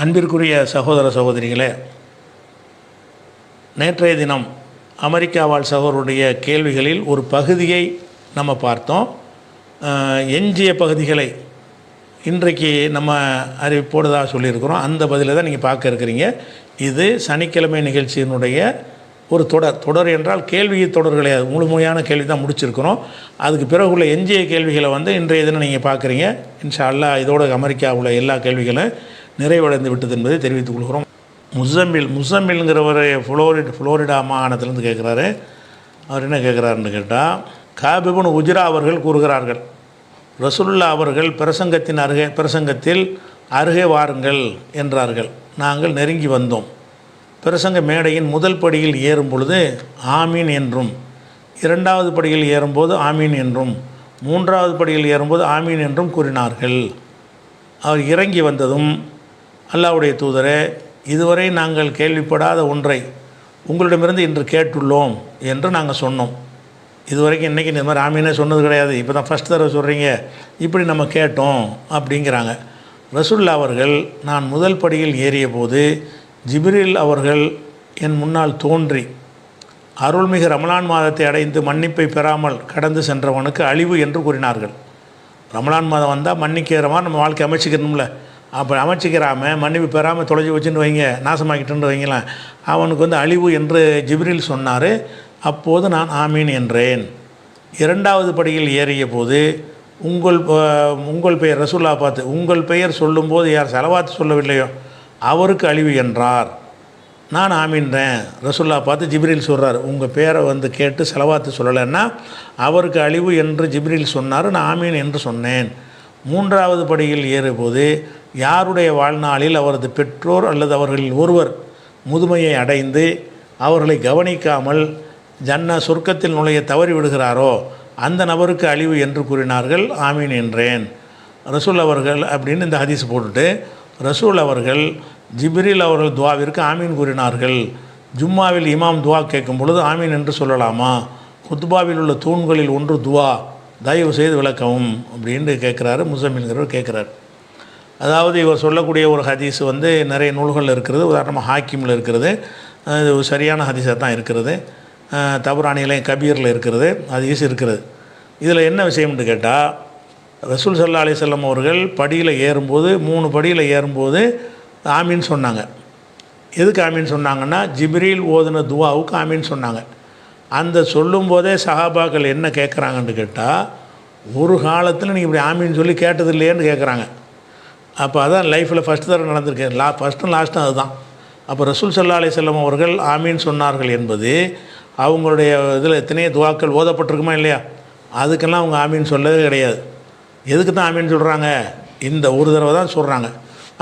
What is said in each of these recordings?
அன்பிற்குரிய சகோதர சகோதரிகளே, நேற்றைய தினம் அமெரிக்கா வாழ் சகோதரருடைய கேள்விகளில் ஒரு பகுதியை நம்ம பார்த்தோம். எஞ்சிய பகுதிகளை இன்றைக்கு நம்ம அறிவிப்போடுதான் சொல்லியிருக்கிறோம். அந்த பதிலை தான் நீங்கள் பார்க்க இருக்கிறீங்க. இது சனிக்கிழமை நிகழ்ச்சியினுடைய ஒரு தொடர் என்றால் கேள்வி தொடர் கிடையாது, முழுமையான கேள்வி தான் முடிச்சிருக்கிறோம். அதுக்கு பிறகு உள்ள எஞ்சிய கேள்விகளை இன்றைய தினம் நீங்கள் பார்க்குறீங்க. இன்ஷா அல்லாஹ் இதோட அமெரிக்கா உள்ள எல்லா கேள்விகளும் நிறைவடைந்து விட்டது என்பதை தெரிவித்துக் கொள்கிறோம். முசம்மில்ங்கிறவர் ஃப்ளோரிடா மாகாணத்திலேருந்து கேட்குறாரு. அவர் என்ன கேட்குறாருன்னு கேட்டால், காபிபுன் உஜ்ரா அவர்கள் கூறுகிறார்கள், ரசூலுல்லாஹ் அவர்கள் பிரசங்கத்தில் அருகே வாருங்கள் என்றார்கள். நாங்கள் நெருங்கி வந்தோம். பிரசங்க மேடையின் முதல் படியில் ஏறும் பொழுது ஆமீன் என்றும், இரண்டாவது படியில் ஏறும்போது ஆமீன் என்றும், மூன்றாவது படியில் ஏறும்போது ஆமீன் என்றும் கூறினார்கள். அவர் இறங்கி வந்ததும், அல்லாஹ்வுடைய தூதரே, இதுவரை நாங்கள் கேள்விப்படாத ஒன்றை உங்களிடமிருந்து இன்று கேட்டுள்ளோம் என்று நாங்கள் சொன்னோம். இதுவரைக்கும் இன்றைக்கி இந்த மாதிரி ஆமீனே சொன்னது கிடையாது, இப்போ தான் ஃபஸ்ட் தடவை சொல்கிறீங்க, இப்படி நம்ம கேட்டோம் அப்படிங்கிறாங்க. ரசூலுல்லாஹ் அவர்கள், நான் முதல் படியில் ஏறிய போது ஜிப்ரீல் அவர்கள் என் முன்னால் தோன்றி, அருள்மிகு ரமலான் மாதத்தை அடைந்து மன்னிப்பை பெறாமல் கடந்து சென்றவனுக்கு அழிவு என்று கூறினார்கள். ரமலான் மாதம் வந்தால் மன்னிக்கிற மாதிரி நம்ம வாழ்க்கை அமைச்சிக்கணும்ல, அப்போ அமைச்சிக்கிறாமல் மன்னிப்பு பெறாமல் தொலைச்சி வச்சுன்னு வைங்க, நாசமாக்கிட்டுன்னு வைங்களேன், அவனுக்கு அழிவு என்று ஜிப்ரீல் சொன்னார். அப்போது நான் ஆமீன் என்றேன். இரண்டாவது படியில் ஏறிய போது உங்கள் பெயர், ரசூலுல்லாஹ் பார்த்து, உங்கள் பெயர் சொல்லும்போது யார் ஸலவாத் சொல்லவில்லையோ அவருக்கு அழிவு என்றார். நான் ஆமீன்றேன். ரசூலுல்லாஹ் பார்த்து ஜிப்ரீல் சொல்கிறார், உங்கள் பேரை கேட்டு ஸலவாத்து சொல்லலைன்னா அவருக்கு அழிவு என்று ஜிப்ரீல் சொன்னார், நான் ஆமீன் என்று சொன்னேன். மூன்றாவது படியில் ஏறும்போது யாருடைய வாழ்நாளில் அவரது பெற்றோர் அல்லது அவர்களில் ஒருவர் முதுமையை அடைந்து அவர்களை கவனிக்காமல் சொர்க்கத்தில் நுழைய தவறி விடுகிறாரோ அந்த நபருக்கு அழிவு என்று கூறினார்கள். ஆமீன் என்றேன். ரசூல் அவர்கள் அப்படின்னு இந்த ஹதீஸ் போட்டுட்டு, ரசூல் அவர்கள் ஜிப்ரீல் அவர்கள் துவாவிற்கு ஆமீன் கூறினார்கள். ஜும்மாவில் இமாம் துவா கேட்கும் பொழுது ஆமீன் என்று சொல்லலாமா? குத்பாவில் உள்ள தூண்களில் ஒன்று துவா, தயவு செய்து விளக்கவும் அப்படின்னு கேட்குறாரு. முசம்மில்ங்கிறவர் கேட்குறாரு. அதாவது இவர் சொல்லக்கூடிய ஒரு ஹதீஸ் நிறைய நூல்களில் இருக்கிறது. உதாரணமாக ஹாக்கிமில் இருக்கிறது, அது சரியான ஹதீஸாக தான் இருக்கிறது. தபுரானிலையும் கபீரில் இருக்கிறது, ஹதீஸ் இருக்கிறது. இதில் என்ன விஷயம்னு கேட்டால், ரசூல் ஸல்லல்லாஹு அலைஹி வஸல்லம் அவர்கள் படியில் ஏறும்போது 3 படியில் ஏறும்போது ஆமீன் சொன்னாங்க. எதுக்கு ஆமீன் சொன்னாங்கன்னா, ஜிப்ரீல் ஓதுன துவாவுக்கு ஆமீன் சொன்னாங்க. அந்த சொல்லும்போதே சஹாபாக்கள் என்ன கேட்குறாங்கன்னு கேட்டால், ஒரு காலத்தில் நீங்கள் இப்படி ஆமீன் சொல்லி கேட்டது இல்லையேன்னு கேட்குறாங்க. அப்போ அதான் லைஃப்பில் ஃபஸ்ட்டு தடவை நடந்திருக்கு, ஃபஸ்ட்டும் லாஸ்ட்டும் அதுதான். அப்போ ரசூல் ஸல்லல்லாஹு அலைஹி வஸல்லம் அவர்கள் ஆமீன் சொன்னார்கள் என்பது அவங்களுடைய இதில் எத்தனையோ துவாக்கள் ஓதப்பட்டிருக்குமா இல்லையா, அதுக்கெல்லாம் அவங்க ஆமீன் சொல்லவே கிடையாது. எதுக்கு தான் ஆமீன் சொல்கிறாங்க? இந்த ஒரு தடவை தான் சொல்கிறாங்க.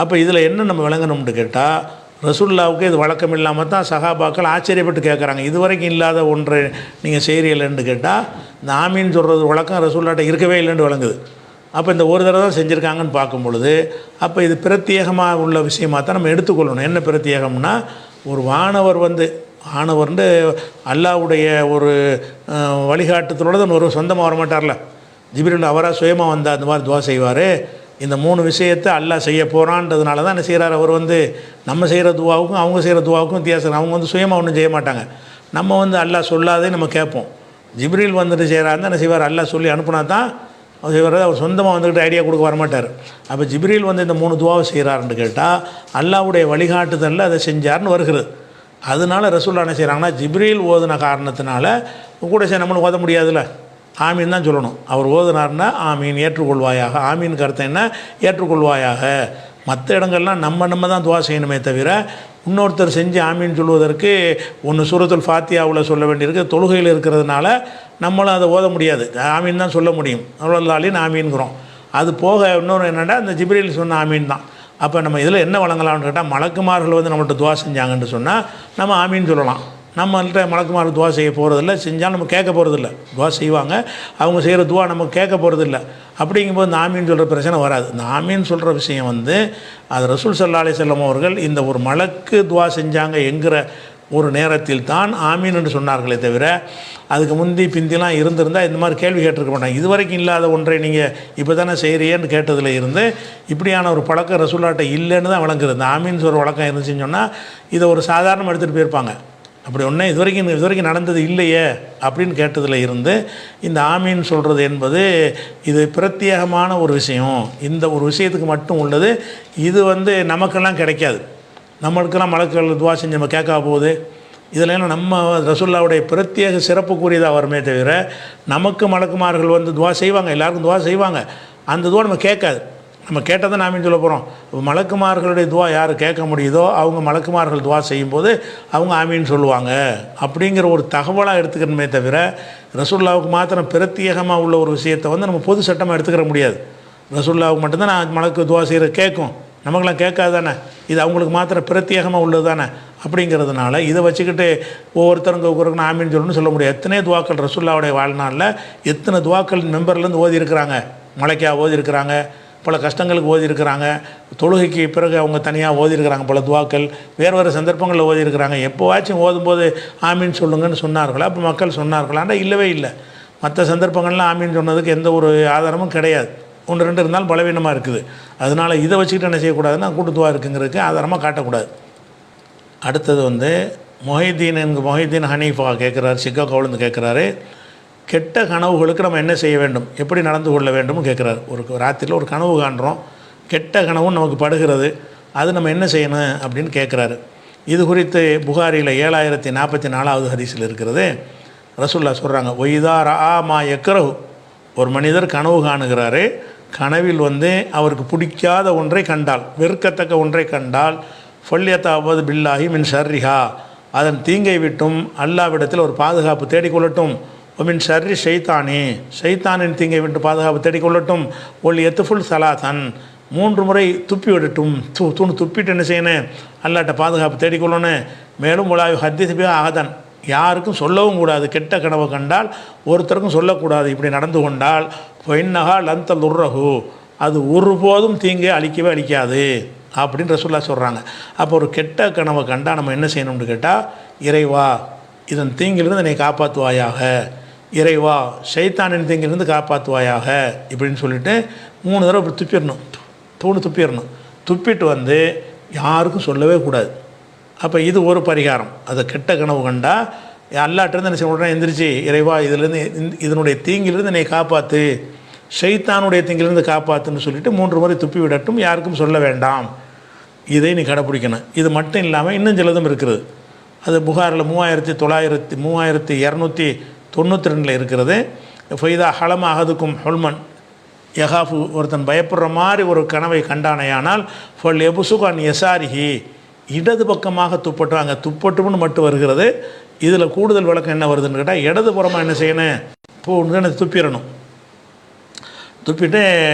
அப்போ இதில் என்ன நம்ம விளங்கணும்னு கேட்டால், ரசூலுல்லாவுக்கு இது வழக்கம் இல்லாமல் தான் சஹாபாக்கள் ஆச்சரியப்பட்டு கேட்குறாங்க. இதுவரைக்கும் இல்லாத ஒன்றை நீங்கள் செய்கிறீங்களேன்னு கேட்டால், இந்த ஆமீன் சொல்கிறது வழக்கம் ரசூலுல்லாட்ட இருக்கவே இல்லைன்னு விளங்குது. அப்போ இந்த ஒரு தடவை தான் செஞ்சுருக்காங்கன்னு பார்க்கும் பொழுது, அப்போ இது பிரத்யேகமாக உள்ள விஷயமாக தான் நம்ம எடுத்துக்கொள்ளணும். என்ன பிரத்யேகம்னா, ஒரு வானவர் அல்லாஹ்வுடைய ஒரு வழிகாட்டுதலோடு தான் ஒரு சொந்தமாக வரமாட்டார்ல. ஜிப்ரீல் அவராக சுயமாக வந்தால் அந்த மாதிரி துவா செய்வார். இந்த 3 விஷயத்தை அல்லாஹ் செய்ய போகிறான்றதுனால தான் என்ன செய்கிறார், அவர் நம்ம செய்கிற துவாவுக்கும் அவங்க செய்கிற துவாவுக்கும் வித்தியாசம். அவங்க சுயமாக ஒன்றும் செய்ய மாட்டாங்க. நம்ம அல்லாஹ் சொல்லாதே நம்ம கேட்போம். ஜிப்ரீல் செய்கிறாருன்னு என்ன செய்வார், அல்லாஹ் சொல்லி அனுப்புனா தான் அவர் செய்வார். அவர் சொந்தமாக ஐடியா கொடுக்க வரமாட்டார். அப்போ ஜிப்ரீல் இந்த 3 துவாவை செய்கிறாருன்னு கேட்டால், அல்லாஹ்வுடைய வழிகாட்டுதலில் அதை செஞ்சார்னு வருகிறது. அதனால ரசூலுல்லாஹ் என்ன செய்கிறாங்கன்னா, ஜிப்ரீல் ஓதுன காரணத்தினால கூட நம்மளும் ஓத முடியாதுல்ல, ஆமீன் தான் சொல்லணும். அவர் ஓதுனார்னா ஆமீன் ஏற்றுக்கொள்வாயாக. ஆமீன் கருத்து என்ன, ஏற்றுக்கொள்வாயாக. மற்ற இடங்கள்லாம் நம்ம தான் துவா செய்யணுமே தவிர, இன்னொருத்தர் செஞ்சு ஆமீன் சொல்வதற்கு ஒன்று சூரத்துல் ஃபாத்தியாவில் சொல்ல வேண்டியிருக்கு, தொழுகையில் இருக்கிறதுனால நம்மளும் அதை ஓத முடியாது, ஆமீன் தான் சொல்ல முடியும். அவ்வளோலாலின்னு ஆமீன்கிறோம். அது போக இன்னொன்று என்னென்னா, இந்த ஜிப்ரீல் சொன்ன ஆமீன் தான். அப்போ நம்ம இதில் என்ன வழங்கலாம்னு கேட்டால், மலக்குமார்கள் நம்மள்ட்ட துவா செஞ்சாங்கன்னு சொன்னால் நம்ம ஆமீன் சொல்லலாம். நம்மள்கிட்ட மலக்குமார்கள் துவா செய்ய போகிறதில்ல, செஞ்சாலும் நம்ம கேட்க போகிறதில்ல. துவா செய்வாங்க, அவங்க செய்கிற துவா நம்ம கேட்க போகிறதில்ல. அப்படிங்கும்போது இந்த ஆமீன் சொல்கிற பிரச்சனை வராது. இந்த ஆமீன் சொல்கிற விஷயம் அது ரசூல் ஸல்லல்லாஹு அலைஹி வஸல்லம் அவர்கள் இந்த ஒரு மலக்கு துவா செஞ்சாங்க என்கிற ஒரு நேரத்தில் தான் ஆமீன் என்று சொன்னார்களே தவிர அதுக்கு முந்தி பிந்திலாம் இருந்திருந்தால் இந்த மாதிரி கேள்வி கேட்டிருக்க மாட்டாங்க. இதுவரைக்கும் இல்லாத ஒன்றை நீங்கள் இப்போ தானே செய்கிறீன்னு கேட்டதில் இருந்து இப்படியான ஒரு பழக்கம் ரசூலுல்லாஹ்ட்ட இல்லைன்னு தான் விளங்குது. இந்த ஆமீன் சொல்கிற வழக்கம் இருந்துச்சுன்னு சொன்னால் இதை ஒரு சாதாரணமாக எடுத்துகிட்டு போயிருப்பாங்க. அப்படி ஒன்றே இதுவரைக்கும் நடந்தது இல்லையே அப்படின்னு கேட்டதில் இருந்து இந்த ஆமீன் சொல்கிறது என்பது இது பிரத்யேகமான ஒரு விஷயம், இந்த ஒரு விஷயத்துக்கு மட்டும் உள்ளது. இது நமக்கெல்லாம் கிடைக்காது. நம்மளுக்கெல்லாம் மலக்குகள் துவா செஞ்சு நம்ம கேட்க போகுது. இதில் நம்ம ரசூலுல்லாஹ்வுடைய பிரத்யேக சிறப்புக்குரியதாக வருமே தவிர நமக்கு மலக்குமார்கள் துவா செய்வாங்க, எல்லாருக்கும் துவா செய்வாங்க. அந்த துவா நம்ம கேட்காது. நம்ம கேட்டதை நாம சொல்ல போகிறோம். மலக்குமார்களுடைய துவா யார் கேட்க முடியுதோ அவங்க மலக்குமார்கள் துவா செய்யும்போது அவங்க ஆமீன் சொல்லுவாங்க அப்படிங்கிற ஒரு தகவலாக எடுத்துக்கணுமே தவிர ரசூலுல்லாஹ்வுக்கு மாத்திரம் பிரத்யேகமாக உள்ள ஒரு விஷயத்தை நம்ம பொது சட்டமாக எடுத்துக்கிற முடியாது. ரசூலுல்லாஹ்வுக்கு மட்டும்தான் நான் மலக்கு துவா செய்கிற கேட்கும், நமக்கெல்லாம் கேட்காது தானே, இது அவங்களுக்கு மாத்திரம் பிரத்யேகமாக உள்ளது தானே. அப்படிங்கிறதுனால இதை வச்சுக்கிட்டு ஒவ்வொருத்தருக்கும் ஆமீன் சொல்லணும்னு சொல்ல முடியாது. எத்தனை துவாக்கள் ரசூலுல்லாஹ்வுடைய வாழ்நாளில் எத்தனை துவாக்கள் மெம்பர்லேருந்து ஓதி இருக்கிறாங்க. மலைக்கா ஓதி இருக்கிறாங்க, பல கஷ்டங்களுக்கு ஓதி இருக்கிறாங்க, தொழுகைக்கு பிறகு அவங்க தனியாக ஓதி இருக்கிறாங்க, பல துவாக்கள் வேறு சந்தர்ப்பங்களில் ஓதி இருக்கிறாங்க. எப்போவாச்சும் ஓதும்போது ஆமீன் சொல்லுங்கன்னு சொன்னார்களா? அப்போ மக்கள் சொன்னார்களாண்டா இல்லவே இல்லை. மற்ற சந்தர்ப்பங்கள்லாம் ஆமீன் சொன்னதுக்கு எந்த ஒரு ஆதாரமும் கிடையாது. 1-2 இருந்தாலும் பலவீனமாக இருக்குது. அதனால் இதை வச்சுக்கிட்டு என்ன செய்யக்கூடாதுன்னா கூட்டுத்துவா இருக்குங்கிறதுக்கு ஆதாரமாக காட்டக்கூடாது. அடுத்தது மொஹிதீன் ஹனீஃபா கேட்குறாரு, சிக்காகோவிலேருந்து கேட்குறாரு, கெட்ட கனவுகளுக்கு நம்ம என்ன செய்ய வேண்டும், எப்படி நடந்து கொள்ள வேண்டும்னு கேட்குறாரு. ஒரு ராத்திரியில் ஒரு கனவு காண்றோம், கெட்ட கனவும் நமக்கு படுகிறது, அது நம்ம என்ன செய்யணும் அப்படின்னு கேட்குறாரு. இது குறித்து புகாரியில் 7044வது ஹதீஸில் இருக்கிறது. ரசூலுல்லாஹ் சொல்கிறாங்க, ஒய்தா ரஆ மா யக்ரஹு, ஒரு மனிதர் கனவு காணுகிறாரு, கனவில் அவருக்கு பிடிக்காத ஒன்றை கண்டால், வெறுக்கத்தக்க ஒன்றை கண்டால், ஃபல்யதாவது பில்லாஹி மின் ஷர்ரிஹா, அதன் தீங்கை விட்டும் அல்லாஹ்விடத்தில் ஒரு பாதுகாப்பு தேடிக்கொள்ளட்டும். மின் ஷர்ரி ஷைத்தானி, ஷைத்தானின் தீங்கை விட்டு பாதுகாப்பு தேடிக்கொள்ளட்டும். ஒல் எத்துஃபுல் சலாத்தன், 3 முறை துப்பி விடட்டும். துப்பிட்டு என்ன செய்யணும், அல்லாட்ட பாதுகாப்பு தேடிக்கொள்ளணும். மேலும் உலாயு ஹத்தீஸ் ஆகதன், யாருக்கும் சொல்லவும் கூடாது. கெட்ட கனவை கண்டால் ஒருத்தருக்கும் சொல்லக்கூடாது. இப்படி நடந்து கொண்டால் பொய்னகா லந்த லுர்ரஹு, அது ஒருபோதும் தீங்கை அழிக்கவே அழிக்காது அப்படின்னு ரசூலுல்லாஹ் சொல்கிறாங்க. அப்போ ஒரு கெட்ட கனவை கண்டால் நம்ம என்ன செய்யணும்னு கேட்டால், இறைவா இதன் தீங்கிலிருந்து என்னை காப்பாற்றுவாயாக, இறைவா ஷைத்தானின் தீங்கிலிருந்து காப்பாற்றுவாயாக இப்படின்னு சொல்லிவிட்டு 3 தடவை இப்படி துப்பிடணும். துப்பிடணும். துப்பிட்டு யாருக்கும் சொல்லவே கூடாது. அப்போ இது ஒரு பரிகாரம். அதை கெட்ட கனவு கண்டால் அல்லாட்டிருந்து என்ன செய்ய உடனே எந்திரிச்சு, இறைவா இதிலேருந்து இதனுடைய தீங்கிலிருந்து என்னை காப்பாற்று, ஷைத்தானுடைய தீங்கிலிருந்து காப்பாற்றுன்னு சொல்லிவிட்டு 3 முறை துப்பி விடட்டும், யாருக்கும் சொல்ல வேண்டாம். இதை நீ கடைப்பிடிக்கணும். இது மட்டும் இல்லாமல் இன்னும் சிலதும் இருக்கிறது. அது புகாரில் 3292 இருக்கிறது. ஃபைதா ஹலம அஹதுக்கும் ஹொல்மன் யஹாஃபு, ஒருத்தன் பயப்படுற மாதிரி ஒரு கனவை கண்டானையானால் ஃபல் எபுசுகான் எசாரிஹி, இடது பக்கமாக துப்பட்டும். அங்கே துப்பட்டும்னு மட்டும் வருகிறது. இதில் கூடுதல் விளக்கம் என்ன வருதுன்னு கேட்டால், இடது புறமாக என்ன செய்யணும், இப்போ துப்பிடணும். துப்பிட்டு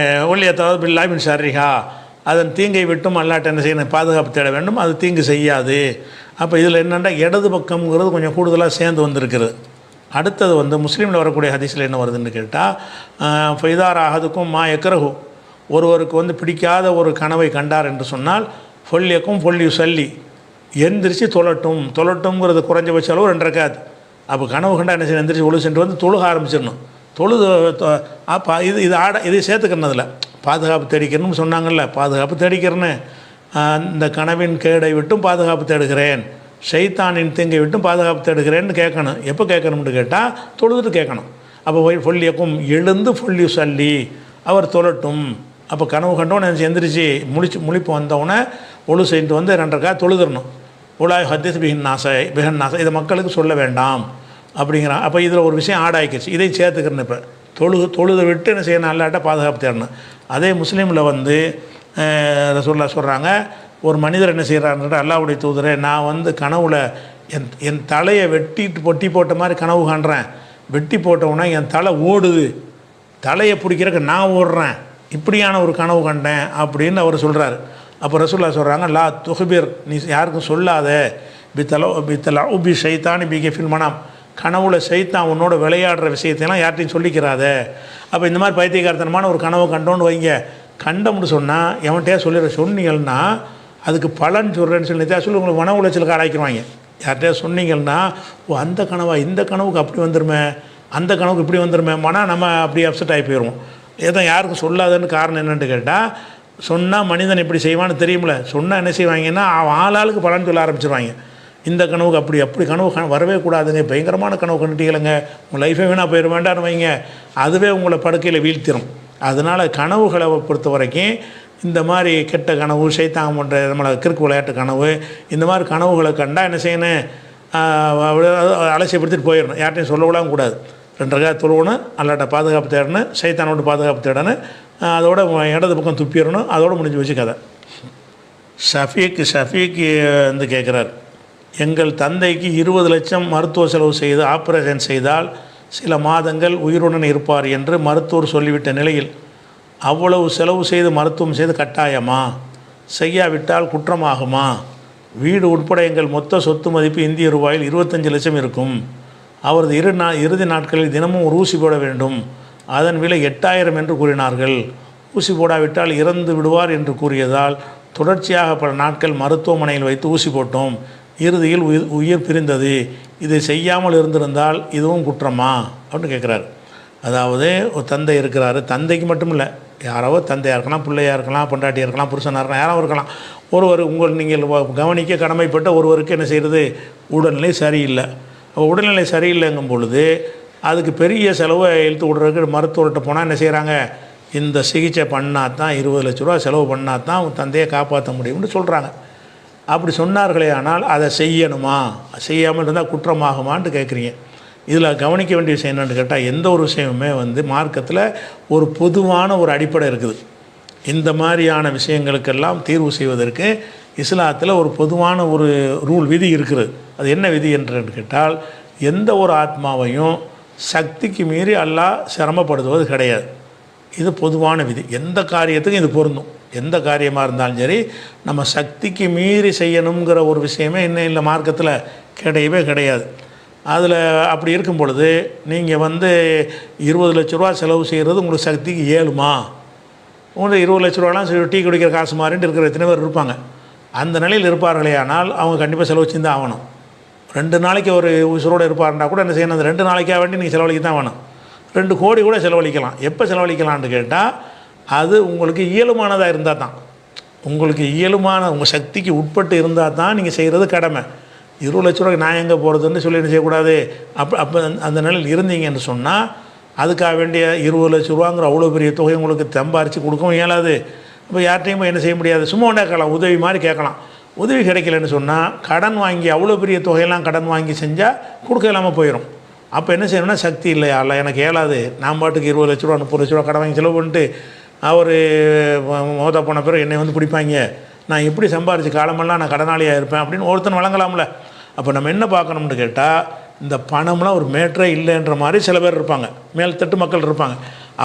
ஒல்லியத்தாவது பில்லாஹி மின் ஷர்ரிஹா, அதன் தீங்கை விட்டும் அல்லாட்ட என்ன செய்யணும், பாதுகாப்பு தேட வேண்டும், அது தீங்கு செய்யாது. அப்போ இதில் என்னென்னா இடது பக்கம்ங்கிறது கொஞ்சம் கூடுதலாக சேர்ந்து வந்திருக்குது. அடுத்தது முஸ்லீமில் வரக்கூடிய ஹதீஸில் என்ன வருதுன்னு கேட்டால், ஃபைதார் ஆகதுக்கும் மா எக்ரஹு, ஒருவருக்கு பிடிக்காத ஒரு கனவை கண்டார் என்று சொன்னால் ஃபொல்லியக்கும் ஃபொல்லியு சல்லி, எந்திரிச்சு தொழட்டும்ங்கிறது குறைஞ்சபட்ச அளவு 2 ரக்காத். அப்போ கனவு கண்டா என்ன செய்யணும், எந்திரிச்சு ஒழு சென்று தொழுக ஆரம்பிச்சிடணும். அப்போ இதை சேர்த்துக்கிறனதில் பாதுகாப்பு தேடிக்கிறணும்னு சொன்னாங்கல்ல, பாதுகாப்பு தேடிக்கிறேன்னு, இந்த கனவின் கேடை விட்டும் பாதுகாப்பு தேடுகிறேன், ஷைத்தானின் தீங்கை விட்டும் பாதுகாப்பு தேடுகிறேன்னு கேட்கணும். எப்போ கேட்கணும்னு கேட்டால் தொழுதுட்டு கேட்கணும். அப்போ ஃபொல்லியக்கும் எழுந்து ஃபொல்லியு சல்லி, அவர் தொழட்டும். அப்போ கனவு கண்டவொன்னே எந்திரிச்சு முழிப்பு வந்தவுடனே ஒழு செய்து 2 ரக்காத் தொழுதுறணும். உலாய் ஹத்தீஸ் பிஹன் நாசை, இதை மக்களுக்கு சொல்ல வேண்டாம் அப்படிங்கிறான். அப்போ இதில் ஒரு விஷயம் ஆடாயிக்கிச்சு, இதை சேர்த்துக்கிறேன்னு. இப்போ தொழுதை விட்டு என்ன செய்யணும், அல்லாட்ட பாதுகாப்பு தேடணும். அதே முஸ்லீமில் ரசூலுல்லாஹ் சொல்கிறாங்க, ஒரு மனிதர் என்ன செய்கிறாருன்ற, அல்லாஹ்வுடைய தூதரே, நான் கனவுல என் தலையை வெட்டி போட்ட மாதிரி கனவு காண்றேன். வெட்டி போட்டவுடனே என் தலை ஓடுது, தலையை பிடிக்கிறக்கு நான் ஓடுறேன், இப்படியான ஒரு கனவு கண்டேன் அப்படின்னு அவர் சொல்கிறார். அப்போ ரசூலுல்லாஹ் சொல்கிறாங்க, லா துஹ்பிர், நீ யாருக்கும் சொல்லாத, பித்தலா உபி ஷைத்தானி பிகெஃபில் மனம், கனவுல ஷைத்தான் உன்னோட விளையாடுற விஷயத்தையெல்லாம் யார்ட்டையும் சொல்லிக்கிறாத. அப்போ இந்த மாதிரி பைத்தியகாரத்தனமான ஒரு கனவை கண்டோன்னு வைங்க, கண்டோம்னு சொன்னால் எவன்கிட்டயே சொன்னீங்கன்னா அதுக்கு பலன் சொல்கிறேன்னு சொல்லி உங்களுக்கு மன உளைச்சலுக்கு ஆளாக்கிடுவாங்க. யார்கிட்டயா சொன்னீங்கன்னா, ஓ அந்த கனவா, இந்த கனவுக்கு அப்படி வந்துருமே, அந்த கனவுக்கு இப்படி வந்துருமே, நம்ம அப்படி அப்செட் ஆகி போயிடுவோம். ஏதோ யாருக்கும் சொல்லாதன்னு காரணம் என்னென்னு கேட்டால், சொன்னால் மனிதன் இப்படி செய்வான்னு தெரியுமில்ல, சொன்னால் என்ன செய்வாங்கன்னா ஆளாளுக்கு பலன் சொல்ல ஆரம்பிச்சிருவாங்க. இந்த கனவுக்கு அப்படி கனவு வரவே கூடாதுங்க, பயங்கரமான கனவு கண்டுட்டீங்களங்க, உங்கள் லைஃபே வீணாக போயிட வேண்டான்னு வைங்க, அதுவே உங்களை படுக்கையில் வீழ்த்திடும். அதனால் கனவுகளை பொறுத்த வரைக்கும் இந்த மாதிரி கெட்ட கனவு, சைத்தான் போன்ற நம்மளை கிறுக்கு விளையாட்டு கனவு, இந்த மாதிரி கனவுகளை கண்டால் என்ன செய்யணும், அலட்சியப்படுத்திட்டு போயிடணும். யார்ட்டையும் சொல்லக்கூடாது கூடாது. 2 ரகா தொழுவணும், அல்லாட்ட பாதுகாப்பு தேடணும், சைத்தானோட பாதுகாப்பு தேடணும், அதோட இடது பக்கம் துப்பிடணும், அதோடு முடிஞ்சு வச்சு கதை. ஷஃபீக் வந்து கேட்குறார், எங்கள் தந்தைக்கு 20 லட்சம் மருத்துவ செலவு செய்து ஆப்ரேஷன் செய்தால் சில மாதங்கள் உயிருடன் இருப்பார் என்று மருத்துவர் சொல்லிவிட்ட நிலையில் அவ்வளவு செலவு செய்து மருத்துவம் செய்து கட்டாயமா, செய்யாவிட்டால் குற்றமாகுமா? வீடு உட்பட எங்கள் மொத்த சொத்து மதிப்பு இந்திய ரூபாயில் 25 லட்சம் இருக்கும். அவரது இறுதி நாட்களில் தினமும் ஒரு ஊசி போட வேண்டும். அதன் விலை 8000 என்று கூறினார்கள். ஊசி போடாவிட்டால் இறந்து விடுவார் என்று கூறியதால் தொடர்ச்சியாக பல நாட்கள் மருத்துவமனையில் வைத்து ஊசி போட்டோம். இறுதியில் உயிர் பிரிந்தது. இதை செய்யாமல் இருந்திருந்தால் இதுவும் குற்றமா அப்படின்னு கேட்குறாரு. அதாவது ஒரு தந்தை இருக்கிறாரு, தந்தைக்கு மட்டும் இல்லை, யாராவோ தந்தையாக இருக்கலாம், பிள்ளையாக இருக்கலாம், பொண்டாட்டியாக இருக்கலாம், புருஷனாக இருக்கலாம், யாராவது இருக்கலாம். ஒருவர் நீங்கள் கவனிக்க கடமைப்பட்ட ஒருவருக்கு என்ன செய்கிறது, உடல்நிலை சரியில்லை. உடல்நிலை சரியில்லைங்கும் பொழுது அதுக்கு பெரிய செலவை இழுத்து விடுறதுக்கு மருத்துவர்கிட்ட போனால் என்ன செய்கிறாங்க, இந்த சிகிச்சை பண்ணால் தான் 20 லட்ச ரூபா செலவு பண்ணால் தான் உங்கள் தந்தையை காப்பாற்ற முடியும்னு சொல்கிறாங்க. அப்படி சொன்னார்களே, ஆனால் அதை செய்யணுமா, செய்யாமல் இருந்தால் குற்றமாகுமான்ட்டு கேட்குறீங்க. இதில் கவனிக்க வேண்டிய விஷயம் என்னென்னு கேட்டால், எந்த ஒரு விஷயமுமே மார்க்கத்தில் ஒரு பொதுவான ஒரு அடிப்படை இருக்குது. இந்த மாதிரியான விஷயங்களுக்கெல்லாம் தீர்வு செய்வதற்கு இஸ்லாத்தில் ஒரு பொதுவான ஒரு விதி இருக்குது. அது என்ன விதி என்று கேட்டால், எந்த ஒரு ஆத்மாவையும் சக்திக்கு மீறி அல்லாஹ் சிரமப்படுத்துவது கிடையாது. இது பொதுவான விதி. எந்த காரியத்துக்கும் இது பொருந்தும். எந்த காரியமாக இருந்தாலும் சரி, நம்ம சக்திக்கு மீறி செய்யணுங்கிற ஒரு விஷயமே இன்னும் இல்லை, மார்க்கத்தில் கிடையவே கிடையாது. அதில் அப்படி இருக்கும் பொழுது நீங்கள் 20 லட்ச ரூபா செலவு செய்கிறது உங்களுக்கு சக்திக்கு ஏழுமா? உங்களுக்கு 20 லட்ச ரூபாலாம் டீ குடிக்கிற காசு மாதிரின்ட்டு இருக்கிற எத்தனை பேர் இருப்பாங்க. அந்த நிலையில் இருப்பார்களே, ஆனால் அவங்க கண்டிப்பாக செலவு செஞ்சு தான் ஆகணும். 2 நாளைக்கு ஒரு உசுரோடு இருப்பாருன்னா கூட என்ன செய்யணும், அந்த 2 நாளைக்காக வேண்டி நீங்கள் செலவழிக்க தான் வேணும். 2 கோடி கூட செலவழிக்கலாம். எப்போ செலவழிக்கலான்னு கேட்டால், அது உங்களுக்கு இயலுமானதாக இருந்தால் தான். உங்களுக்கு இயலுமான உங்கள் சக்திக்கு உட்பட்டு இருந்தால் தான் நீங்கள் செய்கிறது கடமை. 20 லட்ச ரூபாய்க்கு நான் எங்கே போகிறதுன்னு சொல்லி என்ன செய்யக்கூடாது. அப்போ அந்த நிலையில் இருந்தீங்கன்னு சொன்னால், அதுக்காக வேண்டிய 20 லட்ச ரூபாங்கிற அவ்வளோ பெரிய தொகை உங்களுக்கு சம்பாரித்து கொடுக்கவும் இயலாது. இப்போ யார்கிட்டையும் என்ன செய்ய முடியாது, சும்மா கேட்கலாம், உதவி மாதிரி கேட்கலாம். உதவி கிடைக்கலன்னு சொன்னால், கடன் வாங்கி அவ்வளோ பெரிய தொகையெல்லாம் கடன் வாங்கி செஞ்சால் கொடுக்க இல்லாமல் போயிடும். அப்போ என்ன செய்யணும்னா, சக்தி இல்லையா, இல்லை எனக்கு ஏலாது, நான் பாட்டுக்கு 20 லட்ச ரூபா 30 லட்ச ரூபா கடன் வாங்கி செலவு பண்ணிட்டு அவர் மோத போன பிறகு என்னை பிடிப்பாங்க, நான் எப்படி சம்பாரித்து காலமெல்லாம் நான் கடனாளியாக இருப்பேன் அப்படின்னு ஒருத்தன் வழங்கலாம்ல. அப்போ நம்ம என்ன பார்க்கணும்னு கேட்டால், இந்த பணம்லாம் ஒரு மேட்டரே இல்லைன்ற மாதிரி சில பேர் இருப்பாங்க, மேல்தட்டு மக்கள் இருப்பாங்க.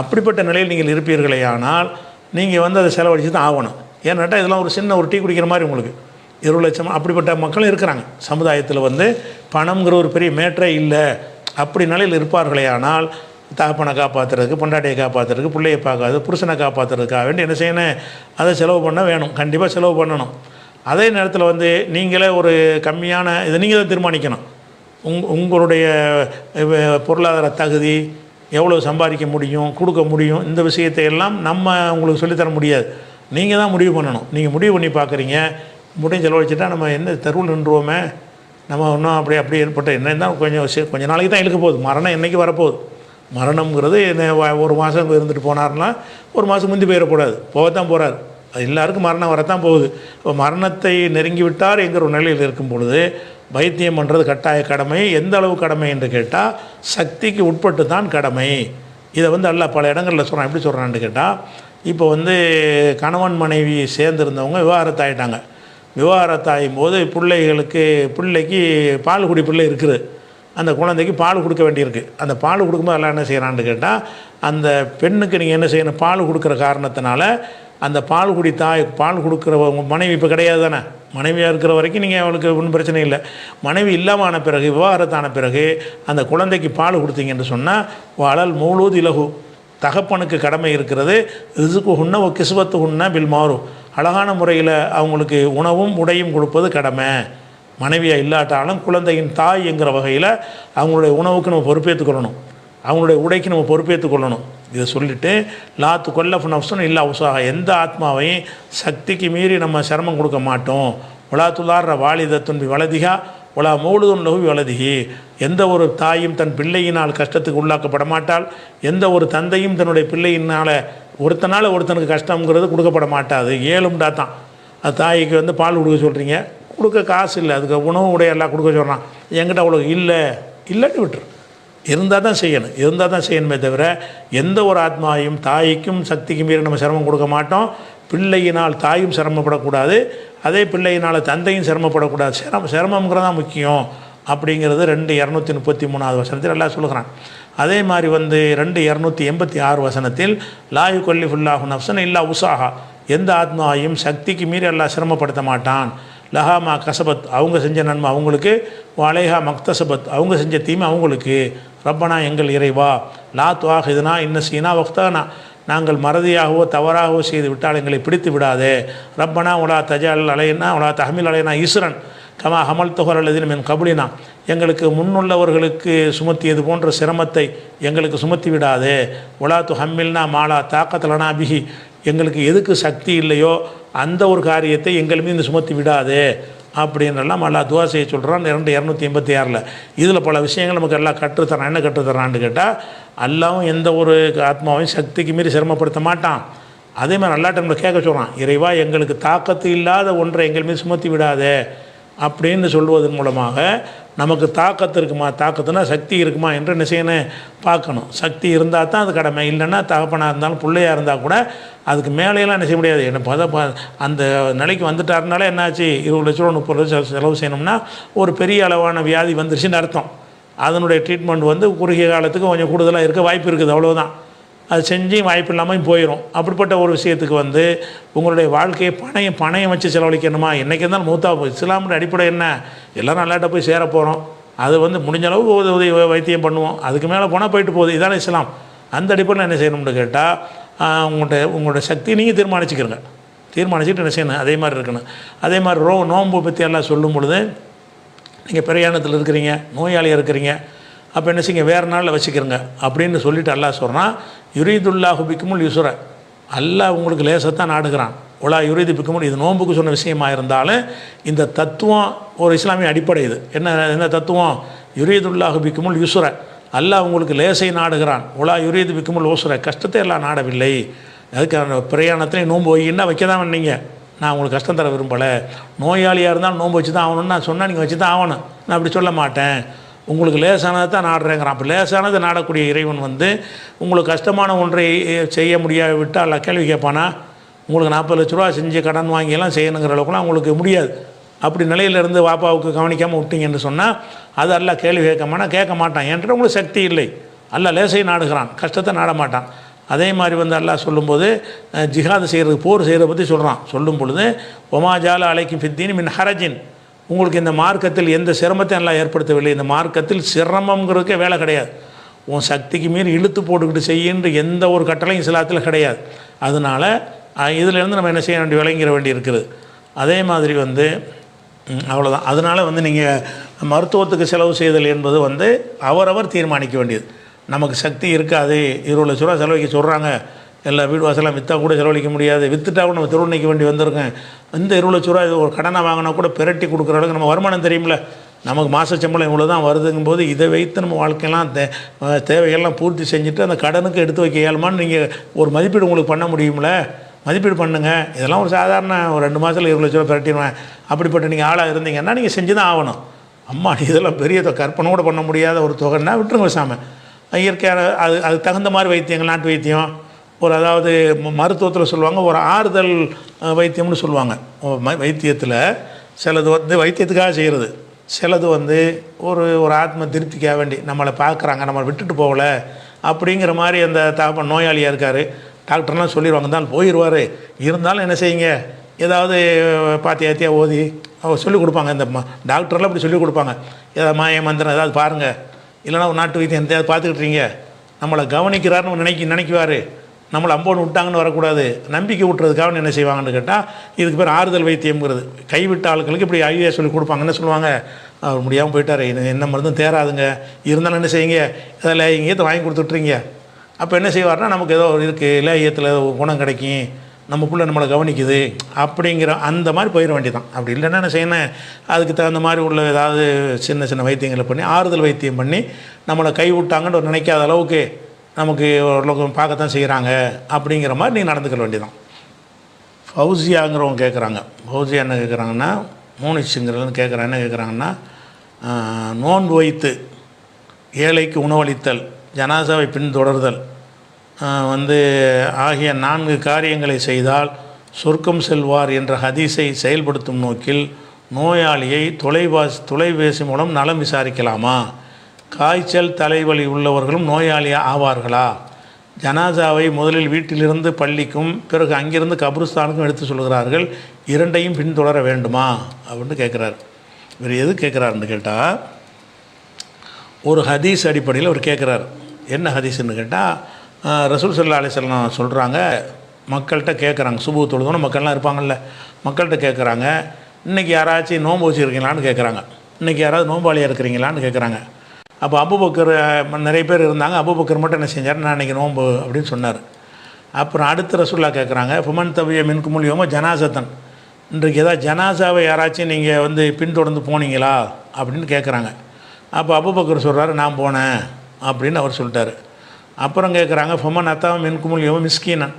அப்படிப்பட்ட நிலையில் நீங்கள் இருப்பீர்களே, ஆனால் நீங்கள் அதை செலவழித்து தான் ஆகணும். ஏன்னு கேட்டால் இதெல்லாம் ஒரு சின்ன ஒரு டீ குடிக்கிற மாதிரி உங்களுக்கு 20 லட்சம் அப்படிப்பட்ட மக்களும் இருக்கிறாங்க சமுதாயத்தில். பணம்ங்கிற ஒரு பெரிய மேட்டரே இல்லை, அப்படி நிலையில் இருப்பார்களே, ஆனால் தகப்பனை காப்பாற்றுறதுக்கு, பொண்டாட்டியை காப்பாற்றுறதுக்கு, பிள்ளையை பார்க்காது, புருஷனை காப்பாற்றுறதுக்காக வேண்டி என்ன செய்யணும், அதை செலவு பண்ண வேணும், கண்டிப்பாக செலவு பண்ணணும். அதே நேரத்தில் நீங்களே ஒரு கம்மியான இதை நீங்கள் தான் தீர்மானிக்கணும். உங்களுடைய பொருளாதார தகுதி, எவ்வளோ சம்பாதிக்க முடியும், கொடுக்க முடியும், இந்த விஷயத்தை எல்லாம் நம்ம உங்களுக்கு சொல்லித்தர முடியாது. நீங்கள் தான் முடிவு பண்ணணும். நீங்கள் முடிவு பண்ணி பார்க்குறீங்க, முடியும் செலவழிச்சிட்டா நம்ம என்ன தெருவில் நின்றுவோமே, நம்ம இன்னும் அப்படி ஏற்பட்ட என்ன தான் கொஞ்சம் நாளைக்கு தான் இழுக்க போகுது, மரணம் என்றைக்கு வரப்போகுது. மரணம்ங்கிறது ஒரு மாதம் இருந்துட்டு போனார்னா ஒரு மாதம் முந்தி போயிடக்கூடாது, போகத்தான் போகிறார். அது எல்லாருக்கும் மரணம் வரத்தான் போகுது. இப்போ மரணத்தை நெருங்கி விட்டார் என்கிற ஒரு நிலையில் இருக்கும் பொழுது வைத்தியம் பண்ணுறது கட்டாய கடமை. எந்த அளவு கடமை என்று கேட்டால், சக்திக்கு உட்பட்டு தான் கடமை. இதை அல்லாஹ் பல இடங்களில் சொல்கிறான். எப்படி சொல்கிறான்னு கேட்டால், இப்போ கணவன் மனைவி சேர்ந்துருந்தவங்க விவாகரத்தாயிட்டாங்க. விவாகரத்தாயும் போது பிள்ளைக்கு பால் குடி பிள்ளை இருக்குது, அந்த குழந்தைக்கு பால் கொடுக்க வேண்டியிருக்கு. அந்த பால் கொடுக்கும்போது எல்லாம் என்ன செய்கிறான்னு கேட்டால், அந்த பெண்ணுக்கு நீங்கள் என்ன செய்யணும், பால் கொடுக்குற காரணத்தினால அந்த பால் கொடுக்குற மனைவி இப்போ கிடையாது தானே. மனைவியாக இருக்கிற வரைக்கும் நீங்கள் அவளுக்கு ஒன்றும் பிரச்சனை இல்லை. மனைவி இல்லாமல் ஆன பிறகு, விவாகரத்தான பிறகு அந்த குழந்தைக்கு பால் கொடுத்தீங்கன்னு சொன்னால், வளல் மூலூது இலகு, தகப்பனுக்கு கடமை இருக்கிறது. ரிசுக்கு உண்ண கிசுவத்து உண்ண பில் மாறும், அழகான முறையில் அவங்களுக்கு உணவும் உடையும் கொடுப்பது கடமை. மனைவியாக இல்லாட்டாலும் குழந்தையின் தாய் என்கிற வகையில் அவங்களுடைய உணவுக்கு நம்ம பொறுப்பேற்றுக்கொள்ளணும், அவங்களுடைய உடைக்கு நம்ம பொறுப்பேற்றுக்கொள்ளணும். இதை சொல்லிவிட்டு லாத்து கொல்லஃபு நஃப்ஸுன் இல்லா உஸாஹா, எந்த ஆத்மாவையும் சக்திக்கு மீறி நம்ம சிரமம் கொடுக்க மாட்டோம். வலாத்துல்லார் வாலிதத்துன் பி வலதிகா ஒலா மௌலுதுன் லஹு பி வலதிஹி, எந்த ஒரு தாயும் தன் பிள்ளையினால் கஷ்டத்துக்கு உள்ளாக்கப்பட மாட்டாள், எந்த ஒரு தந்தையும் தன்னுடைய பிள்ளையினால் ஒருத்தனுக்கு கஷ்டங்கிறது கொடுக்கப்பட மாட்டாது. ஏழும்டா தான். அது தாய்க்கு பால் கொடுக்க சொல்கிறீங்க, கொடுக்க காசு இல்லை, அதுக்கு உணவு உடைய எல்லாம் கொடுக்க சொல்கிறான், என்கிட்ட அவ்வளோ இல்லைன்னு விட்டுரு. இருந்தால் தான் செய்யணுமே தவிர எந்த ஒரு ஆத்மாவையும் தாய்க்கும் சக்திக்கு மீறி நம்ம சிரமம் கொடுக்க மாட்டோம். பிள்ளையினால் தாயும் சிரமப்படக்கூடாது, அதே பிள்ளையினால் தந்தையும் சிரமப்படக்கூடாது. சிரமங்கிறதான் முக்கியம் அப்படிங்கிறது 2:233 வசனத்தில் எல்லாம் சொல்லுகிறான். அதே மாதிரி 2:286 வசனத்தில் லா யுகல்லிஃபுல்லாஹு நஃப்ஸன் இல்லா உஸாஹா, எந்த ஆத்மாவையும் சக்திக்கு மீறி எல்லாம் சிரமப்படுத்த மாட்டான். லஹா மா கசபத், அவங்க செஞ்ச நன்மை அவங்களுக்கு, வலைஹா மக்தசபத், அவங்க செஞ்ச தீமை அவங்களுக்கு. ரப்பனா, எங்கள் இறைவா, லா துஆஹிதுனா இன்ன சீனா வக்தானா, நாங்கள் மறதியாகவோ தவறாகவோ செய்து விட்டால் எங்களை பிடித்து விடாதே. ரப்பனா உலா தஜால் அலைனா உலா தஹமில் அலைனா ஈஸ்வரன் கமா ஹமல் தொகர் அல்லதின் மின் கபுலினா, எங்களுக்கு முன்னுள்ளவர்களுக்கு சுமத்தியது போன்ற சிரமத்தை எங்களுக்கு சுமத்தி விடாதே. உலாத்து ஹம்மில்னா மாலா தாக்கத்தலனா பிஹி, எங்களுக்கு எதுக்கு சக்தி இல்லையோ அந்த ஒரு காரியத்தை எங்கள் மீது சுமத்தி விடாதே அப்படின்றலாம் அல்லாஹ் துவா செய்ய சொல்கிறான் 2:286. இதில் பல விஷயங்கள் நமக்கு எல்லாம் கற்றுத்தரான். என்ன கற்றுத்தரான்னு கேட்டால், அல்லாவும் எந்த ஒரு ஆத்மாவையும் சக்திக்கு மீறி சிரமப்படுத்த மாட்டான். அதே மாதிரி அல்லாஹ் நம்மளை கேட்க சொல்கிறான், இறைவா எங்களுக்கு தாக்கத்து இல்லாத ஒன்றை எங்கள் மீது சுமத்தி விடாதே அப்படின்னு சொல்வதன் மூலமாக நமக்கு தாக்கத்து இருக்குமா, தாக்கத்துனா சக்தி இருக்குமா என்று நிச்சயனை பார்க்கணும். சக்தி இருந்தால் தான் அது கடமை, இல்லைன்னா தகப்பனாக இருந்தாலும் பிள்ளையாக இருந்தால் கூட அதுக்கு மேலேயெல்லாம் என்ன செய்ய முடியாது. என்ன அந்த நிலைக்கு வந்துட்டாருனால என்னாச்சு, 20 லட்ச ரூபா 30 லட்சம் செலவு செய்யணும்னா ஒரு பெரிய அளவான வியாதி வந்துருச்சுன்னு அர்த்தம். அதனுடைய ட்ரீட்மெண்ட் குறுகிய காலத்துக்கு கொஞ்சம் கூடுதலாக இருக்க வாய்ப்பு இருக்குது, அவ்வளோதான். அது செஞ்சு வாய்ப்பு இல்லாமல் போயிடும். அப்படிப்பட்ட ஒரு விஷயத்துக்கு உங்களுடைய வாழ்க்கையை பணையம் வச்சு செலவழிக்கணுமா? என்றைக்கு இருந்தாலும் மூத்தா போய் இஸ்லாமுடைய அடிப்படை என்ன, எல்லோரும் நல்லாட்ட போய் சேர போகிறோம், அது முடிஞ்ச அளவு உதவி வைத்தியம் பண்ணுவோம், அதுக்கு மேலே போனால் போயிட்டு போகுது, இதான இஸ்லாம். அந்த அடிப்படையில் என்ன செய்யணும்னு கேட்டால், உங்களோட சக்தியை நீங்கள் தீர்மானிச்சுட்டு என்ன செய்யணும், அதே மாதிரி இருக்கணும். அதே மாதிரி நோன்பு பற்றி எல்லாம் சொல்லும் பொழுது, நீங்கள் பிரயாணத்தில் இருக்கிறீங்க, நோயாளியாக இருக்கிறீங்க, அப்போ என்ன செய்யுங்க, வேறு நாளில் வச்சுக்கிறங்க அப்படின்னு சொல்லிவிட்டு அல்லாஹ் சொல்கிறான், யுரீதுல்லாஹு பிக்குமுல் யுஸ்ர, அல்லாஹ் உங்களுக்கு லேசத்தான் நாடுகிறான். ஒலா யுரீது பிக்குமுல், இது நோன்புக்கு சொன்ன விஷயமாக இருந்தாலும் இந்த தத்துவம் ஒரு இஸ்லாமிய அடிப்படை. இது என்ன தத்துவம்? யுரீதுல்லாஹு பிக்குமுல் யுஸ்ர, அல்லாஹ் உங்களுக்கு லேசை நாடுகிறான். ஒலா யுரீது பிக்குமுல் உஸ்ர, கஷ்டத்தை எல்லாம் நாடவில்லை. அதுக்கு பிரயாணத்துலேயும் நோன்பு வைக்கின்னா வைக்க தான் வந்தீங்க, நான் உங்களுக்கு கஷ்டம் தர விரும்பலை. நோயாளியாக இருந்தாலும் நோன்பு வச்சு தான் ஆகணும்னு நான் சொன்னால் நீங்கள் வச்சு தான் ஆகணும், நான் அப்படி சொல்ல மாட்டேன். உங்களுக்கு லேசானதை தான் நாடுறேங்கிறான். அப்போ லேசானது நாடக்கூடிய இறைவன் உங்களுக்கு கஷ்டமான ஒன்றை செய்ய முடியாது விட்டால் அல்ல கேள்வி கேட்பானா? உங்களுக்கு 40 லட்ச ரூபா செஞ்சு கடன் வாங்கியெல்லாம் செய்யணுங்கிற அளவுக்குலாம் உங்களுக்கு முடியாது. அப்படி நிலையிலேருந்து வாப்பாவுக்கு கவனிக்காமல் விட்டீங்கன்னு சொன்னால் அது அல்ல கேள்வி கேட்க மாட்டான். என்ற உங்களுக்கு சக்தி இல்லை, அல்ல லேசை நாடுகிறான், கஷ்டத்தை நாட மாட்டான். அதே மாதிரி அல்லாஹ் சொல்லும்போது ஜிஹாது செய்கிறது, போர் செய்கிறத பற்றி சொல்லும் பொழுது, ஒமாஜால அலைக்கும் ஃபித்தீன் மின் ஹரஜின், உங்களுக்கு இந்த மார்க்கத்தில் எந்த சிரமத்தையும் எல்லாம் ஏற்படுத்தவில்லை. இந்த மார்க்கத்தில் சிரமங்கிறதுக்கே வேலை கிடையாது. உன் சக்திக்கு மீறி இழுத்து போட்டுக்கிட்டு செய்யின்ற எந்த ஒரு கட்டளையும் இஸ்லாத்தில் கிடையாது. அதனால் இதிலேருந்து நம்ம என்ன செய்ய விளங்கிற வேண்டி இருக்குது. அதே மாதிரி அவ்வளோதான். அதனால் நீங்கள் மருத்துவத்துக்கு செலவு செய்தல் என்பது அவரவர் தீர்மானிக்க வேண்டியது. நமக்கு சக்தி இருக்காது, 20 லட்ச ரூபா செலவழிக்க சொல்கிறாங்க, எல்லா வீடு வாசலாம் விற்றா கூட செலவழிக்க முடியாது, விற்றுட்டா கூட நம்ம திருவண்ணிக்க வேண்டி வந்திருக்கேன். இந்த 20 லட்ச ரூபா இது ஒரு கடனை வாங்கினா கூட பிரட்டி கொடுக்குற அளவுக்கு நம்ம வருமானம் தெரியுமில்ல, நமக்கு மாத சம்பளம் இவ்வளோ தான் வருதுங்கும் போது இதை வைத்து நம்ம வாழ்க்கையெல்லாம் தேவைகள்லாம் பூர்த்தி செஞ்சுட்டு அந்த கடனுக்கு எடுத்து வைக்க இயலுமான்னு நீங்கள் ஒரு மதிப்பீடு உங்களுக்கு பண்ண முடியுமில்ல? மதிப்பீடு பண்ணுங்கள். இதெல்லாம் ஒரு சாதாரண ஒரு 2 மாதத்தில் 20 லட்ச ரூபா பிரட்டிடுவேன், அப்படிப்பட்ட நீங்கள் ஆளாக இருந்தீங்கன்னா நீங்கள் செஞ்சு தான் ஆகணும். அம்மா இதெல்லாம் பெரிய கற்பனை கூட பண்ண முடியாத ஒரு தொகைன்னா விட்டுருங்க சாமி. இயற்கையான அதுக்கு தகுந்த மாதிரி வைத்தியங்கள், நாட்டு வைத்தியம், அதாவது மருத்துவத்தில் சொல்லுவாங்க ஒரு ஆறுதல் வைத்தியம்னு சொல்லுவாங்க. வைத்தியத்தில் சிலது வைத்தியத்துக்காக செய்கிறது, சிலது ஒரு ஆத்ம திருப்திக்காக வேண்டி நம்மளை பார்க்குறாங்க, நம்மளை விட்டுட்டு போகலை அப்படிங்கிற மாதிரி அந்த தகப்பன் நோயாளியாக இருக்கார், டாக்டர்லாம் சொல்லிடுவாங்க தான் போயிடுவார், இருந்தாலும் என்ன செய்யுங்க, ஏதாவது பாத்தியாத்தியாக ஓதி சொல்லிக் கொடுப்பாங்க. இந்த டாக்டர்லாம் அப்படி சொல்லிக் கொடுப்பாங்க, ஏதாவது மாய மந்திரம் ஏதாவது பாருங்கள், இல்லைனா ஒரு நாட்டு வைத்தியம் எந்தையாவது பார்த்துக்கிட்டுறீங்க, நம்மளை கவனிக்கிறாருன்னு நினைக்குவார், நம்மளை அம்போன்னு விட்டாங்கன்னு வரக்கூடாது, நம்பிக்கை விட்டுறதுக்காக என்ன செய்வாங்கன்னு கேட்டால் இதுக்கு பேர் ஆறுதல் வைத்தியம்ங்கிறது. கைவிட்ட ஆட்களுக்கு இப்படி ஐடியா சொல்லி கொடுப்பாங்க. என்ன சொல்லுவாங்க, அவர் முடியாமல் போயிட்டார், என்ன மருந்தும் தேராதுங்க, இருந்தாலும் என்ன செய்யுங்க, அதில் லேகியத்தை வாங்கி கொடுத்துட்றீங்க. அப்போ என்ன செய்வார்னா, நமக்கு ஏதோ இருக்குது, லேகியத்தில் குணம் கிடைக்கும், நம்ம பிள்ளை நம்மளை கவனிக்குது அப்படிங்கிற அந்த மாதிரி போயிட வேண்டியதான். அப்படி இல்லைன்னா என்ன செய்யணும், அதுக்கு தகுந்த மாதிரி உள்ள ஏதாவது சின்ன சின்ன வைத்தியங்களை பண்ணி ஆறுதல் வைத்தியம் பண்ணி நம்மளை கைவிட்டாங்கன்னு ஒரு நினைக்காத அளவுக்கு நமக்கு ஓரளவுக்கு பார்க்கத்தான் செய்கிறாங்க அப்படிங்கிற மாதிரி நீங்கள் நடந்துக்க வேண்டியதான். ஃபௌசியாங்கிறவங்க கேட்குறாங்க. ஃபௌசியா என்ன கேட்குறாங்கன்னா, மோனிஷுங்கிறதுன்னு கேட்குறாங்க. என்ன கேட்குறாங்கன்னா, நோன்பு வைத்து ஏழைக்கு உணவளித்தல், ஜனாசாவை பின்தொடர்தல் ஆகிய 4 காரியங்களை செய்தால் சொர்க்கம் செல்வார் என்ற ஹதீஸை செயல்படுத்தும் நோக்கில் நோயாளியை தொலைபேசி மூலம் நலம் விசாரிக்கலாமா? காய்ச்சல் தலைவலி உள்ளவர்களும் நோயாளியாக ஆவார்களா? ஜனாசாவை முதலில் வீட்டிலிருந்து பள்ளிக்கும் பிறகு அங்கிருந்து கபிரிஸ்தானுக்கும் எடுத்து சொல்கிறார்கள், இரண்டையும் பின்தொடர வேண்டுமா அப்படின்னு கேட்குறாரு. இவர் எது கேட்குறாருன்னு கேட்டால், ஒரு ஹதீஸ் அடிப்படையில் அவர் கேட்குறார். என்ன ஹதீஸ்ன்னு கேட்டால், ரசூல் ஸல்லல்லாஹு அலைஹி வஸல்லம் சொல்கிறாங்க, மக்கள்கிட்ட கேட்குறாங்க, சுபு தொழுதோன்னு மக்கள்லாம் இருப்பாங்கள்ல, மக்கள்கிட்ட கேட்குறாங்க, இன்றைக்கி யாராச்சும் நோன்பு வச்சுருக்கீங்களான்னு கேட்குறாங்க, இன்றைக்கி யாராவது நோம்பாளியாக இருக்கிறீங்களான்னு கேட்குறாங்க. அப்போ அபூபக்கர் நிறைய பேர் இருந்தாங்க, அபூபக்கர் மட்டும் என்ன செஞ்சார், நான் இன்றைக்கி நோன்பு அப்படின்னு சொன்னார். அப்புறம் அடுத்த ரசூல்லா கேட்குறாங்க, ஃபமன் தபிய மின்கும் மூலியமாக ஜனாசத்தன், இன்றைக்கு ஏதாவது ஜனாசாவை யாராச்சும் நீங்கள் பின்தொடர்ந்து போனீங்களா அப்படின்னு கேட்குறாங்க. அப்போ அபூபக்கர் சொல்கிறாரு, நான் போனேன் அப்படின்னு அவர் சொல்லிட்டார். அப்புறம் கேட்குறாங்க, ஃபமன் அத்தாம மின்குமுல் யோம மிஸ்கீனன்,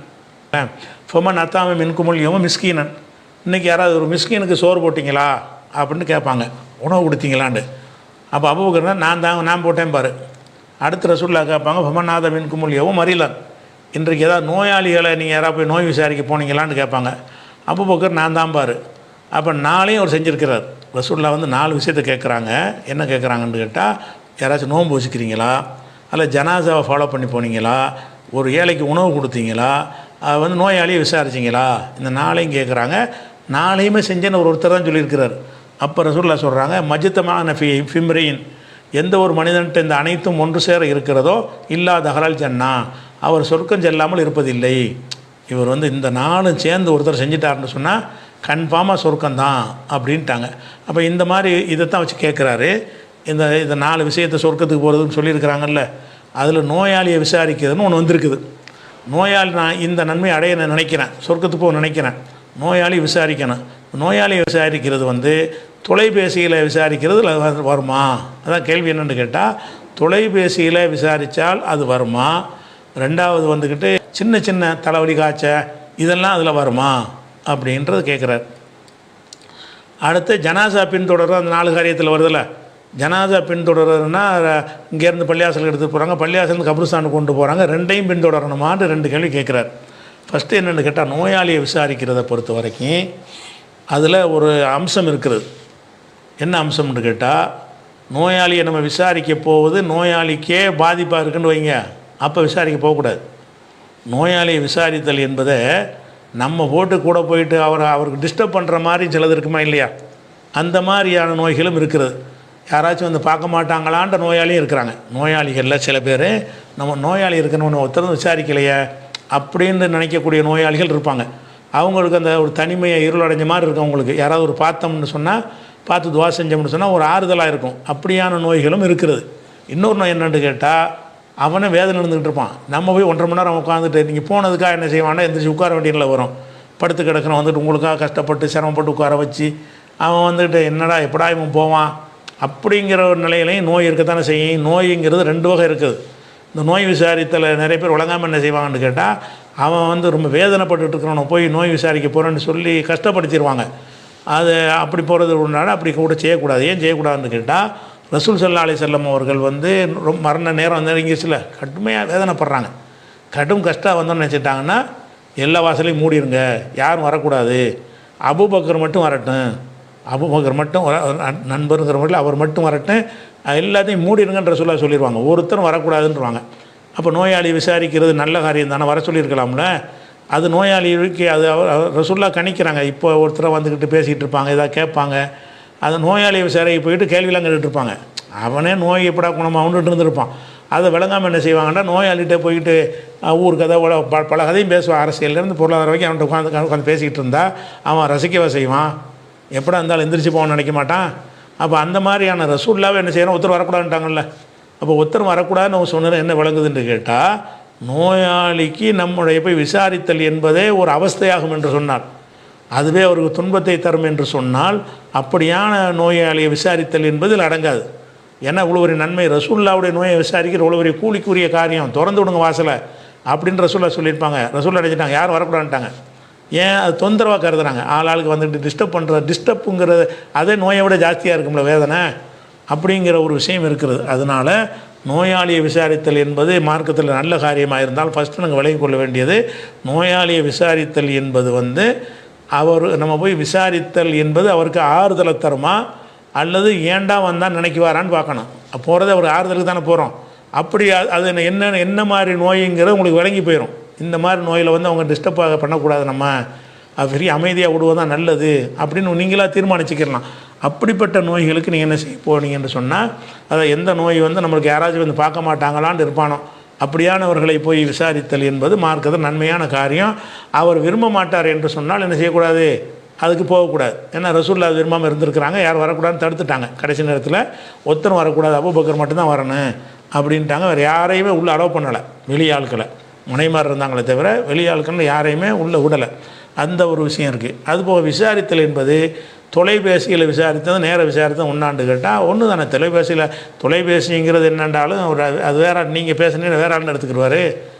ஃபமன் அத்தாம மின்குமுல் யோம மிஸ்கீனன், இன்றைக்கி யாராவது ஒரு மிஸ்கீனுக்கு சோறு போட்டிங்களா அப்படின்னு கேட்பாங்க, உணவு கொடுத்தீங்களான்னு. அப்போ அபூபக்கர்னா நான் போட்டேன் பாரு. அடுத்த ரசூல்லா கேட்பாங்க, ஃபமன் ஆத மின்குமுல் யோம மரிலன், இன்றைக்கு ஏதாவது நோயாளிகளை நீங்கள் யாராவது போய் நோய் விசாரிக்க போனீங்களான்னு கேட்பாங்க. அபூபக்கர் நான் தான் பாரு. அப்போ நாளையும் அவர் செஞ்சுருக்கிறார். ரசூல்லா 4 விஷயத்தை கேட்குறாங்க. என்ன கேட்குறாங்கன்னு கேட்டால், யாராச்சும் நோன்பு வச்சுக்கிறீங்களா, அதில் ஜனாசாவை ஃபாலோ பண்ணி போனீங்களா, ஒரு ஏழைக்கு உணவு கொடுத்தீங்களா, நோயாளியை விசாரிச்சிங்களா, இந்த 4ஐயும் கேட்குறாங்க. 4ஐயுமே செஞ்சேன்னு ஒருத்தர் தான் சொல்லியிருக்கிறார். அப்போ ரசூல்லா சொல்கிறாங்க, மஜ்தமான ஃபிம்ரின், எந்த ஒரு மனிதன்ட்டு இந்த அனைத்தும் ஒன்று சேர இருக்கிறதோ இல்லாத ஹலால் ஜன்னா, அவர் சொர்க்கம் செல்லாமல் இருப்பதில்லை. இவர் இந்த 4 சேர்ந்து ஒருத்தர் செஞ்சிட்டாருன்னு சொன்னால் கன்ஃபார்மாக சொர்க்கம்தான் அப்படின்ட்டாங்க. அப்போ இந்த மாதிரி இதைத்தான் வச்சு கேட்குறாரு. இந்த 4 விஷயத்தை சொர்க்கத்துக்கு போகிறதுன்னு சொல்லியிருக்கிறாங்கல்ல, அதில் நோயாளியை விசாரிக்கிறதுன்னு ஒன்று வந்திருக்குது. நோயாளி நான் இந்த நன்மை அடைய நான் நினைக்கிறேன், சொர்க்கத்துக்கு போக நினைக்கிறேன், நோயாளி விசாரிக்கணும். நோயாளியை விசாரிக்கிறது தொலைபேசியில் விசாரிக்கிறது வருமா? அதான் கேள்வி. என்னென்னு கேட்டால், தொலைபேசியில் விசாரித்தால் அது வருமா? ரெண்டாவது சின்ன சின்ன தலைவலி காய்ச்ச இதெல்லாம் அதில் வருமா அப்படின்றது கேட்குறார். அடுத்து ஜனாசா பின்தொடர்றது அந்த 4 காரியத்தில் வருதில்ல. ஜனாசா பின்தொடர்றதுன்னா இங்கேருந்து பள்ளியாசலுக்கு எடுத்துகிட்டு போகிறாங்க, பள்ளியாசலுக்கு கபிரிஸ்தானுக்கு கொண்டு போகிறாங்க, ரெண்டையும் பின்தொடரணுமான்னு 2 கேள்வி கேட்குறார். ஃபஸ்ட்டு என்னென்னு கேட்டால், நோயாளியை விசாரிக்கிறத பொறுத்த வரைக்கும் அதில் ஒரு அம்சம் இருக்குது. என்ன அம்சம்னு கேட்டால், நோயாளியை நம்ம விசாரிக்க போவது நோயாளிக்கே பாதிப்பாக இருக்குன்னு வைங்க, அப்போ விசாரிக்க போகக்கூடாது. நோயாளியை விசாரித்தல் என்பதை நம்ம போட்டு கூட போயிட்டு அவருக்கு டிஸ்டர்ப் பண்ணுற மாதிரி சிலது இருக்குமா இல்லையா, அந்த மாதிரியான நோய்களும் இருக்கிறது. யாராச்சும் பார்க்க மாட்டாங்களான்ற நோயாளியும் இருக்கிறாங்க. நோயாளிகளில் சில பேர் நம்ம நோயாளி இருக்கணும்னு ஒருத்தரும் விசாரிக்கலையே அப்படின்னு நினைக்கக்கூடிய நோயாளிகள் இருப்பாங்க. அவங்களுக்கு அந்த ஒரு தனிமையை இருளடைஞ்ச மாதிரி இருக்கும். அவங்களுக்கு யாராவது ஒரு பார்த்தோம்னு சொன்னால், பார்த்து துவா செஞ்சோம்னு சொன்னால் ஒரு ஆறுதலாக இருக்கும். அப்படியான நோய்களும் இருக்கிறது. இன்னொரு நோய் என்னென்னு கேட்டால், அவனை வேதனை இருந்துக்கிட்டு இருப்பான். நம்ம போய் 1.5 மணி நேரம் உட்காந்துட்டு நீங்கள் போனதுக்காக என்ன செய்வான்னா, எந்திரிச்சு உட்கார வேண்டியதில்லை வரும். படுத்து கிடக்கிறவன் உங்களுக்காக கஷ்டப்பட்டு சிரமப்பட்டு உட்கார வச்சு அவன் என்னடா எப்படா இவன் போவான் அப்படிங்கிற ஒரு நிலையிலையும் நோய் இருக்கத்தானே செய்யும். நோய்ங்கிறது 2 வகை இருக்குது. இந்த நோய் விசாரித்தல் நிறைய பேர் வழங்காமல் என்ன செய்வாங்கன்னு கேட்டால், அவன் ரொம்ப வேதனைப்பட்டுட்டு இருக்கிறவனை போய் நோய் விசாரிக்க போகிறேன்னு சொல்லி கஷ்டப்படுத்திடுவாங்க. அது அப்படி போகிறது உண்டான அப்படி கூட செய்யக்கூடாது. ஏன் செய்யக்கூடாதுன்னு கேட்டால், ரசூல் ஸல்லல்லாஹு அலைஹி வஸல்லம் அவர்கள் ரொம்ப மரண நேரம் நெருங்கிச்சுல, கடுமையாக வேதனைப்படுறாங்க. கடும் கஷ்டம் வந்தோன்னு நினச்சிட்டாங்கன்னா எல்லா வாசலையும் மூடிடுங்க, யாரும் வரக்கூடாது, அபூபக்கர் மட்டும் வரட்டும், அபூபக்கர் மட்டும் நண்பருங்கிற முறையில் அவர் மட்டும் வரட்டும், எல்லாத்தையும் மூடிடுங்கன்ற சொல்லிடுவாங்க. ஒருத்தரும் வரக்கூடாதுன்றவாங்க. அப்போ நோயாளி விசாரிக்கிறது நல்ல காரியம் தானே, வர சொல்லியிருக்கலாம்ல. அது நோயாளிக்கு அது ரசூல்லா கணிக்கிறாங்க. இப்போ ஒருத்தரை வந்துக்கிட்டு பேசிகிட்டு இருப்பாங்க, ஏதாவது கேட்பாங்க, அதை நோயாளியை விசாரிக்க போயிட்டு கேள்வியெல்லாம் கேட்டுட்ருப்பாங்க. அவனே நோய் எப்படா குணமாகணுன்ட்டு இருந்திருப்பான். அதை விளங்காமல் என்ன செய்வாங்கன்னா நோயாளிகிட்டே போயிட்டு ஊர் கதை பல கதையும் பேசுவான். அரசியலேருந்து பொருளாதார வரைக்கும் அவன்கிட்ட உட்காந்து பேசிக்கிட்டு இருந்தால் அவன் ரசிக்கவே செய்வான். எப்படா இருந்தாலும் எந்திரிச்சு போகணும்னு நினைக்க மாட்டான். அப்போ அந்த மாதிரியான ரசூல்லாவே என்ன செய்யணும், ஒருத்தர் வரக்கூடாதுன்ட்டாங்கல்ல. அப்போ ஒருத்தர் வரக்கூடாதுன்னு சொன்னது என்ன விளங்குதுன்னு கேட்டால், நோயாளிக்கு நம்முடைய போய் விசாரித்தல் என்பதே ஒரு அவஸ்தையாகும் என்று சொன்னார். அதுவே அவருக்கு துன்பத்தை தரும் என்று சொன்னால் அப்படியான நோயாளியை விசாரித்தல் என்பதில் அடங்காது. ஏன்னா இவ்வளோ ஒரு நன்மை, ரசூல்லாவுடைய நோயை விசாரிக்கிற இவ்வளோ ஒரு கூலிக்குரிய காரியம், திறந்து விடுங்க வாசலை அப்படின்னு ரசூல்லா சொல்லியிருப்பாங்க. ரசூல்லா அடைஞ்சிட்டாங்க, யாரும் வரக்கூடாதுட்டாங்க. ஏன் அது தொந்தரவாக கருதுறாங்க. ஆளுக்கு வந்துட்டு டிஸ்டர்ப்புங்கிறது அதே நோயை விட ஜாஸ்தியாக இருக்கும்ல வேதனை, அப்படிங்கிற ஒரு விஷயம் இருக்கிறது. அதனால் நோயாளியை விசாரித்தல் என்பது மார்க்கத்தில் நல்ல காரியமாக இருந்தால் ஃபஸ்ட்டு நாங்கள் விளங்கி கொள்ள வேண்டியது, நோயாளியை விசாரித்தல் என்பது அவர் நம்ம போய் விசாரித்தல் என்பது அவருக்கு ஆறுதலை தருமா அல்லது ஏண்டா வந்தால் நினைக்குவாரான்னு பார்க்கணும். போகிறத ஒரு ஆறுதலுக்கு தானே போகிறோம். அப்படி அது என்ன மாதிரி நோய்ங்கிறது உங்களுக்கு விளங்கி போயிடும். இந்த மாதிரி நோயில் அவங்க டிஸ்டர்பாக பண்ணக்கூடாது, நம்ம பெரிய அமைதியாக விடுவதான் நல்லது அப்படின்னு நீங்களாக தீர்மானிச்சுக்கிடலாம். அப்படிப்பட்ட நோய்களுக்கு நீங்கள் என்ன செய்ய போனீங்கன்னு சொன்னால், அதை எந்த நோய் நம்மளுக்கு யாராச்சும் பார்க்க மாட்டாங்களான்னு இருப்பானோ அப்படியானவர்களை போய் விசாரித்தல் என்பது மார்க்கத்தில் நன்மையான காரியம். அவர் விரும்ப மாட்டார் என்று சொன்னால் என்ன செய்யக்கூடாது, அதுக்கு போகக்கூடாது. ஏன்னா ரசூல்லா விரும்பாமல் இருந்திருக்கிறாங்க, யார் வரக்கூடாதுன்னு தடுத்துட்டாங்க. கடைசி நேரத்தில் ஒருத்தரும் வரக்கூடாது, அபூபக்கர் மட்டும்தான் வரணும் அப்படின்ட்டாங்க. வேறு யாரையுமே உள்ளே அலோவ் பண்ணலை, வெளியாட்களை முனைமார் இருந்தாங்களே தவிர வெளியாட்கள் யாரையுமே உள்ளே விடலை. அந்த ஒரு விஷயம் இருக்குது. அதுபோக விசாரித்தல் என்பது தொலைபேசியில் விசாரித்தது நேர விசாரித்தது ஒன்றாண்டு கேட்டால் ஒன்று தானே. தொலைபேசிங்கிறது என்னென்றாலும் ஒரு அது வேறு, நீங்கள் பேசுனீங்க வேறு ஆள்னு எடுத்துக்கிடுவார்.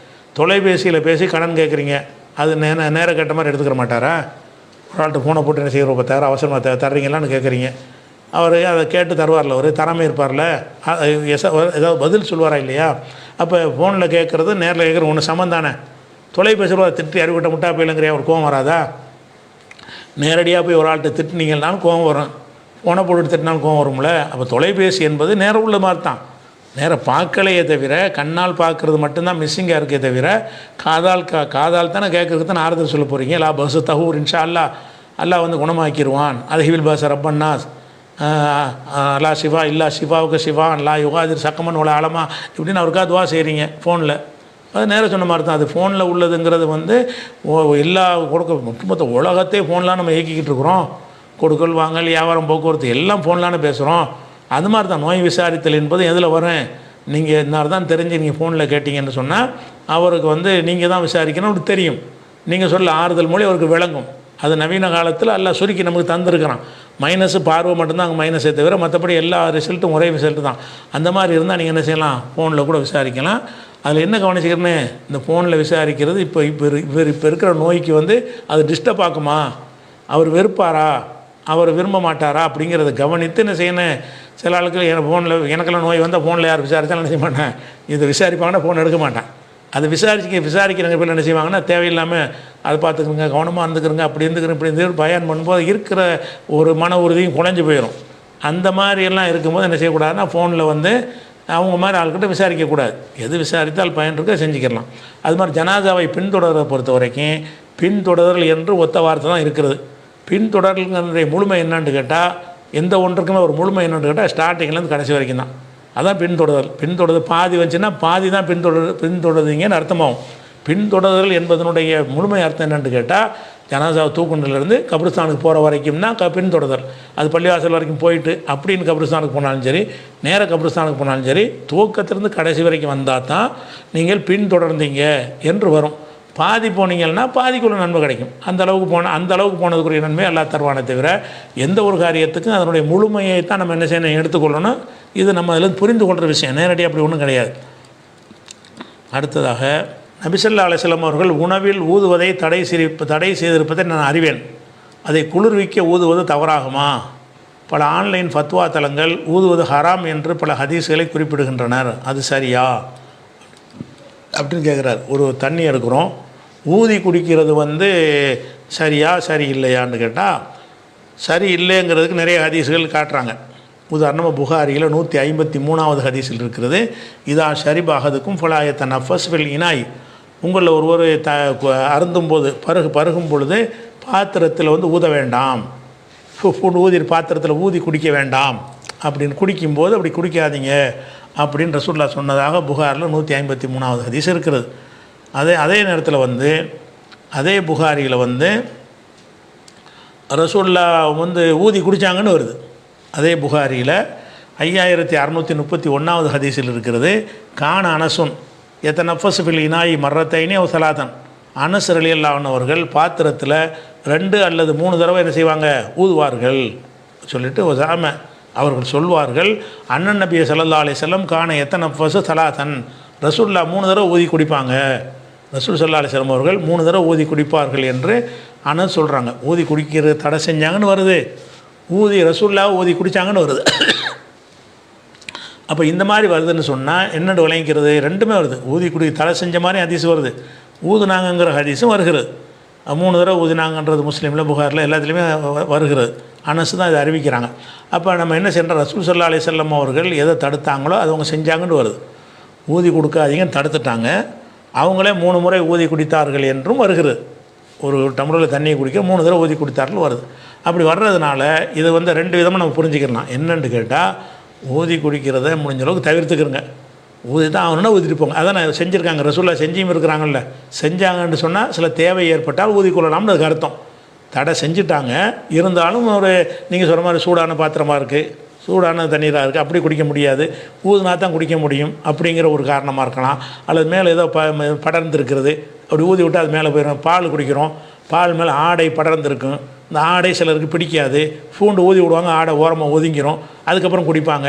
தொலைபேசியில் பேசி கடன் கேட்குறீங்க, அது நேர கேட்ட மாதிரி எடுத்துக்கிற மாட்டாரா? ஒரு ஆள்கிட்ட ஃபோனை போட்டு என்ன செய்கிற 10,000 அவசரமாக தர்றீங்களான்னு கேட்குறீங்க. அவர் அதை கேட்டு தருவார்ல, ஒரு தரமே இருப்பார்ல, ஏதாவது பதில் சொல்லுவாரா இல்லையா? அப்போ ஃபோனில் கேட்குறது நேரில் கேட்குற ஒன்று சமந்தானே. தொலைபேசியில் திட்டி அறிவிட்ட முட்டா போயிலங்கிறியா, ஒரு கோவம் வராதா? நேரடியாக போய் ஒரு ஆள்கிட்ட திட்டினீங்கன்னாலும் கோவம் வரும், ஃபோனை போட்டு திட்டினாலும் கோவம் வரும்ல. அப்போ தொலைபேசி என்பது நேரம் உள்ள மாதிரி தான். நேராக பார்க்கலையே தவிர கண்ணால் பார்க்குறது மட்டும்தான் மிஸ்ஸிங்காக இருக்கே தவிர காதால் தானே கேட்குறதுக்கு தானே ஆறுதல் சொல்ல போகிறீங்க. லா பசு தஹூர் இன்ஷா அல்லாஹ் குணமாக்கிடுவான். அது ஹிவில் பாச ரப்பன்னாஸ் அல்லா சிவா இல்லா சிவாவுக்கு சிவான் லா யுகாதிர் சக்கமன் உல ஆலமா இப்படின்னு அவருக்காக துவா செய்கிறீங்க ஃபோனில். அது நேரம் சொன்ன மாதிரி தான். அது ஃபோனில் உள்ளதுங்கிறது எல்லா ஒட்டுமொத்த உலகத்தையே ஃபோன்லாம் நம்ம இயக்கிக்கிட்டு இருக்கிறோம். கொடுக்கல் வாங்கல் வியாபாரம் போக்குவரத்து எல்லாம் ஃபோன்லான்னு பேசுகிறோம். அது மாதிரி தான் நோய் விசாரித்தல் என்பது எதில் வரும், நீங்கள் இன்னார் தான் தெரிஞ்சு நீங்கள் ஃபோனில் கேட்டிங்கன்னு சொன்னால் அவருக்கு நீங்கள் தான் விசாரிக்கணும், அவருக்கு தெரியும். நீங்கள் சொல்ல ஆறுதல் மொழி அவருக்கு விளங்கும். அது நவீன காலத்தில் எல்லாம் சுருக்கி நமக்கு தந்துருக்கிறான். மைனஸு பார்வை மட்டும்தான் அங்கே மைனஸை தவிர மற்றபடி எல்லா ரிசல்ட்டும் ஒரே ரிசல்ட்டு தான். அந்த மாதிரி இருந்தால் நீங்கள் என்ன செய்யலாம், ஃபோனில் கூட விசாரிக்கலாம். அதில் என்ன கவனிச்சிக்கிறேன்னு, இந்த ஃபோனில் விசாரிக்கிறது இப்போ இருக்கிற நோய்க்கு அது டிஸ்டர்ப் ஆக்குமா, அவர் வெறுப்பாரா, அவர் விரும்ப மாட்டாரா அப்படிங்கிறத கவனித்து என்ன செய்யணும். சில ஆளுக்கு ஃபோனில் எனக்கெல்லாம் நோய் வந்தால் ஃபோனில் யார் விசாரித்தாலும் என்ன செய்ய மாட்டேன், இதை விசாரிப்பாங்கன்னா ஃபோன் எடுக்க மாட்டேன். அது விசாரிக்கிறவங்க பேர் என்ன செய்வாங்கன்னா தேவையில்லாமல் அதை பார்த்துக்கிறங்க, கவனமாக இருந்துக்கிறங்க, அப்படி இருந்துக்கிறேன் இப்படி இருந்து பயன் பண்ணும்போது இருக்கிற ஒரு மன உறுதியும் குறைஞ்சி போயிடும். அந்த மாதிரியெல்லாம் இருக்கும்போது என்ன செய்யக்கூடாதுன்னா ஃபோனில் அவங்க மாதிரி ஆள்கிட்ட விசாரிக்கக்கூடாது. எது விசாரித்தால் பயன் இருக்க செஞ்சுக்கலாம். அது மாதிரி ஜனாதாவை பின்தொடரை பொறுத்த வரைக்கும் பின்தொடரல் என்று ஒத்த வார்த்தை தான் இருக்கிறது. பின்தொடரலுங்கிற முழுமை என்னன்னு கேட்டால், எந்த ஒன்றுக்குமே ஒரு முழுமை என்னென்னு கேட்டால் ஸ்டார்டிங்லேருந்து கடைசி வரைக்கும் தான். அதான் பின்தொடர்தல் பாதி வந்துச்சுன்னா பாதி தான் பின்தொடருதுங்கன்னு அர்த்தமாகும். பின்தொடர்தல் என்பதனுடைய முழுமை அர்த்தம் என்னென்னு கேட்டால், ஜனாசாவை தூக்குண்டிலேருந்து கபிரிஸ்தானுக்கு போகிற வரைக்கும்னா பின்தொடர்தல். அது பள்ளிவாசல் வரைக்கும் போயிட்டு அப்படின்னு கபிரிஸ்தானுக்கு போனாலும் சரி, நேராக கபிரிஸ்தானுக்கு போனாலும் சரி, துவக்கத்திலிருந்து கடைசி வரைக்கும் வந்தால் தான் நீங்கள் பின்தொடர்ந்தீங்க என்று வரும். பாதி போனீங்கன்னா பாதிக்குள்ள நன்மை கிடைக்கும். அந்த அளவுக்கு போனதுக்குரிய நன்மை அல்லாஹ் தருவானே தவிர எந்த ஒரு காரியத்துக்கும் அதனுடைய முழுமையை தான் நம்ம என்ன செய்யணும், எடுத்துக்கொள்ளணும். இது நம்ம அதில் புரிந்து கொள்கிற விஷயம், நேரடியாக அப்படி ஒன்றும் கிடையாது. அடுத்ததாக நபி ஸல்லல்லாஹு அலைஹி வஸல்லம் அவர்கள் உணவில் ஊதுவதை தடை செய்திருப்பதை நான் அறிவேன், அதை குளிர்விக்க ஊதுவது தவறாகுமா? பல ஆன்லைன் ஃபத்வா தளங்கள் ஊதுவது ஹராம் என்று பல ஹதீஸ்களை குறிப்பிடுகின்றனர், அது சரியா அப்படின்னு கேட்குறாரு. ஒரு தண்ணி எடுக்கிறோம், ஊதி குடிக்கிறது சரியா சரி இல்லையான்னு கேட்டால், சரி இல்லைங்கிறதுக்கு நிறைய ஹதீஸ்கள் காட்டுறாங்க. உதாரணமாக புகாரியில் 153வது ஹதீஸில் இருக்கிறது, இதா ஷரிபாகதுக்கும் ஃபலாயத்த நஃபஸ் ஃபில் இனாய், உங்களில் ஒருவர் அருந்தும்போது பருகும் பொழுது பாத்திரத்தில் ஊத வேண்டாம், ஊதி பாத்திரத்தில் ஊதி குடிக்க வேண்டாம் அப்படின்னு குடிக்கும்போது அப்படி குடிக்காதீங்க அப்படின்னு ரசூலுல்லாஹ் சொன்னதாக புகாரில் 153வது ஹதீஸ் இருக்கிறது. அதே நேரத்தில் வந்து அதே புகாரியில் வந்து ரசூலுல்லாஹ் ஊதி குடித்தாங்கன்னு வருது. அதே புகாரியில் 5631வது ஹதீஸில் இருக்கிறது. கான அனசுன் எத்தனஃபஸ் ஃபில் இனாயி மர்ரத்தைனி அவ் சலாத்தன். அனஸ் ரலியல்லாஹு அன்ஹு அவர்கள் பாத்திரத்தில் 2 அல்லது 3 தடவை என்ன செய்வாங்க, ஊதுவார்கள் சொல்லிட்டு ஒசாம அவர்கள் சொல்வார்கள். அண்ணன் நபி ஸல்லல்லாஹு அலைஹி வஸல்லம் கான எத்தனஃபஸ் சலாத்தன். ரசூலுல்லாஹ் 3 தடவை ஊதி குடிப்பாங்க. ரசூல் ஸல்லல்லாஹு அலைஹி வஸல்லம் அவர்கள் 3 தடவை ஊதி குடிப்பார்கள் என்று அனஸ் சொல்கிறாங்க. ஊதி குடிக்கிறது தடை செஞ்சாங்கன்னு வருது, ரசூலுல்லாஹ் ஊதி குடித்தாங்கன்னு வருது. அப்போ இந்த மாதிரி வருதுன்னு சொன்னால் என்னென்னு விளங்கிக்கிறது, ரெண்டுமே வருது. ஊதி குடி தடை செஞ்ச மாதிரி ஹதீஸ் வருது, ஊதுனாங்கங்கிற ஹதீஸும் வருகிறது. 3 தடவை ஊதினாங்கன்றது முஸ்லீமில் புகாரில் எல்லாத்துலேயுமே வருகிறது. அனஸ் தான் இதை அறிவிக்கிறாங்க. அப்போ நம்ம என்ன செய்கிறோம், ரசூல் ஸல்லல்லாஹு அலைஹி வஸல்லம் அவர்கள் எதை தடுத்தாங்களோ அது அவங்க செஞ்சாங்கன்னு வருது. ஊதி கொடுக்காதீங்கன்னு தடுத்துட்டாங்க, அவங்களே 3 முறை ஊதி குடித்தார்கள் என்றும் வருகிறது. ஒரு டம்ளரில் தண்ணியை குடிக்க 3 தடவை ஊதி குடித்தார்கள் வருது. அப்படி வர்றதுனால இது 2 விதமாக நம்ம புரிஞ்சுக்கலாம். என்னென்னு கேட்டால், ஊதி குடிக்கிறத முடிஞ்ச அளவுக்கு தவிர்த்துக்கிறங்க. ஊதி தான் ஆகணுன்னா ஊதிட்டு போங்க. அதான் நான் செஞ்சுருக்காங்க, ரசூலுல்லாஹ் செஞ்சியும் இருக்கிறாங்கல்ல. செஞ்சாங்கன்னு சொன்னால் சில தேவை ஏற்பட்டால் ஊதி கொள்ளலாம்னு அதுக்கு அர்த்தம். தடை செஞ்சுட்டாங்க, இருந்தாலும் நீங்கள் சொல்கிற மாதிரி சூடான பாத்திரமாக இருக்குது, சூடான தண்ணீராக இருக்குது, அப்படி குடிக்க முடியாது, ஊதுனா தான் குடிக்க முடியும் அப்படிங்கிற ஒரு காரணமாக இருக்கலாம். அல்லது மேலே ஏதோ படர்ந்துருக்கிறது, அப்படி ஊதி விட்டு அது மேலே போயிடும். பால் குடிக்கிறோம், பால் மேலே ஆடை படர்ந்துருக்கும், இந்த ஆடை சிலருக்கு பிடிக்காது, பூண்டு ஊதி விடுவாங்க, ஆடை ஓரமாக ஒதுங்கிரும், அதுக்கப்புறம் குடிப்பாங்க.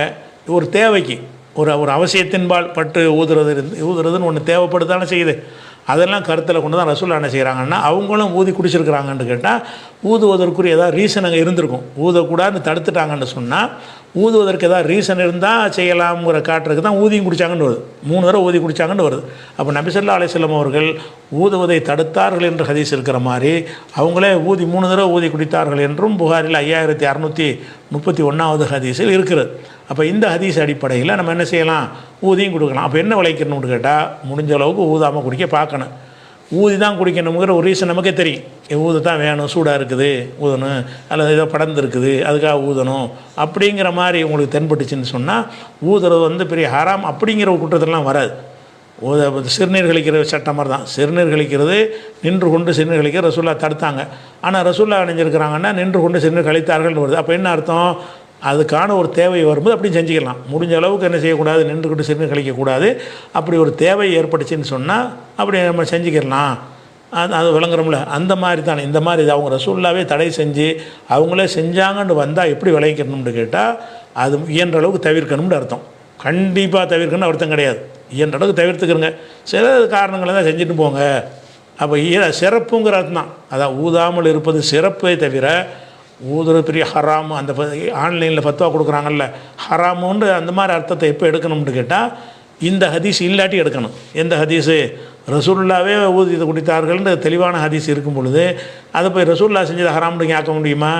ஒரு தேவைக்கு ஒரு அவசியத்தின்பால் பட்டு ஊதுறதுன்னு ஒன்று தேவைப்படுதானே செய்யுது. அதெல்லாம் கருத்தில் கொண்டு தான் ரசூலுல்லாஹ் என்ன செய்கிறாங்கன்னா, அவங்களும் ஊதி குடிச்சிருக்கிறாங்கன்னு கேட்டால் ஊதுவதற்குரிய ஏதாவது ரீசன் அங்கே இருந்திருக்கும். ஊதக்கூடாதுன்னு தடுத்துட்டாங்கன்னு சொன்னால் ஊதுவதற்கு ஏதாவது ரீசன் இருந்தால் செய்யலாம்ங்கிற காட்டுறதுக்கு தான் ஊதியும் குடித்தாங்கன்னு வருது. 3 தடவை ஊதி குடித்தாங்கன்னு வருது. அப்போ நபி ஸல்லல்லாஹு அலைஹி வஸல்லம் அவர்கள் ஊதுவதை தடுத்தார்கள் என்ற ஹதீஸ் இருக்கிற மாதிரி அவங்களே 3 தடவை ஊதி குடித்தார்கள் என்றும் புகாரில் 5631வது ஹதீஸில் இருக்கிறது. அப்போ இந்த ஹதீஸ் அடிப்படையில் நம்ம என்ன செய்யலாம், ஊதியும் கொடுக்கலாம். அப்போ என்ன விளைக்கணும்னு கேட்டால், முடிஞ்ச அளவுக்கு ஊதாமல் குடிக்க பார்க்கணும். ஊதி தான் குடிக்கணுங்கிற ஒரு ரீசன் நமக்கே தெரியும். ஊது தான் வேணும், சூடாக இருக்குது ஊதணும், அல்லது ஏதோ படர்ந்து இருக்குது அதுக்காக ஊதணும் அப்படிங்கிற மாதிரி உங்களுக்கு தென்பட்டுச்சுன்னு சொன்னால் ஊதுறது பெரிய ஹராம் அப்படிங்கிற ஒரு குற்றத்திலாம் வராது. சிறுநீர் கழிக்கிற சட்டம் மாதிரி தான். சிறுநீர் கழிக்கிறது நின்று கொண்டு சிறுநீர் கழிக்க ரசூலுல்லாஹ் தடுத்தாங்க. ஆனால் ரசூலுல்லாஹ் அணிஞ்சிருக்கிறாங்கன்னா நின்று கொண்டு சிறுநீர் கழித்தார்கள்னு வருது. அப்போ என்ன அர்த்தம், அதுக்கான ஒரு தேவை வரும்போது அப்படி செஞ்சுக்கலாம். முடிஞ்ச அளவுக்கு என்ன செய்யக்கூடாது, நின்றுக்கிட்டு சிறுநீர் கழிக்கக்கூடாது. அப்படி ஒரு தேவை ஏற்பட்டுச்சுன்னு சொன்னால் அப்படி நம்ம செஞ்சுக்கிடலாம். அது விளங்குறோம்ல, அந்த மாதிரி தானே. இந்த மாதிரி அவங்க ரசூலுல்லாஹ்வே தடை செஞ்சு அவங்களே செஞ்சாங்கன்னு வந்தால் எப்படி விளைவிக்கணும்னு கேட்டால் அது இயன்ற அளவுக்கு தவிர்க்கணும்னு அர்த்தம். கண்டிப்பாக தவிர்க்கணும்னு அர்த்தம் கிடையாது. இயன்ற அளவுக்கு தவிர்த்துக்கிறங்க. சில காரணங்களை தான் செஞ்சுட்டு போங்க. அப்போ சிறப்புங்கிற அர்த்தம் தான். அதான் ஊதாமல் இருப்பது சிறப்பே தவிர ஊதுறது பெரிய ஹராமு. அந்த ஆன்லைனில் ஃபத்வா கொடுக்குறாங்கல்ல, ஹராமுன்னு அந்த மாதிரி அர்த்தத்தை எப்போ எடுக்கணும்னு கேட்டால் இந்த ஹதீஸ் இல்லாட்டி எடுக்கணும். எந்த ஹதீஸு, ரசூலுல்லாஹ்வே ஊதி குடித்தார்கள்னு தெளிவான ஹதீஸ் இருக்கும் பொழுது அதை போய் ரசூலுல்லாஹ் செஞ்சதை ஹராம்னு ஆக்க முடியுமா?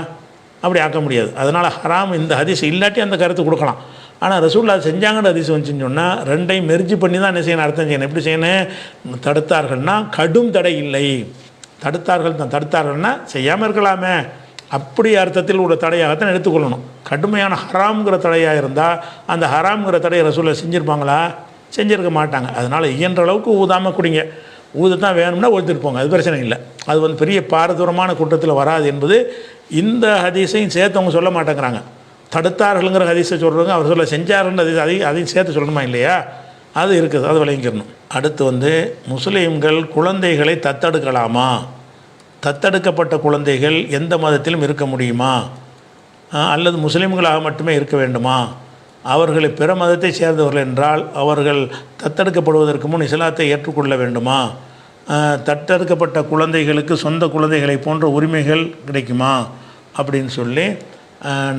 அப்படி ஆக்க முடியாது. அதனால் ஹராம் இந்த ஹதீஸ் இல்லாட்டி அந்த கருத்து கொடுக்கலாம். ஆனால் ரசூலுல்லாஹ் செஞ்சாங்கன்னு ஹதீஸ் வந்துச்சுன்னு சொன்னால் ரெண்டையும் மெர்ஜி பண்ணி தான் என்ன செய்யணும், அர்த்தம் செய்யணும். எப்படி செய்யணும், தடுத்தார்கள்னா கடும் தடை இல்லை, தடுத்தார்கள்னா செய்யாமல் இருக்கலாமே அப்படி அர்த்தத்தில் உள்ள தடையாகத்தான் எடுத்துக்கொள்ளணும். கடுமையான ஹராம்ங்கிற தடையாக இருந்தால் அந்த ஹராம்ங்கிற தடையை ரசூலுல்லாஹ் செஞ்சுருப்பாங்களா? செஞ்சுருக்க மாட்டாங்க. அதனால் இயன்ற அளவுக்கு ஊதாமல் குடிங்க. ஊதத்தான் வேணும்னா ஊற்றிட்டு போங்க, அது பிரச்சனை இல்லை. அது பெரிய பாரதூரமான குற்றத்தில் வராது என்பது இந்த ஹதீஸையும் சேர்த்து அவங்க சொல்ல மாட்டேங்கிறாங்க. தடுத்தார்களுங்கிற ஹதீஸை சொல்கிறவங்க அவர் சொல்ல செஞ்சாருன்னு அதையும் சேர்த்து சொல்லணுமா இல்லையா? அது இருக்குது, அது விளங்கிக்கணும். அடுத்து முஸ்லீம்கள் குழந்தைகளை தத்தெடுக்கலாமா? தத்தெடுக்கப்பட்ட குழந்தைகள் எந்த மதத்திலும் இருக்க முடியுமா, அல்லது முஸ்லீம்களாக மட்டுமே இருக்க வேண்டுமா? அவர்களை பிற மதத்தை சேர்ந்தவர்கள் என்றால் அவர்கள் தத்தெடுக்கப்படுவதற்கு முன் இஸ்லாத்தை ஏற்றுக்கொள்ள வேண்டுமா? தத்தெடுக்கப்பட்ட குழந்தைகளுக்கு சொந்த குழந்தைகளை போன்ற உரிமைகள் கிடைக்குமா அப்படின்னு சொல்லி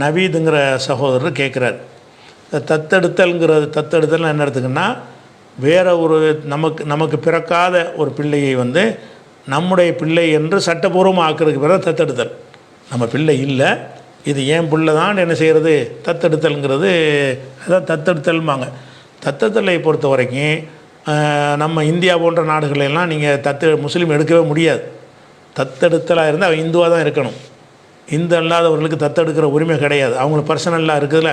நவீதுங்கிற சகோதரர் கேட்குறார். தத்தெடுத்தல் என்ன எடுத்துக்குன்னா, வேறு ஒரு நமக்கு பிறக்காத ஒரு பிள்ளையை நம்முடைய பிள்ளை என்று சட்டபூர்வமாக ஆக்கிறதுக்கு பிறகு தத்தெடுத்தல். நம்ம பிள்ளை இல்லை, இது ஏன் பிள்ளை தான் என்ன செய்கிறது, தத்தெடுத்தல்ங்கிறது அதான் தத்தெடுத்தல்பாங்க. தத்தெடுத்தலை பொறுத்த வரைக்கும் நம்ம இந்தியா போன்ற நாடுகளெல்லாம் நீங்கள் முஸ்லீம் எடுக்கவே முடியாது. தத்தெடுத்தலாக இருந்தால் அவன் இந்துவாக தான் இருக்கணும். இந்து அல்லாதவர்களுக்கு தத்தெடுக்கிற உரிமை கிடையாது. அவங்களுக்கு பர்சனலாக இருக்குதுல்ல,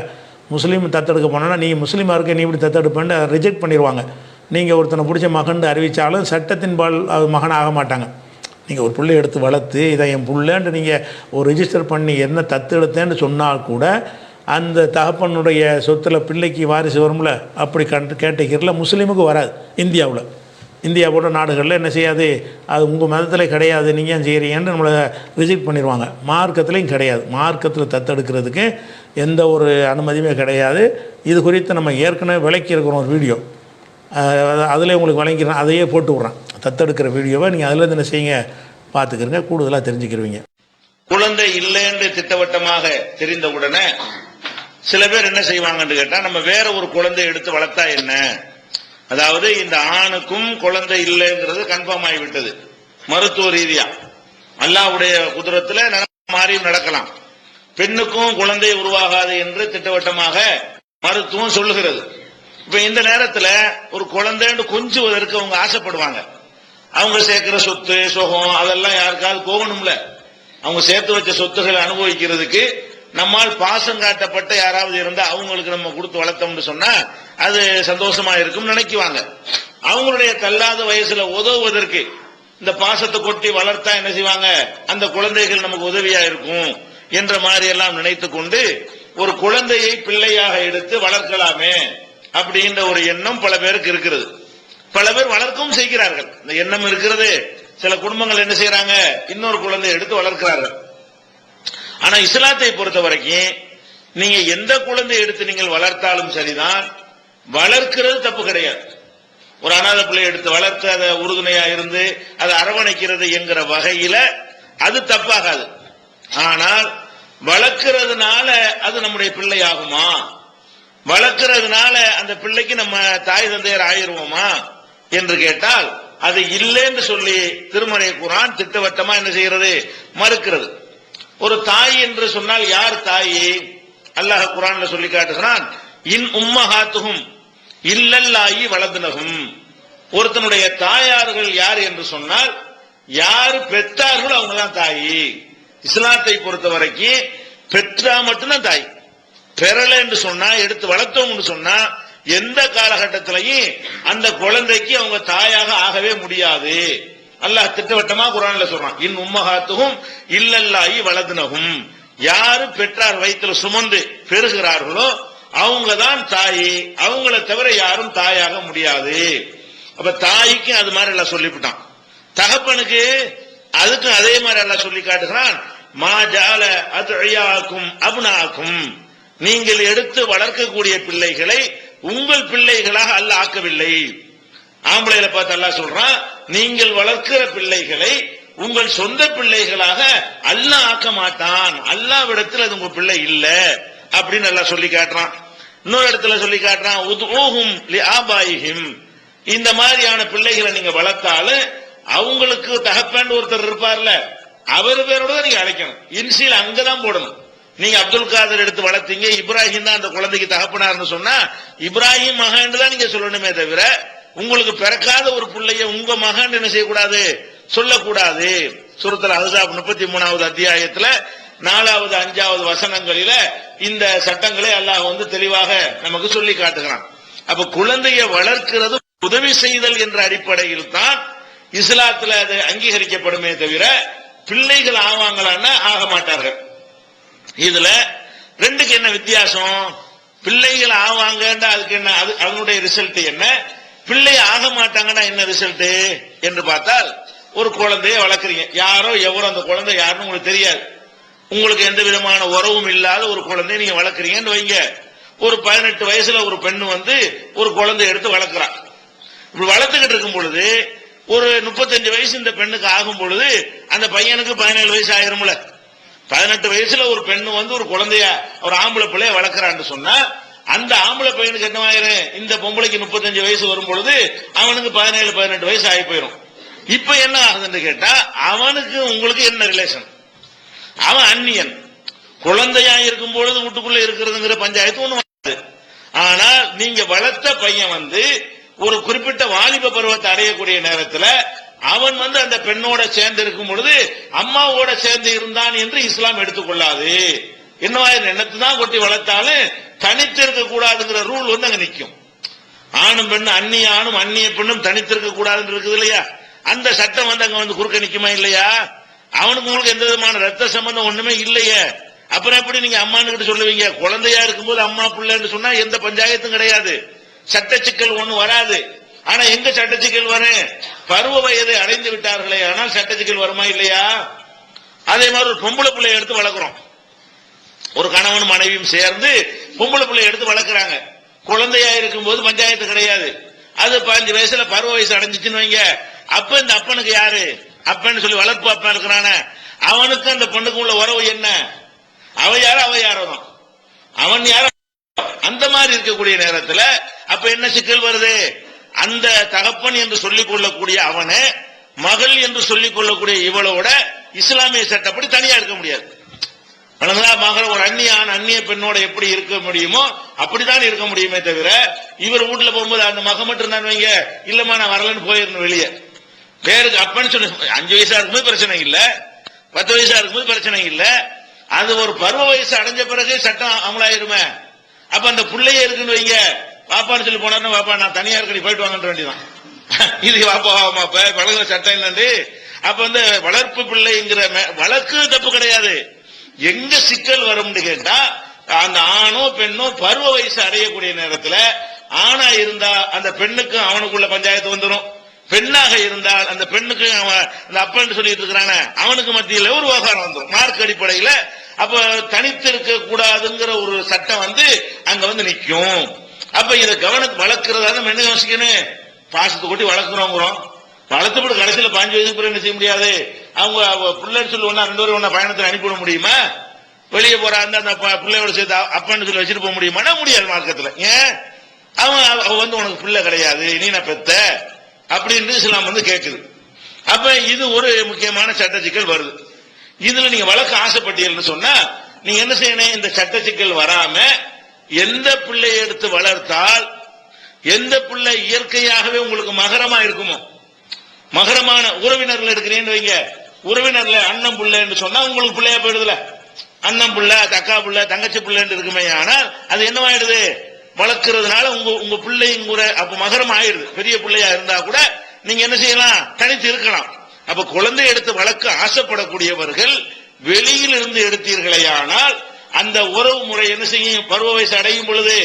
முஸ்லீம் தத்தெடுக்க போனோன்னா நீ முஸ்லீமாக இருக்க நீ இப்படி தத்தெடுப்பேன்னு ரிஜெக்ட் பண்ணிடுவாங்க. நீங்கள் ஒருத்தனை பிடிச்ச மகன் அறிவித்தாலும் சட்டத்தின் பால் மகன் ஆக மாட்டாங்க. நீங்கள் ஒரு பிள்ளை எடுத்து வளர்த்து இதை என் புள்ளன்ட்டு நீங்கள் ஒரு ரிஜிஸ்டர் பண்ணி என்ன தத்து எடுத்தேன்னு சொன்னால் கூட அந்த தகப்பனுடைய சொத்தில் பிள்ளைக்கு வாரிசு வரும்ல, அப்படி கேட்டகரியில் முஸ்லீமுக்கு வராது. இந்தியாவோட நாடுகளில் என்ன செய்யாது, அது உங்கள் மதத்தில் கிடையாது, நீங்கள் ஏன் செய்கிறீங்கன்னு நம்மளை ரிஜெக்ட் பண்ணிடுவாங்க. மார்க்கத்துலேயும் கிடையாது. மார்க்கத்தில் தத்தெடுக்கிறதுக்கு எந்த ஒரு அனுமதியுமே கிடையாது. இது குறித்து நம்ம ஏற்கனவே விளக்கி இருக்கிறோம் ஒரு வீடியோ, அதில் உங்களுக்கு வழங்கிறேன், அதையே போட்டு விட்றேன். தத்தெடுக்கிற வீடியோவை நீங்கள் அதில் என்ன செய்யுங்க, பார்த்துக்கிறங்க, கூடுதலாக தெரிஞ்சுக்கிருவீங்க. குழந்தை இல்லை என்று திட்டவட்டமாக தெரிந்தவுடனே சில பேர் என்ன செய்வாங்கன்னு கேட்டா, நம்ம வேற ஒரு குழந்தை எடுத்து வளர்த்தா என்ன, அதாவது இந்த ஆணுக்கும் குழந்தை இல்லைங்கிறது கன்ஃபார்ம் ஆகிவிட்டது மருத்துவ ரீதியா. அல்லாஹ்வுடைய குதிரத்துல மாறி நடக்கலாம். பெண்ணுக்கும் குழந்தை உருவாகாது என்று திட்டவட்டமாக மருத்துவம் சொல்லுகிறது. இப்ப இந்த நேரத்துல ஒரு குழந்தைன்னு கொஞ்சுவதற்கு அவங்க ஆசைப்படுவாங்க. அவங்க சேர்க்கிற சொத்து சுகம் அதெல்லாம் யாருக்காவது போகணும்ல. அவங்க சேர்த்து வச்ச சொத்துக்களை அனுபவிக்கிறதுக்கு நம்மால் பாசம் காட்டப்பட்ட யாராவது இருந்தா அவங்களுக்கு நம்ம கொடுத்து வளர்த்தோம்னு சொன்னா அது சந்தோஷமா இருக்கும் நினைக்குவாங்க. அவங்களுடைய தள்ளாத வயசுல உதவுவதற்கு இந்த பாசத்தை கொட்டி வளர்த்தா என்ன செய்வாங்க, அந்த குழந்தைகள் நமக்கு உதவியா இருக்கும் என்ற மாதிரி எல்லாம் நினைத்து கொண்டு ஒரு குழந்தையை பிள்ளையாக எடுத்து வளர்க்கலாமே அப்படின்ற ஒரு எண்ணம் பல பேருக்கு இருக்கிறது. பல பேர் வளர்க்கவும் செய்கிறார்கள். இந்த எண்ணம் இருக்கிறது. சில குடும்பங்கள் என்ன செய்யறாங்க, இன்னொரு குழந்தையை எடுத்து வளர்க்கிறார்கள். ஆனா இஸ்லாத்தை பொறுத்த வரைக்கும் நீங்க எந்த குழந்தையை எடுத்து நீங்கள் வளர்த்தாலும் சரிதான், வளர்க்கிறது தப்பு கிடையாது. ஒரு அனாதை பிள்ளை எடுத்து வளர்த்து அதை உறுதுணையா இருந்து அதை அரவணைக்கிறது என்கிற வகையில அது தப்பாகாது. ஆனால் வளர்க்கிறதுனால அது நம்முடைய பிள்ளை ஆகுமா, வளர்க்கிறதுனால அந்த பிள்ளைக்கு நம்ம தாய் தந்தையர் ஆயிருவோமா என்று கேட்டால் அது இல்லைன்னு சொல்லி திருமறை குர்ஆன் திட்டவட்டமா என்ன செய்கிறது, மறுக்கிறது. ஒரு தாய் என்று சொன்னால் யார் தாய்? அல்லாஹ் குர்ஆன்ல சொல்லி காட்டுகிறான், இன் உம்மஹாத்துஹும் இல்லல்லாஹி வலதுனஹும். ஒருத்தனுடைய தாயார்கள் யார் என்று சொன்னால் யார் பெற்றார்களோ அவங்க தான் தாய். இஸ்லாத்தை பொறுத்த வரைக்கும் பெற்றா மட்டும்தான் தாய். பெறல என்று சொன்னா, எடுத்து வளர்த்தோம்னு சொன்னா எந்த காலகட்டத்திலையும் அந்த குழந்தைக்கு அவங்க தாயாக ஆகவே முடியாது. அல்லாஹ் திட்டவட்டமா குர்ஆன்ல சொல்றான், இன் உம்மஹாத்துஹும் இல்லல்லாஹி வலதுனஹும். யாரு பெற்றார் வயிற்றுல சுமந்து பெறுகிறார்களோ அவங்க தான் தாய், அவங்கள தவிர யாரும் தாயாக முடியாது. அப்ப தாய்க்கு அது மாதிரி எல்லாம் சொல்லிவிட்டான். தகப்பனுக்கு அதுக்கும் அதே மாதிரி எல்லாம் சொல்லி காட்டுகிறான், மா ஜால அதுயாக்கும் அப்னாக்கும். நீங்கள் எடுத்து வளர்க்கக்கூடிய பிள்ளைகளை உங்கள் பிள்ளைகளாக அல்லாஹ் ஆக்கவில்லை. ஆம்பளையில பார்த்து அல்லாஹ் சொல்றான், நீங்கள் வளர்க்கிற பிள்ளைகளை உங்கள் சொந்த பிள்ளைகளாக அல்லாஹ் ஆக்க மாட்டான். அல்லாஹ்விடத்தில் அது உங்க பிள்ளை இல்ல அப்படின்னு எல்லாம் சொல்லி காட்டுறான். இன்னொரு இடத்துல சொல்லி காட்டுறான், உதுஊஹும் லிஆபாயிஹிம். இந்த மாதிரியான பிள்ளைகளை நீங்க வளர்த்தாலும் அவங்களுக்கு தகப்பன் ஒருத்தர் இருப்பார்ல, அவர் பேரோட தான் நீங்க அழைக்கணும். இன்சியல் அங்கதான் போடணும். நீங்க அப்துல் காதர் எடுத்து வளர்த்தீங்க, இப்ராஹிம் தான் அந்த குழந்தைக்கு தகப்பனார்னு சொன்னா இப்ராஹிம் மகன் தான் நீங்க சொல்லணுமே தவிர உங்களுக்கு பிறக்காத ஒரு பிள்ளைய உங்க மகன் என்ன செய்யக்கூடாது, சொல்லக்கூடாது. சூரத்துல் அஹ்ஸாப் 33வது அத்தியாயத்துல 4வது 5வது வசனங்களில இந்த சட்டங்களை அல்லாஹ் தெளிவாக நமக்கு சொல்லி காட்டுகிறான். அப்ப குழந்தையை வளர்க்கிறது உதவி செய்தல் என்ற அடிப்படையில் தான் இஸ்லாத்துல அது அங்கீகரிக்கப்படுமே தவிர பிள்ளைகள் ஆவாங்களான்னா ஆக மாட்டார்கள். இதுல ரெண்டுக்கு என்ன வித்தியாசம்? பிள்ளைகள் ஆவாங்கன்றா அதுக்கு என்ன, அது அதனுடைய ரிசல்ட் என்ன? பிள்ளை ஆக மாட்டாங்கன்னா என்ன ரிசல்ட் என்று பார்த்தால், ஒரு குழந்தைய வளர்க்குறீங்க, யாரோ எவரோ அந்த குழந்தை யாருன்னு உங்களுக்கு தெரியாது, உங்களுக்கு எந்த விதமான உறவும் இல்லாத ஒரு குழந்தைய நீங்க வளர்க்குறீங்கன்னு வைங்க. ஒரு 18 வயசுல ஒரு பெண்ணு ஒரு குழந்தை எடுத்து வளர்க்குறான். இப்படி வளர்த்துக்கிட்டு இருக்கும் பொழுது ஒரு 35 வயசு இந்த பெண்ணுக்கு ஆகும் பொழுது அந்த பையனுக்கு 17 வயசு ஆயிரும்ல. 18 வயசுல ஒரு பெண்ணு ஒரு குழந்தைய, ஒரு ஆம்பளை பிள்ளைய வளர்க்கிறான்னு சொன்னா அந்த ஆம்பளை பையனுக்கு என்னவாயிரும், இந்த பொம்பளைக்கு 35 வயசு வரும் பொழுது அவனுக்கு 17-18 வயசு ஆகி போயிடும். இப்ப என்ன ஆகுதுன்னு கேட்டா, அவனுக்கு உங்களுக்கு என்ன ரிலேஷன்? அவன் அந்நியன். குழந்தையா இருக்கும் பொழுது வீட்டுக்குள்ள இருக்கிறதுங்கிற பஞ்சாயத்து ஒண்ணு வராது. ஆனால் நீங்க வளர்த்த பையன் ஒரு குறிப்பிட்ட வாலிப பருவத்தை அடையக்கூடிய நேரத்துல அவன் அந்த பெண்ணோட சேர்ந்து இருக்கும் பொழுது அம்மாவோட சேர்ந்து இருந்தான் என்று இஸ்லாம் எடுத்துக்கொள்ளாது. என்னவா எண்ணத்தை தான் கொட்டி வளர்த்தாலும் தனித்திருக்க கூடாதுங்கிற ரூல் வந்து அங்க நிற்கும். ஆணும் பெண்ணும் அந்நிய ஆணும் அந்நிய பெண்ணும் தனித்திருக்க கூடாதுன்னு இருக்குது இல்லையா, அந்த சட்டம் வந்து அங்க வந்து குறுக்க நிக்குமா இல்லையா? அவனுக்கு உங்களுக்கு எந்த விதமான ரத்த சம்பந்தம் ஒண்ணுமே இல்லையே, அப்புறம் எப்படி நீங்க அம்மான்னு கிட்ட சொல்லுவீங்க? குழந்தையா இருக்கும்போது அம்மா பிள்ளைன்னு சொன்னா எந்த பஞ்சாயத்தும் கிடையாது, சட்ட சிக்கல் ஒண்ணு வராது. ஆனா எங்க சட்ட சிக்கல் வரும்? பருவ வயதை அடைந்து விட்டார்களே ஆனால் சட்ட சிக்கல் வருமா இல்லையா? அதே மாதிரி ஒரு பொம்பளை பிள்ளைய எடுத்து வளர்க்கிறோம், ஒரு கணவன் மனைவியும் சேர்ந்து பொம்பளை பிள்ளைய எடுத்து வளர்க்குறாங்க. குழந்தையா இருக்கும்போது பஞ்சாயத்து கிடையாது, அது 15 வயசுல பருவ வயசு அடைஞ்சிச்சுன்னு வைங்க, அப்ப இந்த அப்பனுக்கு யாரு அப்பன்னு சொல்லி வளர்ப்பு அப்பா இருக்கிறான, அவனுக்கு அந்த பொண்ணுக்கு உள்ள உறவு என்ன? அவ யாரோ அவ யாரோ தான், அவன் யாரோ. அந்த மாதிரி இருக்கக்கூடிய நேரத்தில் அப்ப என்ன சிக்கல் வருது? அந்த தகப்பன் என்று சொல்லிக் கொள்ளக்கூடிய அவனை மகள் என்று சொல்லிக் கொள்ளக்கூடிய இவளோட இஸ்லாமிய சட்டப்படி தனியா இருக்க முடியாது. மகள் ஒரு அந்நிய பெண்ணோட எப்படி இருக்க முடியுமோ அப்படித்தான் இருக்க முடியுமே தவிர, இவர் வீட்டுல போகும்போது அந்த மக மட்டும் இருந்தான்னு வைங்க, இல்லம்மா நான் வரலன்னு போயிடணும் வெளியே. பேருக்கு அப்பன்னு சொல்லி 5 வயசா இருக்கும்போது பிரச்சனை இல்ல, 10 வயசா இருக்கும்போது பிரச்சனை இல்ல, அது ஒரு பருவ வயசு அடைஞ்ச பிறகு சட்டம் அமலாயிருமே. அப்ப அந்த பிள்ளையே இருக்குன்னு வைங்க, வாப்பான்னு சொல்லி போனா வாப்பா நான் தனியா இருக்க போயிட்டு வாங்கன்ற வேண்டியதான். இது வாப்பா வாப்பா பழகுற சட்டம் என்னண்டு. அப்ப வந்து வளர்ப்பு பிள்ளைங்கிற வழக்கு தப்பு கிடையாது. எங்க சிக்கல் வரும்னு கேட்டா, அந்த ஆணோ பெண்ணோ பருவ வயசு அடையக்கூடிய நேரத்துல ஆணா இருந்தா அந்த பெண்ணுக்கு அவனுக்குள்ள பஞ்சாயத்து வந்துடும், பெண்ணாக இருந்தால் அந்த பெண்ணுக்கு அவன் அந்த அப்பன்னு சொல்லிட்டு இருக்கிறான அவனுக்கு மத்தியில் ஒரு விவகாரம் வந்துடும் மார்க் அடிப்படையில். அப்ப தனித்திருக்க கூடாதுங்கிற ஒரு சட்டம் வந்து அங்க வந்து நிற்கும். அப்ப இதை கவனத்து வளர்க்கிறதா நம்ம என்ன யோசிக்கணும்? பாசத்தை கொட்டி வளர்க்கிறோங்கிறோம், வளர்த்துப்பட்டு கடைசியில் 15 வயசுக்கு என்ன செய்ய முடியாது? அவங்க பிள்ளைன்னு சொல்லி ஒன்னா 2 பேரும் ஒன்னா பயணத்தில் அனுப்பிவிட முடியுமா? வெளியே போற அந்த பிள்ளையோட சேர்த்து அப்பன்னு சொல்லி வச்சுட்டு போக முடியுமா? முடியாது மார்க்கத்தில். ஏன்? அவன் வந்து உனக்கு பிள்ளை கிடையாது, நீ நான் பெத்த அப்படின்னு இஸ்லாம் வந்து கேட்குது. அப்ப இது ஒரு முக்கியமான சட்ட சிக்கல் வருது. இதுல நீங்க வழக்கு ஆசைப்பட்டீங்கன்னு சொன்னா நீங்க என்ன செய்யணும்? இந்த சட்ட சிக்கல் வராம எந்த பிள்ளையை எடுத்து வளர்த்தால் எந்த பிள்ளை இயற்கையாகவே உங்களுக்கு மகரமா இருக்குமோ, மகரமான உறவினர்கள் எடுக்கிறேன்னு வைங்க, உறவினர்ல அண்ணன் பிள்ளைன்னு சொன்னா உங்களுக்கு பிள்ளையா போயிடுதுல, அண்ணன் பிள்ளை அக்கா பிள்ளை தங்கச்சி பிள்ளைன்னு இருக்குமே. ஆனால் அது என்னவாயிடுது? வளர்க்கறதுனால உங்க பிள்ளைங்க அப்ப மகரம் ஆயிடுது. பெரிய பிள்ளையா இருந்தா கூட நீங்க என்ன செய்யலாம்? தனித்து இருக்கலாம். அப்ப குழந்தை எடுத்து வளர்க்க ஆசைப்படக்கூடியவர்கள் வெளியில் இருந்து எடுத்தீர்களே ஆனால் அந்த உறவு முறை என்ன செய்யும்? பருவ வயசு அடையும் பொழுது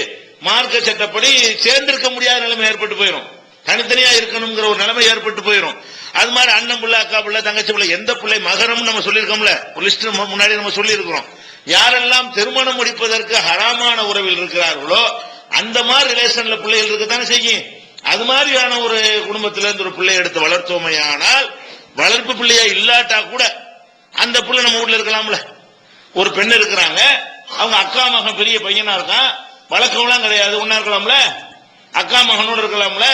மார்க்க சட்டப்படி சேர்ந்திருக்க முடியாத நிலைமை ஏற்பட்டு போயிடும், தனித்தனியா இருக்கணுங்கிற ஒரு நிலைமை ஏற்பட்டு போயிடும். அது மாதிரி அண்ணன் பிள்ளை அக்கா பிள்ளை தங்கச்சி பிள்ளை எந்த பிள்ளை மகரம் நம்ம சொல்லியிருக்கோம்ல, ஒரு லிஸ்ட் முன்னாடி நம்ம சொல்லி இருக்கிறோம். யாரெல்லாம் திருமணம் முடிப்பதற்கு ஹராமான உறவில் இருக்கிறார்களோ அந்த மாதிரி ரிலேஷன்ல பிள்ளைகள் இருக்கத்தானே செய்யும். அது மாதிரியான ஒரு குடும்பத்தில இருந்து ஒரு பிள்ளையை எடுத்து வளர்த்தோமையானால் வளர்ப்பு பிள்ளையா இல்லாட்டா கூட அந்த பிள்ளை நம்ம வீட்டுல இருக்கலாம்ல. ஒரு பெண் இருக்கிறாங்க, அவங்க அக்கா மகன் பெரிய பையனா இருக்கான், வழக்கம்லாம் கிடையாது, ஒன்னா இருக்கலாம்ல, அக்கா மகனோட இருக்கலாம்ல.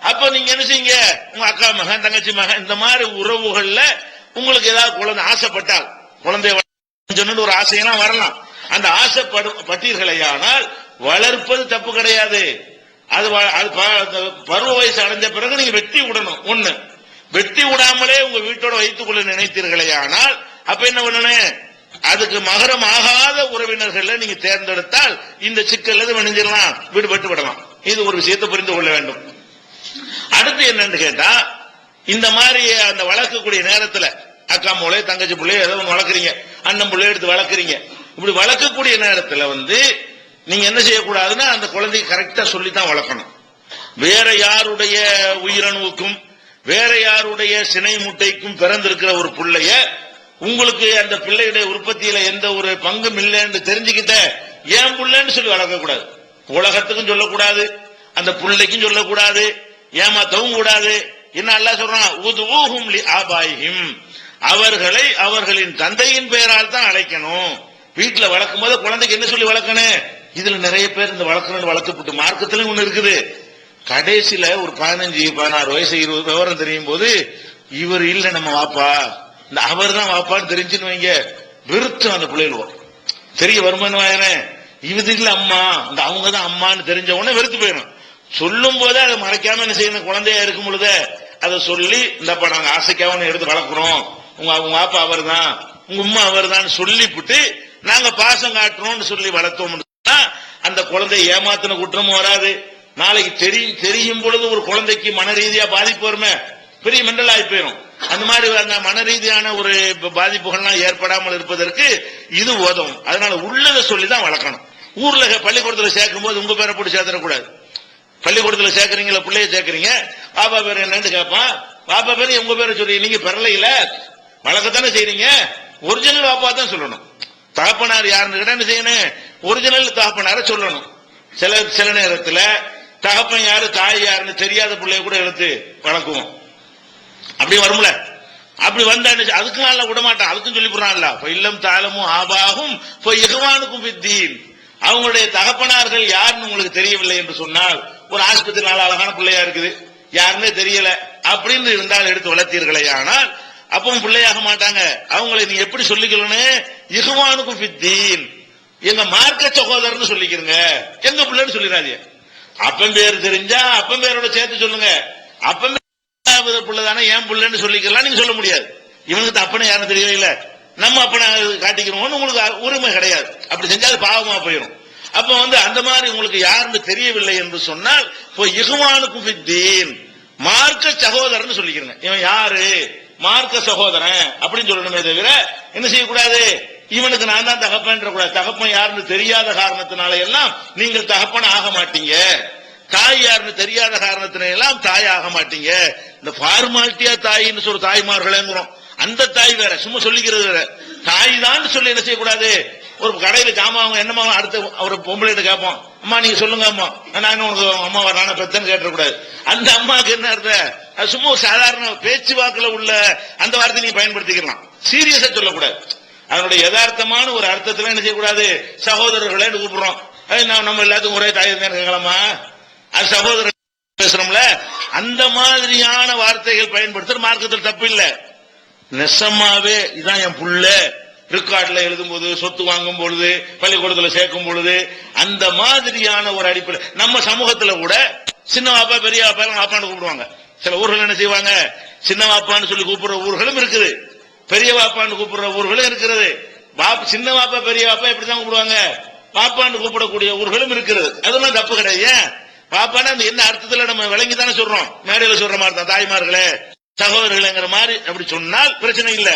அப்ப நீங்க என்ன செய்யுங்க? உங்க அக்கா மகன் தங்கச்சி மகன் இந்த மாதிரி உறவுகள்ல உங்களுக்கு ஏதாவது குழந்தை ஆசைப்பட்டால், குழந்தை ஒரு ஆசையெல்லாம் வரலாம், அந்த ஆசைப்பட்டீர்களேயானால் வளர்ப்பது தப்பு கிடையாது. அது பருவ வயசு அடைஞ்ச பிறகு நீங்க வெட்டி விடணும். ஒண்ணு, வெட்டி விடாமலே உங்க வீட்டோட வைத்துக் கொள்ள நினைத்தீர்களே ஆனால் அப்ப என்ன பண்ணணும்? அதுக்கு மகரம் ஆகாத உறவினர்கள் நீங்க தேர்ந்தெடுத்தால் இந்த சிக்கல் நினைஞ்சிடலாம், விடுபட்டு விடலாம். இது ஒரு விஷயத்தை புரிந்து கொள்ள வேண்டும். அடுத்து என்னன்னு கேட்டா, இந்த மாதிரி அந்த வளர்க்கக்கூடிய நேரத்தில் அக்கா மூளை தங்கச்சி பிள்ளை ஏதோ ஒன்று வளர்க்குறீங்க, அண்ணன் பிள்ளை எடுத்து வளர்க்குறீங்க. இப்படி வளர்க்கக்கூடிய நேரத்தில் வந்து நீங்க என்ன செய்யக்கூடாதுன்னா அந்த குழந்தைக்கு கரெக்டா சொல்லித்தான் வளர்க்கணும். வேற யாருடைய உயிரணுவுக்கும் வேற யாருடைய சினை முட்டைக்கும் பிறந்திருக்கிற ஒரு பிள்ளைய உங்களுக்கு அந்த பிள்ளையுடைய உற்பத்தியில எந்த ஒரு பங்கும் இல்லைன்னு தெரிஞ்சுக்கிட்ட ஏன் பிள்ளைன்னு சொல்லி வளர்க்க கூடாது. உலகத்துக்கும் சொல்லக்கூடாது, அந்த பிள்ளைக்கும் சொல்லக்கூடாது, ஏமாத்தவும் கூடாது. என்ன அல்லாஹ் சொல்றான்? உதுஊஹும் லிஆபாயிஹிம், அவர்களை அவர்களின் தந்தையின் பெயரால் தான் அழைக்கணும். வீட்டுல வளர்க்கும் போது குழந்தைக்கு என்ன சொல்லி வளர்க்கணும்? இதுல நிறைய பேர் இந்த வளர்க்கணும் வளர்க்கப்பட்டு மார்க்கத்திலும் ஒண்ணு இருக்குது. கடைசியில ஒரு 15 16 வயசு 20 விவரம் தெரியும் போது இவர் இல்ல நம்ம வாப்பா, இந்த அவர் தான் வாப்பான்னு தெரிஞ்சுன்னு வைங்க, வெறுத்து அந்த பிள்ளைகள் தெரிய வருமானு இது இல்ல அம்மா, இந்த அவங்க தான் அம்மான்னு தெரிஞ்ச உடனே வெறுத்து போயிடும். சொல்லும் போதே அதை மறைக்காம என்ன செய்யணும்? குழந்தையா இருக்கும் பொழுது அதை சொல்லி இந்தப்பா நாங்க ஆசைக்காக எடுத்து வளர்க்குறோம், உங்க வாப்பா அவர் தான், உங்க உமா அவர் தான் சொல்லிவிட்டு நாங்க பாசம் காட்டுறோம்னு சொல்லி வளர்த்தோம், அந்த குழந்தை ஏமாத்தின குற்றமும் வராது. நாளைக்கு தெரியும் பொழுது ஒரு குழந்தைக்கு மன ரீதியா பாதிப்பு வருமே, பெரிய மெண்டல் ஆகி போயிடும். அந்த மாதிரி அந்த மன ரீதியான ஒரு பாதிப்புகள்லாம் ஏற்படாமல் இருப்பதற்கு இது உதவும். அதனால உள்ளதை சொல்லிதான் வளர்க்கணும். ஊர்ல பள்ளிக்கூடத்துல சேர்க்கும் போது உங்க பேரை போட்டு சேர்த்துடக்கூடாது. பள்ளிக்கூடத்துல சேர்க்கறீங்களா, பிள்ளைய சேர்க்கறீங்க, பாப்பா பேர் என்னன்னு கேட்பான். பாப்பா பேரு உங்க பேரை சொல்லி நீங்க பெறலையில வழக்கத்தானே செய்றீங்க. ஒரிஜினல் பாப்பா தான் சொல்லணும். தகப்பனார் யாருன்னு கேட்டா என்ன செய்யணும், ஒரிஜினல் தகப்பனார சொல்லணும். சில நேரத்துல தகப்பன் யாரு தாய் யாருன்னு தெரியாத பிள்ளைய கூட எடுத்து வளர்க்குவோம். அப்படி வரும்ல, அப்படி வந்தா அதுக்கு நல்ல விட மாட்டான், அதுக்கும் சொல்லி போறான்ல. இல்லம் தாளமும் ஆபாகும் இகவானுக்கும் வித்தீன். அவங்களுடைய தகப்பனார்கள் யாருன்னு உங்களுக்கு தெரியவில்லை என்று சொன்னால், ஒரு ஆஸ்பத்திரி நல்ல அழகான பிள்ளையா இருக்குது, யாருன்னே தெரியல அப்படின்னு இருந்தால் எடுத்து வளர்த்தீர்களே, ஆனால் அப்பவும் பிள்ளையாக மாட்டாங்க. அவங்களை நீ எப்படி சொல்லிக்கணும், இகவானுக்கும் வித்தீன், எங்க மார்க்க சகோதரர்னு சொல்லிக்கிறங்க, எங்க பிள்ளைன்னு சொல்லிடாதீங்க. அப்பன் பேர் தெரிஞ்சா அப்பன் பேரோட சேர்த்து சொல்லுங்க. அப்பன் பிள்ளைதானே ஏன் பிள்ளைன்னு சொல்லிக்கலாம், நீங்க சொல்ல முடியாது. இவனுக்கு அப்பனை யாரும் தெரியவே இல்லை, நம்ம அப்பனை காட்டிக்கிறோம்னு உங்களுக்கு உரிமை கிடையாது. அப்படி செஞ்சா அது பாவமா போயிடும். அப்ப அந்த மாதிரி உங்களுக்கு யாருன்னு தெரியவில்லை என்று சொன்னால் இகுவானுக்கும் வித்தீன், மார்க்க சகோதரன் சொல்லிக்கிறேங்க. இவன் யாரு, மார்க்க சகோதரன் அப்படின்னு சொல்லணுமே தவிர என்ன செய்யக்கூடாது, இவனுக்கு நான் தான் தகப்பன் கூடாது. தகப்பன் யாருன்னு தெரியாத காரணத்தினால எல்லாம் நீங்கள் தகப்பன் ஆக மாட்டீங்க. தாய் யாருன்னு தெரியாத காரணத்தினால எல்லாம் தாய் ஆக மாட்டீங்க. இந்த ஃபார்மாலிட்டியா தாயின்னு சொல்ற தாய்மார்களேங்கிறோம், அந்த தாய் வேற, சும்மா சொல்லிக்கிறது வேற. தாய் தான் சொல்லி என்ன செய்யக்கூடாது. ஒரு கடையில ஜாமான் என்னமா அடுத்த ஒரு பொம்பளை கேட்போம், அம்மா நீங்க சொல்லுங்க அம்மா, நான் உனக்கு அம்மா வரான பெத்தன்னு கேட்டக்கூடாது. அந்த அம்மாவுக்கு என்ன அர்த்தம், சும்மா சாதாரண பேச்சு வாக்குல உள்ள அந்த வார்த்தை நீங்க பயன்படுத்திக்கலாம், சீரியஸா சொல்லக்கூடாது. அதனுடைய யதார்த்தமான ஒரு அர்த்தத்துல என்ன செய்யக்கூடாது, சகோதரர்களே கூப்பிடுறோம், நம்ம எல்லாத்துக்கும் ஒரே தாய் கேட்கலாமா, அது சகோதரர் பேசுறோம்ல, அந்த மாதிரியான வார்த்தைகள் பயன்படுத்துற மார்க்கத்தில் தப்பு இல்ல. நெசமாவே இதான் என் புள்ள, ரெக்கார்ட்ல எழுதும் போது, சொத்து வாங்கும் பொழுது, பள்ளிக்கூடத்துல சேர்க்கும் பொழுது, அந்த மாதிரியான ஒரு அடிப்படை. நம்ம சமூகத்துல கூட சின்ன வாப்பா பெரிய வாப்பா வாப்பான்னு கூப்பிடுவாங்க. சில ஊர்கள் என்ன செய்வாங்க, சின்ன வாப்பான்னு சொல்லி கூப்பிடுற ஊர்களும் இருக்குது, பெரிய வாப்பான்னு கூப்பிடுற ஊர்களும் இருக்கிறது. சின்ன வாப்பா பெரிய வாப்பா எப்படிதான் கூப்பிடுவாங்க, வாப்பான்னு கூப்பிடக்கூடிய ஊர்களும் இருக்கிறது. அதெல்லாம் தப்பு கிடையாது. பாப்பானா அந்த என்ன அர்த்தத்துல நம்ம விளங்கி தானே சொல்றோம், மேடையில சொல்ற மாதிரி தான், தாய்மார்களே சகோதரர்கள்ங்கிற மாதிரி அப்படி சொன்னால் பிரச்சனை இல்ல.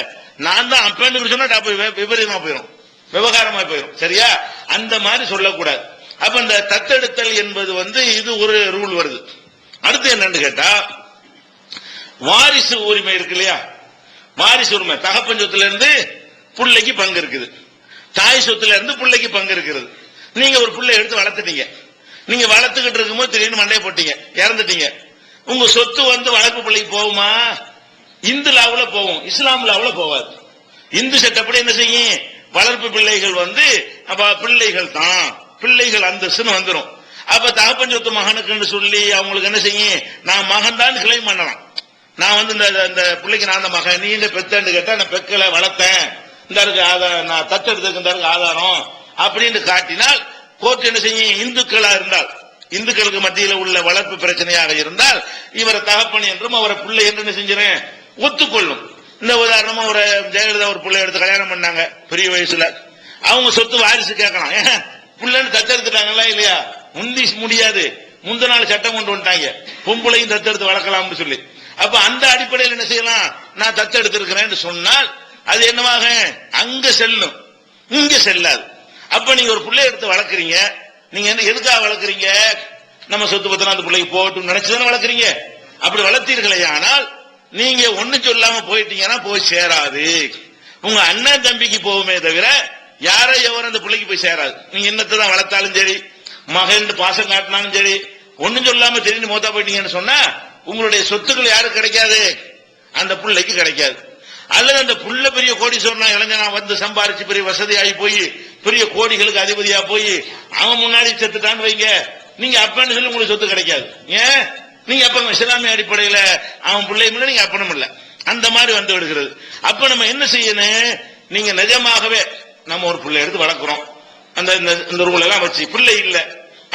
நான் தான் அப்பன்னு சொன்னா விபரீதமா போயிடும், விவகாரமா போயிடும். சரியா, அந்த மாதிரி சொல்லக்கூடாது. அப்ப இந்த தத்தெடுத்தல் என்பது இது ஒரு ரூல் வருது. அடுத்து என்னன்னு கேட்டா, வாரிசு உரிமை இருக்கு இல்லையா, வாரிசு உரிமை. தகப்பன் சொத்துல இருந்து பிள்ளைக்கு பங்கு இருக்குது, தாய் சொத்துல இருந்து பிள்ளைக்கு பங்கு இருக்கிறது. நீங்க ஒரு பிள்ளை எடுத்து வளர்த்துட்டீங்க, நீங்க வளர்த்துக்கிட்டு இருக்கும்போது திடீர்னு மண்டைய போட்டீங்க, இறந்துட்டீங்க. உங்க சொத்து வளர்ப்பு பிள்ளைக்கு போகுமா? இந்து லாவுல போகும், இஸ்லாம் லாவுல போகாது. இந்து சட்டப்படி என்ன செய்யும், வளர்ப்பு பிள்ளைகள் பிள்ளைகள் தான், பிள்ளைகள் அந்தஸ்துன்னு வந்துடும். அப்ப தகப்பன் சொத்து மகனுக்குன்னு சொல்லி அவங்களுக்கு என்ன செய்யும், நான் மகன் தான் கிளைம் பண்ணலாம். நான் இந்த பிள்ளைக்கு நான் அந்த மகன், நீ இந்த பெத்தன்னு கேட்டா நான் பெக்கல வளர்த்தேன், இந்த இருக்கு ஆதாரம், நான் தத்தெடுத்துக்கு இந்த இருக்கு ஆதாரம் அப்படின்னு காட்டினால் கோர்ட் என்ன செய்யும், இந்துக்களா இருந்தால், இந்துக்களுக்கு மத்தியில் உள்ள வளர்ப்பு பிரச்சனையாக இருந்தால் இவரை தகப்பன் என்றும் அவரை பிள்ளை என்று என்ன செஞ்சிருக்கேன் ஒத்துக்கொள்ளும். இந்த உதாரணமா ஒரு ஜெயலலிதா ஒரு பிள்ளை எடுத்து கல்யாணம் பண்ணாங்க பெரிய வயசுல, அவங்க சொத்து வாரிசு கேட்கலாம், பிள்ளைன்னு தத்தெடுத்துட்டாங்களா இல்லையா, முந்தி முடியாது, முந்த நாள் சட்டம் கொண்டு வந்துட்டாங்க, பொம்பளையும் தத்தெடுத்து வளர்க்கலாம்னு சொல்லி. அப்ப அந்த அடிப்படையில் என்ன செய்யலாம், நான் தத்தெடுத்திருக்கிறேன்னு சொன்னால் அது என்னவாக அங்க செல்லும், இங்க செல்லாது. அப்ப நீங்க ஒரு பிள்ளை எடுத்து வளர்க்குறீங்க, நீங்க என்ன எதுக்காக வளர்க்குறீங்க, நம்ம சொத்து பத்திரம் அந்த பிள்ளைக்கு போட்டு நினைச்சுதானே வளர்க்குறீங்க. அப்படி வளர்த்தீர்களே, ஆனால் நீங்க ஒண்ணு சொல்லாம போயிட்டீங்கன்னா போய் சேராது. உங்க அண்ணன் தம்பிக்கு போகுமே தவிர யாரோ எவரும் அந்த பிள்ளைக்கு போய் சேராது. நீங்க என்னத்தான் வளர்த்தாலும் சரி, மகன் பாசம் காட்டினாலும் சரி, ஒண்ணும் சொல்லாம தெரிஞ்சு மோத்தா போயிட்டீங்கன்னு சொன்னா உங்களுடைய சொத்துக்கள் யாருக்கு கிடைக்காது, அந்த பிள்ளைக்கு கிடைக்காது. அல்லது அந்த புள்ள பெரிய கோடீஸ்வரனா இளைஞனா சம்பாரிச்சு பெரிய வசதியாகி போய் பெரிய கோடிகளுக்கு அதிபதியா போய் அவன் முன்னாடி செத்துட்டான்னு வைங்க, நீங்க அப்பன்னு சொல்லி உங்களுக்கு சொத்து கிடைக்காது. ஏன், நீங்க அப்ப இஸ்லாமிய அடிப்படையில அவன் பிள்ளையும் இல்ல, நீங்க அப்பனும் இல்ல, அந்த மாதிரி வந்து விடுகிறது. அப்ப நம்ம என்ன செய்யணும், நீங்க நிஜமாகவே நம்ம ஒரு பிள்ளை எடுத்து வளர்க்கிறோம், அந்த ரூல் எல்லாம் வச்சு பிள்ளை இல்ல,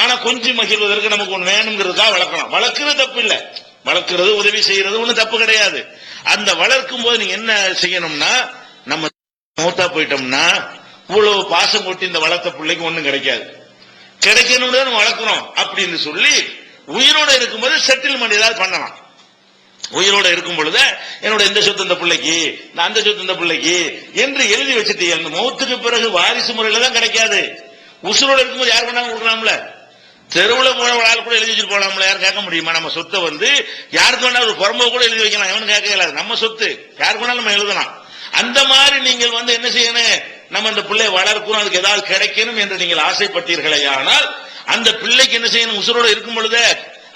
ஆனா கொஞ்சம் மகிழ்வதற்கு நமக்கு ஒண்ணு வேணுங்கிறதுக்காக வளர்க்கணும். வளர்க்கிறது தப்பு இல்ல, வளர்க்கிறது உதவி செய்யறது ஒண்ணு தப்பு கிடையாது. அந்த வளர்க்கும் போது நீங்க என்ன செய்யணும்னா, நம்ம மூத்தா போயிட்டோம்னா இவ்வளவு பாசம் கொட்டி இந்த வளர்த்த பிள்ளைக்கு ஒண்ணும் கிடைக்காது. கிடைக்கணும்னு தான் வளர்க்கிறோம் அப்படின்னு சொல்லி உயிரோட இருக்கும்போது செட்டில்மெண்ட் ஏதாவது பண்ணலாம். உயிரோட இருக்கும் பொழுது என்னோட இந்த சொத்து இந்த பிள்ளைக்கு, நான் அந்த சொத்து இந்த பிள்ளைக்கு என்று எழுதி வச்சுட்டு அந்த மௌத்துக்கு பிறகு வாரிசு முறையில தான் கிடைக்காது. உசுரோட இருக்கும்போது யார் வேணாலும் கொடுக்கலாம்ல. தெருவுல போன ஆள் கூட எழுதி வச்சுட்டு போலாம்ல. யாரும் கேட்க முடியுமா? நம்ம சொத்தை வந்து யாருக்கு வேணாலும் ஒரு புறம்போ கூட எழுதி வைக்கலாம். எவனும் கேட்க இயலாது. நம்ம சொத்து யாருக்கு வேணாலும் நம்ம எழுதலாம். அந்த மாதிரி நீங்கள் வந்து என்ன செய்யணும்? நம்ம அந்த பிள்ளையை வளர்க்கணும், அதுக்கு ஏதாவது கிடைக்கணும் என்று நீங்கள் ஆசைப்பட்டீர்களே ஆனால் அந்த பிள்ளைக்கு என்ன செய்யணும்? உசுரோட இருக்கும் பொழுது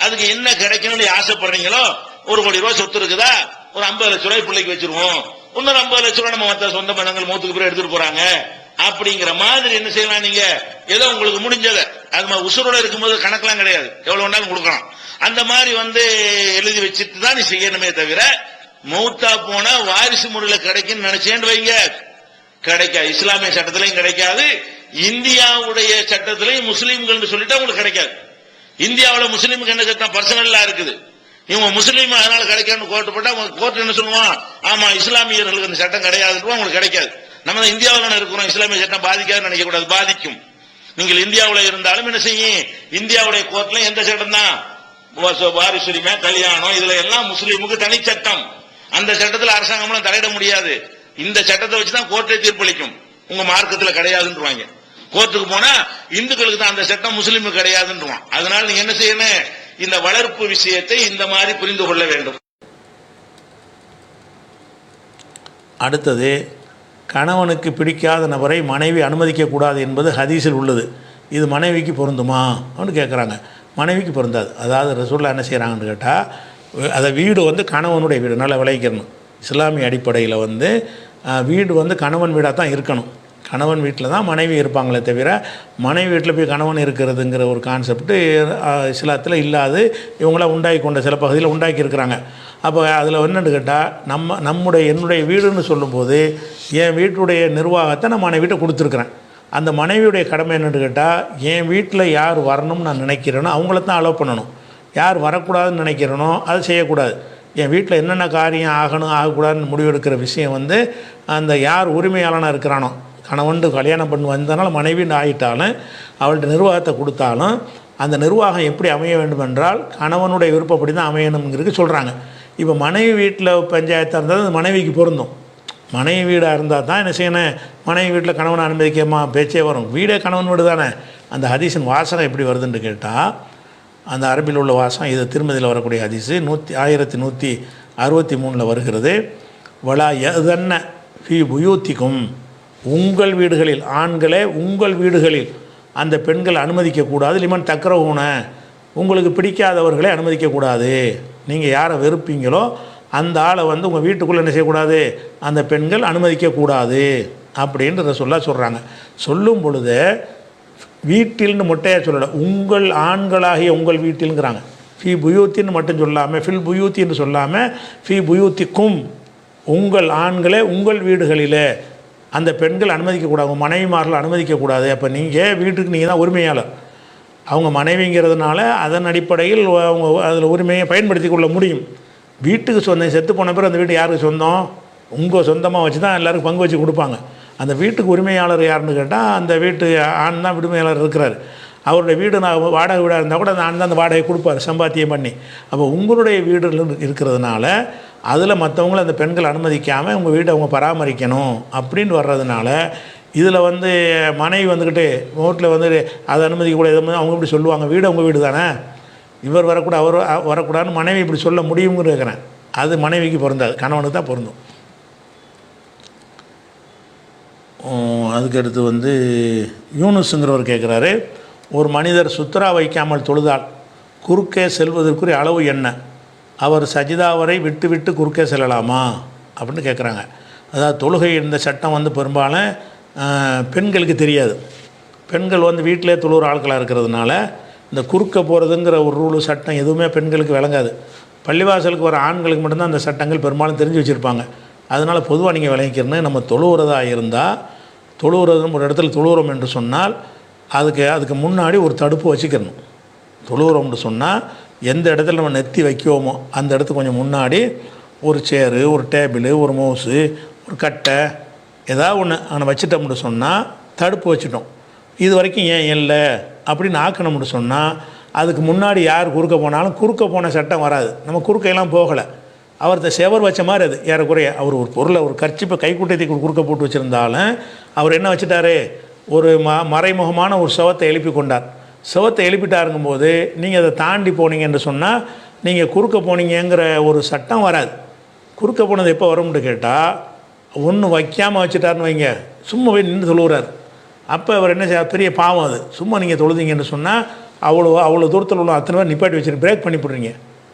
அதுக்கு என்ன கிடைக்கணும்னு ஆசைப்படுறீங்களோ, 1 கோடி ரூபாய் சொத்து இருக்குதா, ஒரு 50 லட்சம் ரூபாய் பிள்ளைக்கு வச்சிருவோம், இன்னொரு 50 லட்சம் ரூபாய் நம்ம மற்ற சொந்த பந்தங்கள் மௌத்துக்கு பிறகு எடுத்துட்டு போறாங்க அப்படிங்கிற மாதிரி என்ன செய்யலாம்? நீங்க ஏதோ உங்களுக்கு முடிஞ்சதை, அது உசுரோட இருக்கும்போது கணக்கெல்லாம் கிடையாது, எவ்வளவு வேணாலும் கொடுக்கலாம். அந்த மாதிரி வந்து எழுதி வச்சுட்டு தான் நீ செய்யணுமே தவிர மௌத்தா போனா வாரிசு முறையில கிடைக்குன்னு நினைச்சேன்னு வைங்க, கிடைக்காது. இஸ்லாமிய சட்டத்திலையும் கிடைக்காது, இந்தியாவுடைய சட்டத்திலையும் முஸ்லீம்கள் சொல்லிட்டு உங்களுக்கு கிடைக்காது. இந்தியாவில் முஸ்லீமுக்கு என்ன சட்டம்? பர்சனலா இருக்குது. இவங்க முஸ்லீம் அதனால கிடைக்காதுன்னு கோர்ட்டு போட்டா கோர்ட் என்ன சொல்லுவான்? ஆமா இஸ்லாமியர்களுக்கு அந்த சட்டம் கிடையாதுன்னு உங்களுக்கு கிடைக்காது. நம்ம இந்தியாவில் இருக்கிறோம், இஸ்லாமிய சட்டம் பாதிக்காதுன்னு நினைக்க கூடாது, பாதிக்கும். நீங்கள் இந்தியாவில் இருந்தாலும் என்ன செய்யும்? இந்தியாவுடைய கோர்ட்ல எந்த சட்டம் தான்? வாரிசுரிமை, கல்யாணம், இதுல எல்லாம் முஸ்லீமுக்கு தனி சட்டம். அந்த சட்டத்தில் அரசாங்கம் தலையிட முடியாது. இந்த சட்டத்தை வச்சுதான் கோர்ட்டை தீர்ப்பளிக்கும். உங்க மார்க்கத்தில் கிடையாதுன்றாங்க. கோர்ட்டுக்கு போனா இந்துக்களுக்கு தான் அந்த சட்டம், முஸ்லீமுக்கு கிடையாதுன்றான். அதனால நீங்க என்ன செய்யணும்? இந்த வளர்ப்பு விஷயத்தை இந்த மாதிரி புரிந்து கொள்ள வேண்டும். அடுத்தது, கணவனுக்கு பிடிக்காத நபரை மனைவி அனுமதிக்க கூடாது என்பது ஹதீஸில் உள்ளது. இது மனைவிக்கு பொருந்துமா அப்படின்னு கேட்குறாங்க. மனைவிக்கு பொருந்தாது. அதாவது ரசூலுல்லாஹ் என்ன செய்கிறாங்கன்னு கேட்டால், அதை வீடு வந்து கணவனுடைய வீடு, நல்லா விளைவிக்கணும். இஸ்லாமிய அடிப்படையில் வந்து வீடு வந்து கணவன் வீடாக தான் இருக்கணும். கணவன் வீட்டில் தான் மனைவி இருப்பாங்களே தவிர மனைவி வீட்டில் போய் கணவன் இருக்கிறதுங்கிற ஒரு கான்செப்ட்டு இஸ்லாத்தில் இல்லாது இவங்களாம் உண்டாக்கி கொண்ட சில பகுதியில் உண்டாக்கி இருக்கிறாங்க. அப்போ அதில் என்னென்னு கேட்டால், என்னுடைய வீடுன்னு சொல்லும்போது என் வீட்டுடைய நிர்வாகத்தை நான் மனைவிட்ட கொடுத்துருக்குறேன். அந்த மனைவியுடைய கடமை என்னென்னு கேட்டால், என் வீட்டில் யார் வரணும்னு நான் நினைக்கிறேனோ அவங்கள தான் அலோவ் பண்ணணும். யார் வரக்கூடாதுன்னு நினைக்கிறேனோ அதை செய்யக்கூடாது. என் வீட்டில் என்னென்ன காரியம் ஆகணும் ஆகக்கூடாதுன்னு முடிவெடுக்கிற விஷயம் வந்து அந்த யார் உரிமையாளனாக இருக்கிறானோ, கணவன் கல்யாணம் பண்ணி வந்தனால மனைவின்னு ஆகிட்டாலும் அவள்கிட்ட நிர்வாகத்தை கொடுத்தாலும் அந்த நிர்வாகம் எப்படி அமைய வேண்டும் என்றால் கணவனுடைய விருப்பப்படி தான் அமையணுங்கிறது சொல்கிறாங்க. இப்போ மனைவி வீட்டில் பஞ்சாயத்தாக இருந்தால் அது மனைவிக்கு பொருந்தும். மனைவி வீடாக இருந்தால் தான் என்ன செய்யணும்? மனைவி வீட்டில் கணவனை அனுமதிக்கமா பேச்சே வரும். வீடே கணவன் வீடு தானே. அந்த ஹதீஸின் வாசகம் எப்படி வருதுன்னு கேட்டால், அந்த அரபில் உள்ள வாசகம் இது திருமதியில் வரக்கூடிய ஹதீஸு 1163 வருகிறது. வலா யதன்ன ஃபி புயூத்திக்கும், உங்கள் வீடுகளில், ஆண்களே உங்கள் வீடுகளில் அந்த பெண்கள் அனுமதிக்கக்கூடாது. லிமன் தக்ரஹூன, உங்களுக்கு பிடிக்காதவர்களை அனுமதிக்கக்கூடாது. நீங்கள் யாரை வெறுப்பீங்களோ அந்த ஆளை வந்து உங்கள் வீட்டுக்குள்ளே என்ன செய்யக்கூடாது? அந்த பெண்கள் அனுமதிக்கக்கூடாது அப்படின்ற ரசூலுல்லாஹ் சொல்கிறாங்க. சொல்லும் பொழுது வீட்டில்னு மொட்டையாக சொல்லலை, உங்கள் ஆண்களாகிய உங்கள் வீட்டில்ங்கிறாங்க. ஃபி புயூத்தின்னு மட்டும் சொல்லாமல், ஃபில் புயூத்தின்னு சொல்லாமல் ஃபி புயூத்திக்கும், உங்கள் ஆண்களே உங்கள் வீடுகளிலே அந்த பெண்கள் அனுமதிக்கக்கூடாது, உங்கள் மனைவிமார்கள் அனுமதிக்கக்கூடாது. அப்போ நீங்கள் வீட்டுக்கு நீங்கள் தான் உரிமையாளர். அவங்க மனைவிங்கிறதுனால அதன் அடிப்படையில் அவங்க அதில் உரிமையை பயன்படுத்தி கொள்ள முடியும். வீட்டுக்கு சொந்தம் செத்து போன பிறகு அந்த வீட்டு யாருக்கு சொந்தம்? உங்கள் சொந்தமாக வச்சு தான் எல்லாருக்கும் பங்கு வச்சு கொடுப்பாங்க. அந்த வீட்டுக்கு உரிமையாளர் யாருன்னு கேட்டால் அந்த வீட்டு ஆண் தான் உரிமையாளர் இருக்கிறார். அவருடைய வீடு நான் வாடகை வீடாக இருந்தால் கூட அந்த ஆண் தான் அந்த வாடகை கொடுப்பார் சம்பாத்தியம் பண்ணி. அப்போ உங்களுடைய வீடு இருக்கிறதுனால அதில் மற்றவங்கள அந்த பெண்கள் அனுமதிக்காமல் உங்கள் வீட்டை அவங்க பராமரிக்கணும் அப்படின்னு வர்றதுனால இதில் வந்து மனைவி வந்துக்கிட்டு வீட்டில் வந்து அதை அனுமதிக்கக்கூடாது, அவங்க இப்படி சொல்லுவாங்க, வீடு அவங்க வீடு தானே, இவர் வரக்கூடாது அவர் வரக்கூடாதுன்னு மனைவி இப்படி சொல்ல முடியுங்கிற இருக்கிறேன். அது மனைவிக்கு பொருந்தாது, கணவனுக்கு தான் பொருந்தும். அதுக்கடுத்து வந்து யூனுஸுங்கிறவர் கேட்குறாரு, ஒரு மனிதர் சுத்ரா வைக்காமல் தொழுதால் குறுக்கே செல்வதற்குரிய அளவு என்ன? அவர் சஜிதா வரை விட்டு விட்டு குறுக்கே செல்லலாமா அப்படின்னு கேட்குறாங்க. அதாவது தொழுகை இந்த சட்டம் வந்து பெரும்பாலும் பெண்களுக்கு தெரியாது. பெண்கள் வந்து வீட்டிலே தொழுகிற ஆட்களாக இருக்கிறதுனால இந்த குறுக்க போகிறதுங்கிற ஒரு ரூலு சட்டம் எதுவுமே பெண்களுக்கு விளங்காது. பள்ளிவாசலுக்கு வர ஆண்களுக்கு மட்டும்தான் அந்த சட்டங்கள் பெரும்பாலும் தெரிஞ்சு வச்சுருப்பாங்க. அதனால் பொதுவாக நீங்கள் விளங்கிக்கிறேன்னு, நம்ம தொழுகிறதா இருந்தால் தொழுகிறது ஒரு இடத்துல தொழுகிறோம் என்று சொன்னால் அதுக்கு முன்னாடி ஒரு தடுப்பு வச்சுக்கணும். தொழுகிறோம்னு சொன்னால் எந்த இடத்துல நம்ம நெத்தி வைக்குவோமோ அந்த இடத்துக்கு கொஞ்சம் முன்னாடி ஒரு சேரு, ஒரு டேபிள், ஒரு மவுஸு, ஒரு கட்டை ஏதாவது ஒன்று அங்கே வச்சுட்டோம்னு சொன்னால் தடுப்பு வச்சுட்டோம், இது வரைக்கும் ஏன் இல்லை அப்படின்னு ஆக்கணும்னு சொன்னால் அதுக்கு முன்னாடி யார் குறுக்க போனாலும் குறுக்க போன சட்டம் வராது. நம்ம குறுக்கையெல்லாம் போகலை, அவர்கிட்ட செவர் வச்ச மாதிரி அது ஏறக்குறைய. அவர் ஒரு பொருளை ஒரு கர்ச்சிப்பை கைக்குட்டைக்கு குறுக்க போட்டு வச்சுருந்தாலும் அவர் என்ன வச்சுட்டாரு, ஒரு மறைமுகமான ஒரு செவத்தை எழுப்பி கொண்டார். செவத்தை எழுப்பிட்டாருங்கும் போது நீங்கள் அதை தாண்டி போனீங்கன்னு சொன்னால் நீங்கள் குறுக்க போனீங்கிற ஒரு சட்டம் வராது. குறுக்க போனது எப்போ வரும்னு கேட்டால், ஒன்று வைக்காமல் வச்சுட்டாருன்னு வைங்க, சும்மா போய் நின்று தொழுகிறார். அப்போ அவர் என்ன செய்ய, பெரிய பாவம் அது. சும்மா நீங்கள் தொழுதிங்கன்னு சொன்னால் அவ்வளோ தூரத்தில் உள்ள அத்தனை பேர் நிப்பாட்டி வச்சுட்டு பிரேக் பண்ணி போடுறீங்க.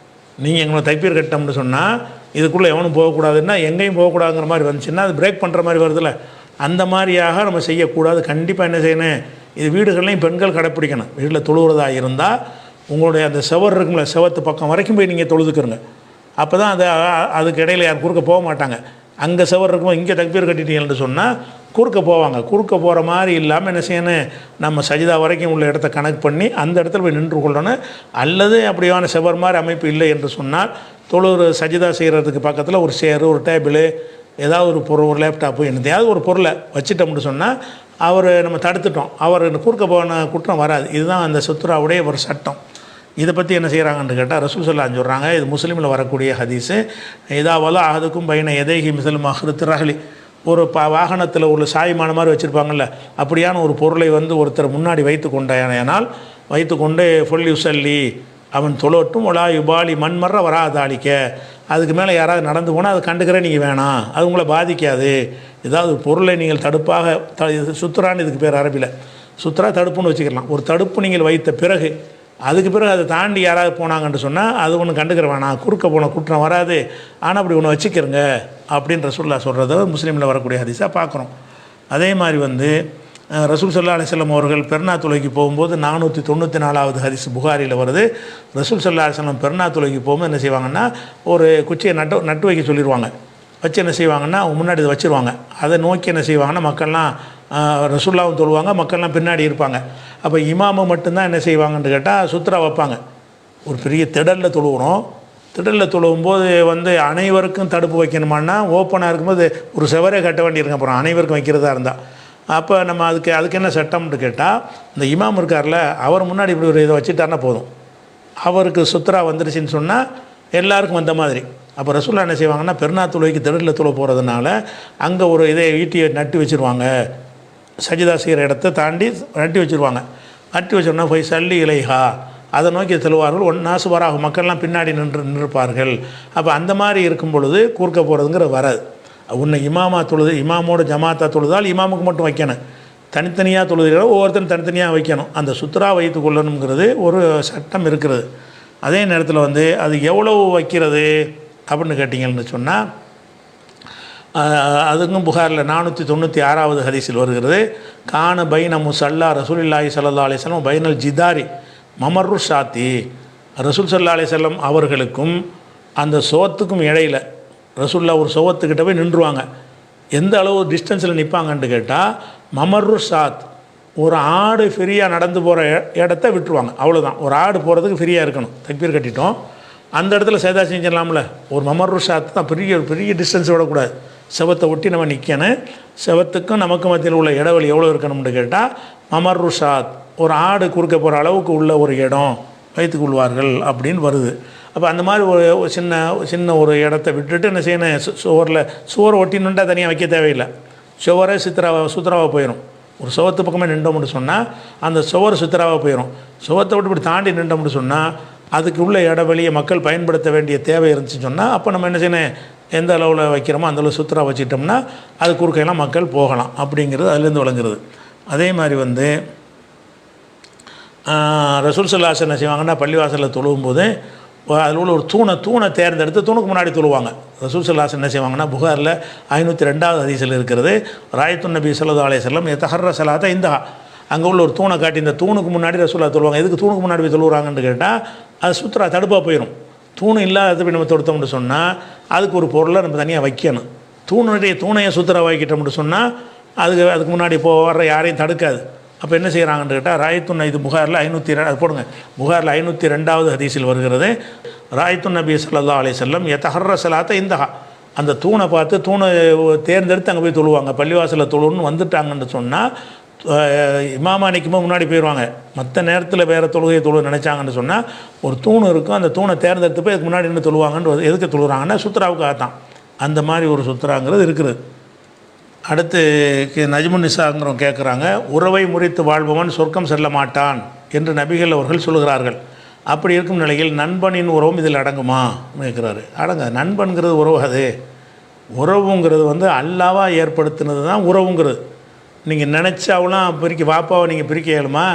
நீங்கள் எங்களை தைப்பீர் கட்டம்னு சொன்னால் இதுக்குள்ளே எவனும் போகக்கூடாதுன்னா எங்கேயும் போகக்கூடாதுங்கிற மாதிரி வந்துச்சுன்னா அது பிரேக் பண்ணுற மாதிரி வருதுல்ல, அந்த மாதிரியாக நம்ம செய்யக்கூடாது. கண்டிப்பாக என்ன செய்யணும், இது வீடுகள்லையும் பெண்கள் கடைப்பிடிக்கணும். வீட்டில் தொழுகிறதா இருந்தால் உங்களுடைய அந்த செவர் இருக்குங்கள, செவத்து பக்கம் வரைக்கும் போய் நீங்கள் தொழுதுக்கிறங்க. அப்போ தான் அதுக்கு இடையில் யார் குறுக்க போக மாட்டாங்க. அங்கே செவர் இருக்கும், இங்கே தக்பீர் கட்டிட்டீங்கன்னு சொன்னால் குறுக்க போவாங்க. குறுக்க போகிற மாதிரி இல்லாமல் என்ன செய்யணும், நம்ம சஜிதா வரைக்கும் உள்ள இடத்த கணக்கு பண்ணி அந்த இடத்துல போய் நின்று கொள்ளணும். அல்லது அப்படியான செவர் மாதிரி அமைப்பு இல்லை என்று சொன்னால் தொழுகிற சஜிதா செய்கிறதுக்கு பக்கத்தில் ஒரு சேரு, ஒரு டேபிள், ஏதாவது ஒரு பொருள், ஒரு லேப்டாப்பு, என்னத்தையாவது ஒரு பொருளை வச்சுட்டோம்னு சொன்னால் அவர் நம்ம தடுத்துட்டோம், அவர் குறுக்க போன குற்றம் வராது. இதுதான் அந்த சுத்ராவுடைய ஒரு சட்டம். இதை பற்றி என்ன செய்கிறாங்கன்னு கேட்டால் ரசூல் ஸல்லல்லாஹு அலைஹி சொல்கிறாங்க, இது முஸ்லீமில் வரக்கூடிய ஹதீஸு. இதாவெல்லாம் அதுக்கும் பையனை எதைகி மிசல் மஹ்ருத் ரஹலி, ஒரு வாகனத்தில் உள்ள சாய்மான மாதிரி வச்சுருப்பாங்கள்ல, அப்படியான ஒரு பொருளை ஒருத்தர் முன்னாடி வைத்து கொண்டானால் வைத்து கொண்டு ஃபுல் யுசல்லி, அவன் தொழட்டும், ஒலா யுபாலி மண்மர்ற வராதாளிக்க, அதுக்கு மேலே யாராவது நடந்து போனால் அது கண்டுக்கிறே நீங்கள் வேணாம், அது உங்களை பாதிக்காது. ஏதாவது பொருளை நீங்கள் தடுப்பாக சுத்ரான்னு இதுக்கு பேர் அரபியில், சுத்ரா தடுப்புன்னு வச்சுக்கலாம். ஒரு தடுப்பு நீங்கள் வைத்த பிறகு அதுக்கு பிறகு அதை தாண்டி யாராவது போனாங்கன்னு சொன்னால் அது ஒன்று கண்டுக்கிற வேணாம், குறுக்க போன குற்றம் வராது, ஆனால் அப்படி ஒன்று வச்சுக்கிறங்க அப்படின்ற ரசூலுல்லாஹ் சொல்கிறத முஸ்லீமில் வரக்கூடிய ஹதீஸாக பார்க்குறோம். அதே மாதிரி ரசூல் ஸல்லல்லாஹு அலைஹி வஸல்லம் அவர்கள் பெருநா தொழுகைக்கு போகும்போது 494வது ஹதீஸ் புகாரியில் வருது. ரசூல் ஸல்லல்லாஹு அலைஹி வஸல்லம் பெருநா தொழுகைக்கு போகும்போது என்ன செய்வாங்கன்னா, ஒரு குச்சியை நட்டு வைக்க சொல்லிடுவாங்க. வச்சு என்ன செய்வாங்கன்னா முன்னாடி இதை வச்சுருவாங்க. அதை நோக்கி என்ன செய்வாங்கன்னா மக்கள்லாம் ரசூலுல்லாஹ்வும் தொழுவாங்க, மக்கள்லாம் பின்னாடி இருப்பாங்க. அப்போ இமாமு மட்டும்தான் என்ன செய்வாங்கன்னு கேட்டால் சுத்ரா வைப்பாங்க. ஒரு பெரிய திடலில் தொழுகிறோம், திடலில் தொழுவும்போது அனைவருக்கும் தடுப்பு வைக்கணுமான்னா ஓப்பனாக இருக்கும்போது ஒரு செவரே கட்ட வேண்டியிருக்க அப்புறம் அனைவருக்கும் வைக்கிறதா இருந்தால். அப்போ நம்ம அதுக்கு என்ன சட்டம்னு கேட்டால், இந்த இமாம் இருக்கார்ல, அவர் முன்னாடி இப்படி ஒரு இதை வச்சுட்டாருன்னா போதும், அவருக்கு சுத்ரா வந்துருச்சுன்னு சொன்னால் எல்லாருக்கும் வந்த மாதிரி. அப்போ ரசூலுல்லாஹ் என்ன செய்வாங்கன்னா, பெருநா தொழுகைக்கு திடலில் தொழ போகிறதுனால அங்கே ஒரு இதை ஈட்டியை நட்டு வச்சுருவாங்க, சஜிதா செய்கிற இடத்த தாண்டி நட்டி வச்சுருவாங்க. நட்டி வச்சோன்னா போய் சல்லி இலைஹா, அதை நோக்கி செல்வார்கள். ஒன்னாசு வராகும், மக்கள்லாம் பின்னாடி நின்றுப்பார்கள். அப்போ அந்த மாதிரி இருக்கும் பொழுது குறுக்க போகிறதுங்கிற வராது. உன்னை இமாமா தொழுது, இமாமோட ஜமாத்தா தொழுதால் இமாமுக்கு மட்டும் வைக்கணும், தனித்தனியாக தொழுதுகிற ஒவ்வொருத்தரும் தனித்தனியாக வைக்கணும். அந்த சுத்ரா வைத்து கொள்ளணுங்கிறது ஒரு சட்டம் இருக்கிறது. அதே நேரத்தில் அது எவ்வளவு வைக்கிறது அப்படின்னு கேட்டிங்கன்னு சொன்னால், அதுக்கும் புகாரில் 496வது ஹதீஸில் வருகிறது. கான பைன முசல்லா ரசூலுல்லாஹி ஸல்லல்லாஹு அலைஹி வஸல்லம் பைனல் ஜிதாரி மமர்ரு ஷாத்தி, ரசூல் ஸல்லல்லாஹு அலைஹி வஸல்லம் அவர்களுக்கும் அந்த சோத்துக்கும் இடையில் ரசூல்லா ஒரு சோவத்துக்கிட்ட போய் நின்றுவாங்க. எந்த அளவு டிஸ்டன்ஸில் நிற்பாங்கன்னு கேட்டால், மமர்ரு ஷாத், ஒரு ஆடு ஃப்ரீயாக நடந்து போகிற இடத்த விட்டுருவாங்க, அவ்வளோதான். ஒரு ஆடு போகிறதுக்கு ஃப்ரீயாக இருக்கணும், தக்பீர் கட்டிட்டோம், அந்த இடத்துல சேதா செஞ்சிடலாம்ல. ஒரு மமர்ரு ஷாத் தான், பெரிய டிஸ்டன்ஸ் விடக்கூடாது, செவத்தை ஒட்டி நம்ம நிற்கணும். செவத்துக்கும் நமக்கு மத்தியில் உள்ள இடைவெளி எவ்வளோ இருக்கணும்னு கேட்டால் மமர்ரு ஷாத், ஒரு ஆடு குறுக்க போகிற அளவுக்கு உள்ள ஒரு இடம் வைத்துக் கொள்வார்கள் அப்படின்னு வருது. அப்போ அந்த மாதிரி ஒரு சின்ன ஒரு இடத்த விட்டுட்டு என்ன செய்யணும், சுவரை ஒட்டினுண்டா தனியாக வைக்க தேவையில்லை, சுவரே சுத்ராவாக போயிடும். ஒரு சுவத்து பக்கமே நின்றோம்னு சொன்னால் அந்த சுவர் சுத்ராவாக போயிடும். சுவத்தை விட்டு இப்படி தாண்டி நின்றோம்னு சொன்னால் அதுக்கு உள்ள இடைவெளியை மக்கள் பயன்படுத்த வேண்டிய தேவை இருந்துச்சுன்னு சொன்னால் அப்போ நம்ம என்ன செய்யணும், எந்த அளவில் வைக்கிறோமோ அந்தளவு சுத்ரா வச்சுட்டோம்னா அது குறுக்கையெல்லாம் மக்கள் போகலாம் அப்படிங்கிறது அதுலேருந்து வழங்குறது. அதே மாதிரி ரசூல் ஸல்லல்லாஹு அலைஹி வஸல்லம் என்ன செய்வாங்கன்னா, பள்ளிவாசலில் தொழுவும்போது அதில் உள்ள ஒரு தூணை தேர்ந்தெடுத்து தூணுக்கு முன்னாடி தொழுவாங்க. ரசூல் ஸல்லல்லாஹு அலைஹி வஸல்லம் என்ன செய்வாங்கன்னா, புகாரில் 502வது ஹதீஸில் இருக்கிறது, ராயத்துன் நபி ஸல்லல்லாஹு அலைஹி வஸல்லம் யதஹர்ர ஸலாத்த இந்தஹா, அங்கே உள்ள ஒரு தூணை காட்டி இந்த தூணுக்கு முன்னாடி ரசூலுல்லாஹ் தொழுவாங்க. எதுக்கு தூணுக்கு முன்னாடி போய் தொழுகிறாங்கன்னு கேட்டால், அது சுத்ரா தடுப்பாக போயிடும். தூண் இல்லாத போய் நம்ம தொடுத்தோம்னு சொன்னால் அதுக்கு ஒரு பொருளை நம்ம தனியாக வைக்கணும். தூணையை சுத்ரா வைக்கிட்டோம்னு சொன்னால் அதுக்கு முன்னாடி வர்ற யாரையும் தடுக்காது. அப்போ என்ன செய்கிறாங்கன்னு கேட்டால், ராயத்துன், இது புகாரில் 502 போடுங்க, புகாரில் 502வது ஹதீஸில் வருகிறது, ராயத்துன் நபி ஸல்லல்லாஹு அலைஹி வஸல்லம் யதஹர்ர ஸலாத்த இந்தஹா, அந்த தூணை பார்த்து தூணை தேர்ந்தெடுத்து அங்கே போய் தொழுவாங்க. பள்ளிவாசலில் தொழுன்னு வந்துட்டாங்கன்னு சொன்னால் இமாமா நிற்கும்போது முன்னாடி போயிடுவாங்க. மற்ற நேரத்தில் வேறு தொழுகையை நினச்சாங்கன்னு சொன்னால் ஒரு தூண் இருக்கும், அந்த தூணை தேர்ந்தெடுத்து போய் அதுக்கு முன்னாடி நின்று தொழுவாங்கன்னு. எதுக்கு தொழுகிறாங்கன்னா சுத்ராவுக்காக தான். அந்த மாதிரி ஒரு சுத்ராங்கிறது இருக்குது. அடுத்து நஜ்முன் நிசாங்கிறவங்க கேட்குறாங்க, உறவை முறித்து வாழ்பவன் சொர்க்கம் செல்ல மாட்டான் என்று நபிகள் அவர்கள் சொல்கிறார்கள். அப்படி இருக்கும் நிலையில் நண்பனின் உறவும் இதில் அடங்குமா கேட்குறாரு. அடங்க, நண்பன்கிறது உறவு. அது உறவுங்கிறது அல்லாவாக ஏற்படுத்தினது தான் உறவுங்கிறது. நீங்கள் நினச்சாவெல்லாம் வாப்பாவை நீங்கள் பிரிக்க இயலுமா?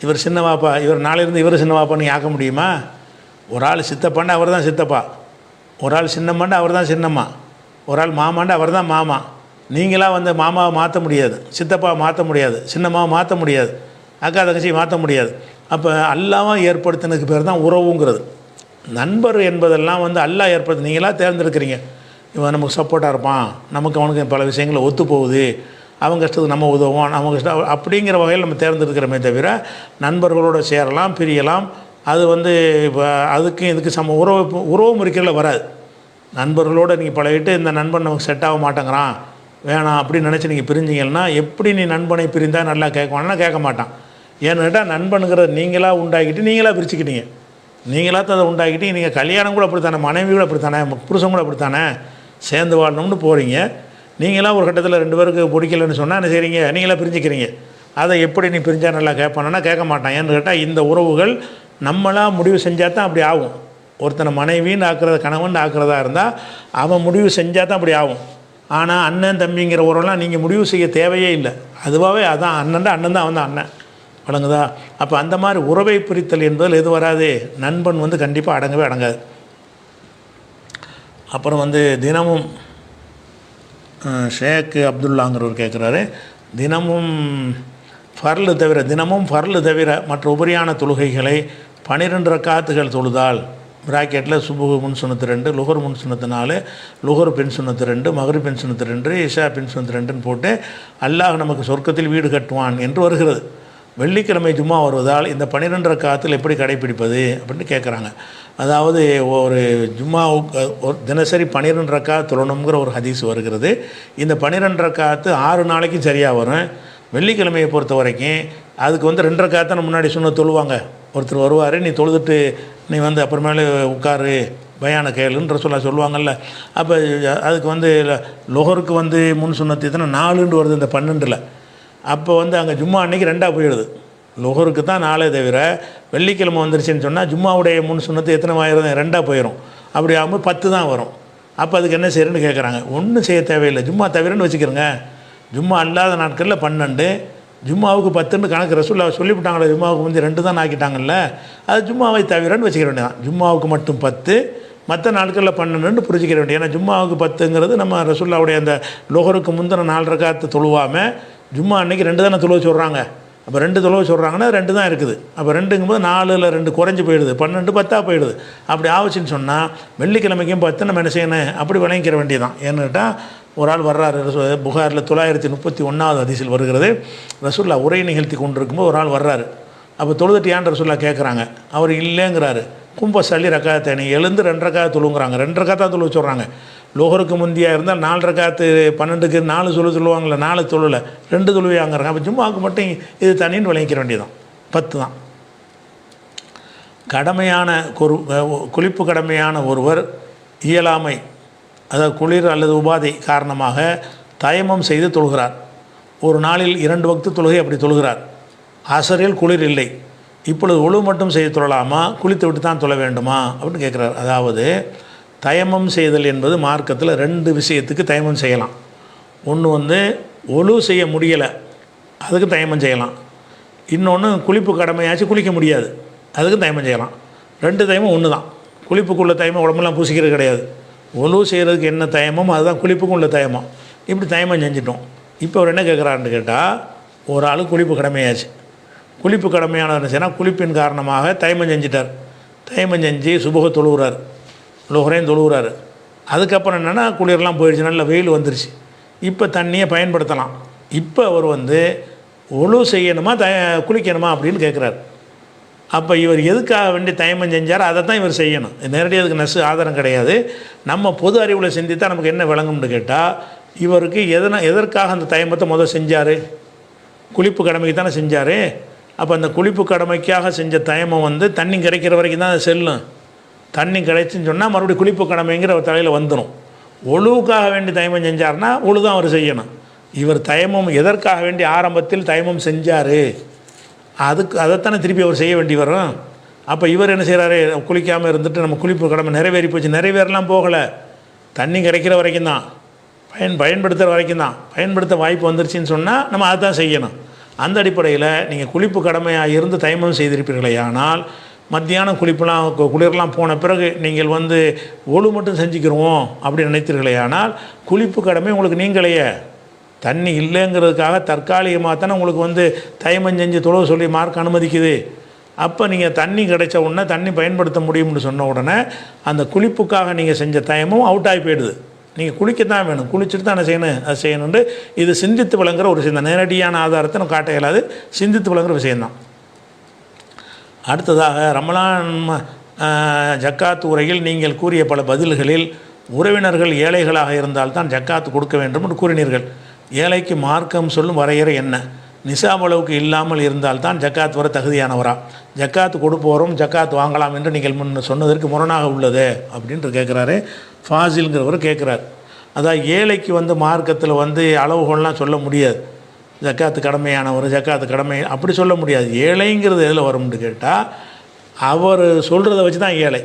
இவர் சின்ன வாப்பா, இவர் நாளையிலேருந்து இவர் சின்ன வாப்பா நீங்கள் ஆக்க முடியுமா? ஒரு ஆள் சித்தப்பாண்டா அவர் தான் சித்தப்பா, ஒரு ஆள் சின்னம்மாண்டா அவர் தான் சின்னம்மா, ஒரு ஆள் மாமாண்டா அவர் தான் மாமா. நீங்களாக மாமாவை மாற்ற முடியாது, சித்தப்பாவை மாற்ற முடியாது, சின்னம்மாவை மாற்ற முடியாது, அக்கா தங்கச்சியை மாற்ற முடியாது. அப்போ அல்லாவாக ஏற்படுத்தினதுக்கு பேர் தான் உறவுங்கிறது. நண்பர் என்பதெல்லாம் அல்லாஹ் ஏற்படுத்தி நீங்களாக தேர்ந்தெடுக்கிறீங்க. இவன் நமக்கு சப்போர்ட்டாக இருப்பான், நமக்கு அவனுக்கு பல விஷயங்களை ஒத்து போகுது, அவங்க கஷ்டத்துக்கு நம்ம உதவும், அவங்க கஷ்டம் அப்படிங்கிற வகையில் நம்ம தேர்ந்தெடுக்கிறோமே தவிர நண்பர்களோடு சேரலாம், பிரியலாம். அது இப்போ அதுக்கும் இதுக்கு உறவு முறிக்கிறதுல வராது. நண்பர்களோடு நீங்கள் பழகிட்டு இந்த நண்பன் நமக்கு செட் ஆக மாட்டேங்கிறான், வேணாம் அப்படின்னு நினச்சி நீங்கள் பிரிஞ்சிங்கன்னா எப்படி நீ நண்பனை பிரிந்தால் நல்லா கேட்குவான்னா கேட்க மாட்டான். ஏன்னு கேட்டால் நண்பனுங்கிறத நீங்களாக உண்டாக்கிட்டு நீங்களாக பிரிச்சுக்கிட்டீங்க, நீங்களாக அதை உண்டாக்கிட்டு. நீங்கள் கல்யாணம் கூட அப்படித்தானே, மனைவி கூட அப்படித்தானே, புருஷன் கூட அப்படித்தானே, சேர்ந்து வாழணும்னு போகிறீங்க. நீங்களாம் ஒரு கட்டத்தில் 2 பேருக்கு பிடிக்கலன்னு சொன்னால் என்ன செய்கிறீங்க? நீங்களாக பிரிஞ்சுக்கிறீங்க. அதை எப்படி நீ பிரிஞ்சால் நல்லா கேட்பானா கேட்க மாட்டான். ஏன்னு கேட்டால் இந்த உறவுகள் நம்மளாக முடிவு செஞ்சால் தான் அப்படி ஆகும். ஒருத்தனை மனைவின்னு ஆக்குறத கணவன் ஆக்குறதா இருந்தால் அவன் முடிவு செஞ்சால் தான் அப்படி ஆகும். ஆனால் அண்ணன் தம்பிங்கிற உறவுலாம் நீங்கள் முடிவு செய்ய தேவையே இல்லை, அதுவாகவே அதான் அண்ணன் தான் அவன் தான் அண்ணன். வழங்குதா? அப்போ அந்த மாதிரி உறவை பிரித்தல் என்பதில் எது வராது? நண்பன் கண்டிப்பாக அடங்கவே அடங்காது. அப்புறம் தினமும் ஷேக் அப்துல்லாங்கிறவர் கேட்குறாரு, தினமும் ஃபர்லு தவிர மற்ற உபரியான தொழுகைகளை 12 ரக்காத்துகள் தொழுதால் பிராக்கெட்டில் சுபுகு முன் சுன்னத்து 2, லுகர் முன் சுன்னத்து 4, லுகர் பின் சுன்னத்து 2, மகரிப் பின் சுன்னத்து 2, இஷா பின் சுன்னத்து 2ன்னு போட்டு அல்லாஹ் நமக்கு சொர்க்கத்தில் வீடு கட்டுவான் என்று வருகிறது. வெள்ளிக்கிழமை ஜும்மா வருவதால் இந்த 12 ரக்காத்தில் எப்படி கடைப்பிடிப்பது அப்படின்னு கேட்குறாங்க. அதாவது ஒரு ஜும்மாவுக்கு ஒரு தினசரி 12 ரக்காத் தொழணுங்கிற ஒரு ஹதீஸ் வருகிறது. இந்த 12 ரக்காத்து 6 நாளைக்கும் சரியாக வரும். வெள்ளிக்கிழமையை பொறுத்த வரைக்கும் அதுக்கு 2 ரக்காத்தை முன்னாடி சுன்னத் தொழுவாங்க. ஒருத்தர் வருவார், நீ தொழுதுட்டு நீ அப்புறமேலே உட்காரு பயான கேளுன்ற சொல்லுவாங்கள்ல. அப்போ அதுக்கு லொஹருக்கு முன் சுன்னத்து எத்தனை 4ன்னு வருது இந்த 12ல். அப்போ அங்கே ஜும்மா அன்றைக்கி 2ஆக போயிடுது. லொஹருக்கு தான் 4 தவிர வெள்ளிக்கிழமை வந்துருச்சுன்னு சொன்னால் ஜும்மாவுடைய முன் சுன்னத்து எத்தனை ஆயிரும்? 2ஆக போயிடும். அப்படி ஆகும்போது 10 தான் வரும். அப்போ அதுக்கு என்ன செய்யணும்னு கேட்குறாங்க. ஒன்றும் செய்ய தேவையில்லை, ஜும்மா தவிரன்னு வச்சுக்கிறோங்க. ஜும்மா அல்லாத நாட்களில் 12, ஜும்மாவுக்கு 10ன்னு கணக்கு ரசூலுல்லாஹ் சொல்லிவிட்டாங்களே, ஜும்மாவுக்கு 2 தான் ஆக்கிட்டாங்கல்ல, அது ஜும்மாவை தவிரன்னு வச்சுக்கிற வேண்டியதான். ஜும்மாவுக்கு மட்டும் 10, மற்ற நாட்களில் 12ன்னு புரிஞ்சிக்கிற வேண்டிய. ஏன்னா ஜும்மாவுக்கு 10ங்கிறது நம்ம ரசூலுல்லாஹ்வுடைய அந்த லொஹருக்கு முந்தின 4 ரக்காத்து தொழுவாமல் ஜும்மா அன்றைக்கி 2 தானே தொழுவ சொல்கிறாங்க. அப்போ 2 தொழுவ சொல்கிறாங்கன்னா 2 தான் இருக்குது. அப்போ 2ங்கும்போது 4ல் 2 குறைஞ்சி போயிடுது, 12 10ஆக போயிடுது. அப்படி ஆச்சுன்னு சொன்னால் வெள்ளிக்கிழமைக்கும் 10 நம்ம என்ன செய்யணும்? அப்படி வழங்கிக்கிற வேண்டியதான். ஏன்னு கேட்டால் ஒரு ஆள் வர்றாரு, புகாரில் 931வது ஹதீஸில் வருகிறது. ரசூலுல்லாஹ் உரை நிகழ்த்தி கொண்டிருக்கும்போது ஒரு ஆள் வர்றாரு. அப்போ தொழுதுட்டியான்னு ரசூலுல்லாஹ் கேட்குறாங்க. அவர் இல்லைங்கிறாரு. கும்ப சல்லி ரக்காத்தை நீ எழுந்து 2 ரக்காத்து தொழுங்கிறாங்க. 2 ரக்காத்தான் தொழுவ சொல்கிறாங்க. லோகருக்கு முந்தியாக இருந்தால் 4 ரக்காத்து 12க்கு 4 சொல்லுவாங்கள்ல, 4 தொழுவில் 2 தொழுவையாங்கிறாங்க. அப்போ ஜும்மாவுக்கு மட்டும் இது தனின்னு விளங்கிக்கிற வேண்டியதான். 10 தான். கடமையான குளிப்பு கடமையான ஒருவர் இயலாமை, அதாவது குளிர் அல்லது உபாதை காரணமாக தயமம் செய்து தொழுகிறார். ஒரு நாளில் 2 வக்து தொழுகை அப்படி தொழுகிறார். அசரில் குளிர் இல்லை, இப்பொழுது ஒழு மட்டும் செய்து தொழலாமா, குளித்து விட்டு தான் தொழ வேண்டுமா அப்படின்னு கேட்குறார். அதாவது தயமம் செய்தல் என்பது மார்க்கத்தில் 2 விஷயத்துக்கு தயமம் செய்யலாம். ஒன்று ஒழு செய்ய முடியலை, அதுக்கு தயமம் செய்யலாம். இன்னொன்று குளிப்பு கடமையாச்சு குளிக்க முடியாது, அதுக்கு தயமம் செய்யலாம். 2 தயமும் ஒன்று தான். குளிப்புக்குள்ள தயமம் உடம்பெல்லாம் பூசிக்கிறது கிடையாது. ஒழு செய்கிறதுக்கு என்ன தயமம் அதுதான் குளிப்புக்கும் உள்ள தயமம். இப்படி தயமம் செஞ்சிட்டோம். இப்போ அவர் என்ன கேட்குறாருன்னு கேட்டால், ஒரு ஆள் குளிப்பு கடமையாச்சு. குளிப்பு கடமையானது என்ன செய்யணும்? குளிப்பின் காரணமாக தயமம் செஞ்சிட்டார். தயமம் செஞ்சு சுபக தொழுகிறார், லோகரையும் தொழுகிறாரு. அதுக்கப்புறம் என்னென்னா குளிரெலாம் போயிடுச்சு, நல்ல வெயில் வந்துருச்சு. இப்போ தண்ணியை பயன்படுத்தலாம். இப்போ அவர் ஒழு செய்யணுமா குளிக்கணுமா அப்படின்னு கேட்குறாரு. அப்போ இவர் எதுக்காக வேண்டி தயமம் செஞ்சாரோ அதை தான் இவர் செய்யணும். நேரடியாக அதுக்கு ஆதாரம் கிடையாது. நம்ம பொது அறிவில் சிந்தித்தா நமக்கு என்ன விளங்கும்னு கேட்டால், இவருக்கு எதற்காக அந்த தயமத்தை முதல் செஞ்சார்? குளிப்பு கடமைக்கு தானே செஞ்சார். அப்போ அந்த குளிப்பு கடமைக்காக செஞ்ச தயமம் வந்து தண்ணி கிடைக்கிற வரைக்கும் தான் அது செல்லும். தண்ணி கிடைச்சுன்னு சொன்னால் மறுபடியும் குளிப்பு கடமைங்கிற ஒரு தலையில் வந்துடும். ஒழுவுக்காக வேண்டி தயமம் செஞ்சார்னா ஒழு தான் அவர் செய்யணும். இவர் தயமம் எதற்காக வேண்டி ஆரம்பத்தில் தயமம் செஞ்சார், அதைத்தானே திருப்பி அவர் செய்ய வேண்டி வரும். அப்போ இவர் என்ன செய்கிறாரு, குளிக்காமல் இருந்துட்டு நம்ம குளிப்பு கடமை நிறைவேறி போச்சு, நிறைவேறலாம் போகலை, தண்ணி கிடைக்கிற வரைக்கும் தான், பயன்படுத்துகிற வரைக்கும் தான், பயன்படுத்த வாய்ப்பு வந்துருச்சுன்னு சொன்னால் நம்ம அதை தான் செய்யணும். அந்த அடிப்படையில் நீங்கள் குளிப்பு கடமையாக இருந்து தயமம் செய்திருப்பீர்களே, ஆனால் மத்தியானம் குளிரெலாம் போன பிறகு நீங்கள் வந்து ஒழு மட்டும் செஞ்சுக்கிறோம் அப்படி நினைத்தீர்களே, ஆனால் குளிப்பு கடமை உங்களுக்கு நீங்களையே, தண்ணி இல்லைங்கிறதுக்காக தற்காலிகமாக தானே உங்களுக்கு வந்து தயமம் செஞ்சு தொழுவ சொல்லி மார்க் அனுமதிக்குது. அப்போ நீங்கள் தண்ணி கிடைச்ச உடனே தண்ணி பயன்படுத்த முடியும்னு சொன்ன உடனே அந்த குளிப்புக்காக நீங்கள் செஞ்ச தயமும் அவுட் ஆகி போயிடுது. நீங்கள் குளிக்கத்தான் வேணும், குளிச்சுட்டு தான் என்ன செய்யணும், அது செய்யணுண்டு. இது சிந்தித்து விளங்குற ஒரு விஷயம் தான், நேரடியான ஆதாரத்தை நம்ம காட்ட இயலாது, சிந்தித்து விளங்குற விஷயந்தான். அடுத்ததாக ரமலான் ஜக்காத் உரையில் நீங்கள் கூறிய பல பதில்களில் உறவினர்கள் ஏழைகளாக இருந்தால் தான் ஜக்காத்து கொடுக்க வேண்டும் என்று கூறினீர்கள். ஏழைக்கு மார்க்கம் சொல்லும் வரையறை என்ன? நிசாப் அளவுக்கு இல்லாமல் இருந்தால் தான் ஜக்காத் வர தகுதியானவரா? ஜக்காத்து கொடுப்போரும் ஜக்காத் வாங்கலாம் என்று நீங்கள் முன் சொன்னதற்கு முரணாக உள்ளது அப்படின்ட்டு கேட்குறாரு. ஃபாசில்ங்கிறவர் கேட்குறார். அதான் ஏழைக்கு வந்து மார்க்கத்தில் வந்து அளவுகோல்லாம் சொல்ல முடியாது. ஜக்காத்து கடமையானவர், ஜக்காத்து கடமை அப்படி சொல்ல முடியாது. ஏழைங்கிறது எதில் வரும்னு கேட்டால் அவர் சொல்கிறத வச்சு தான் ஏழை.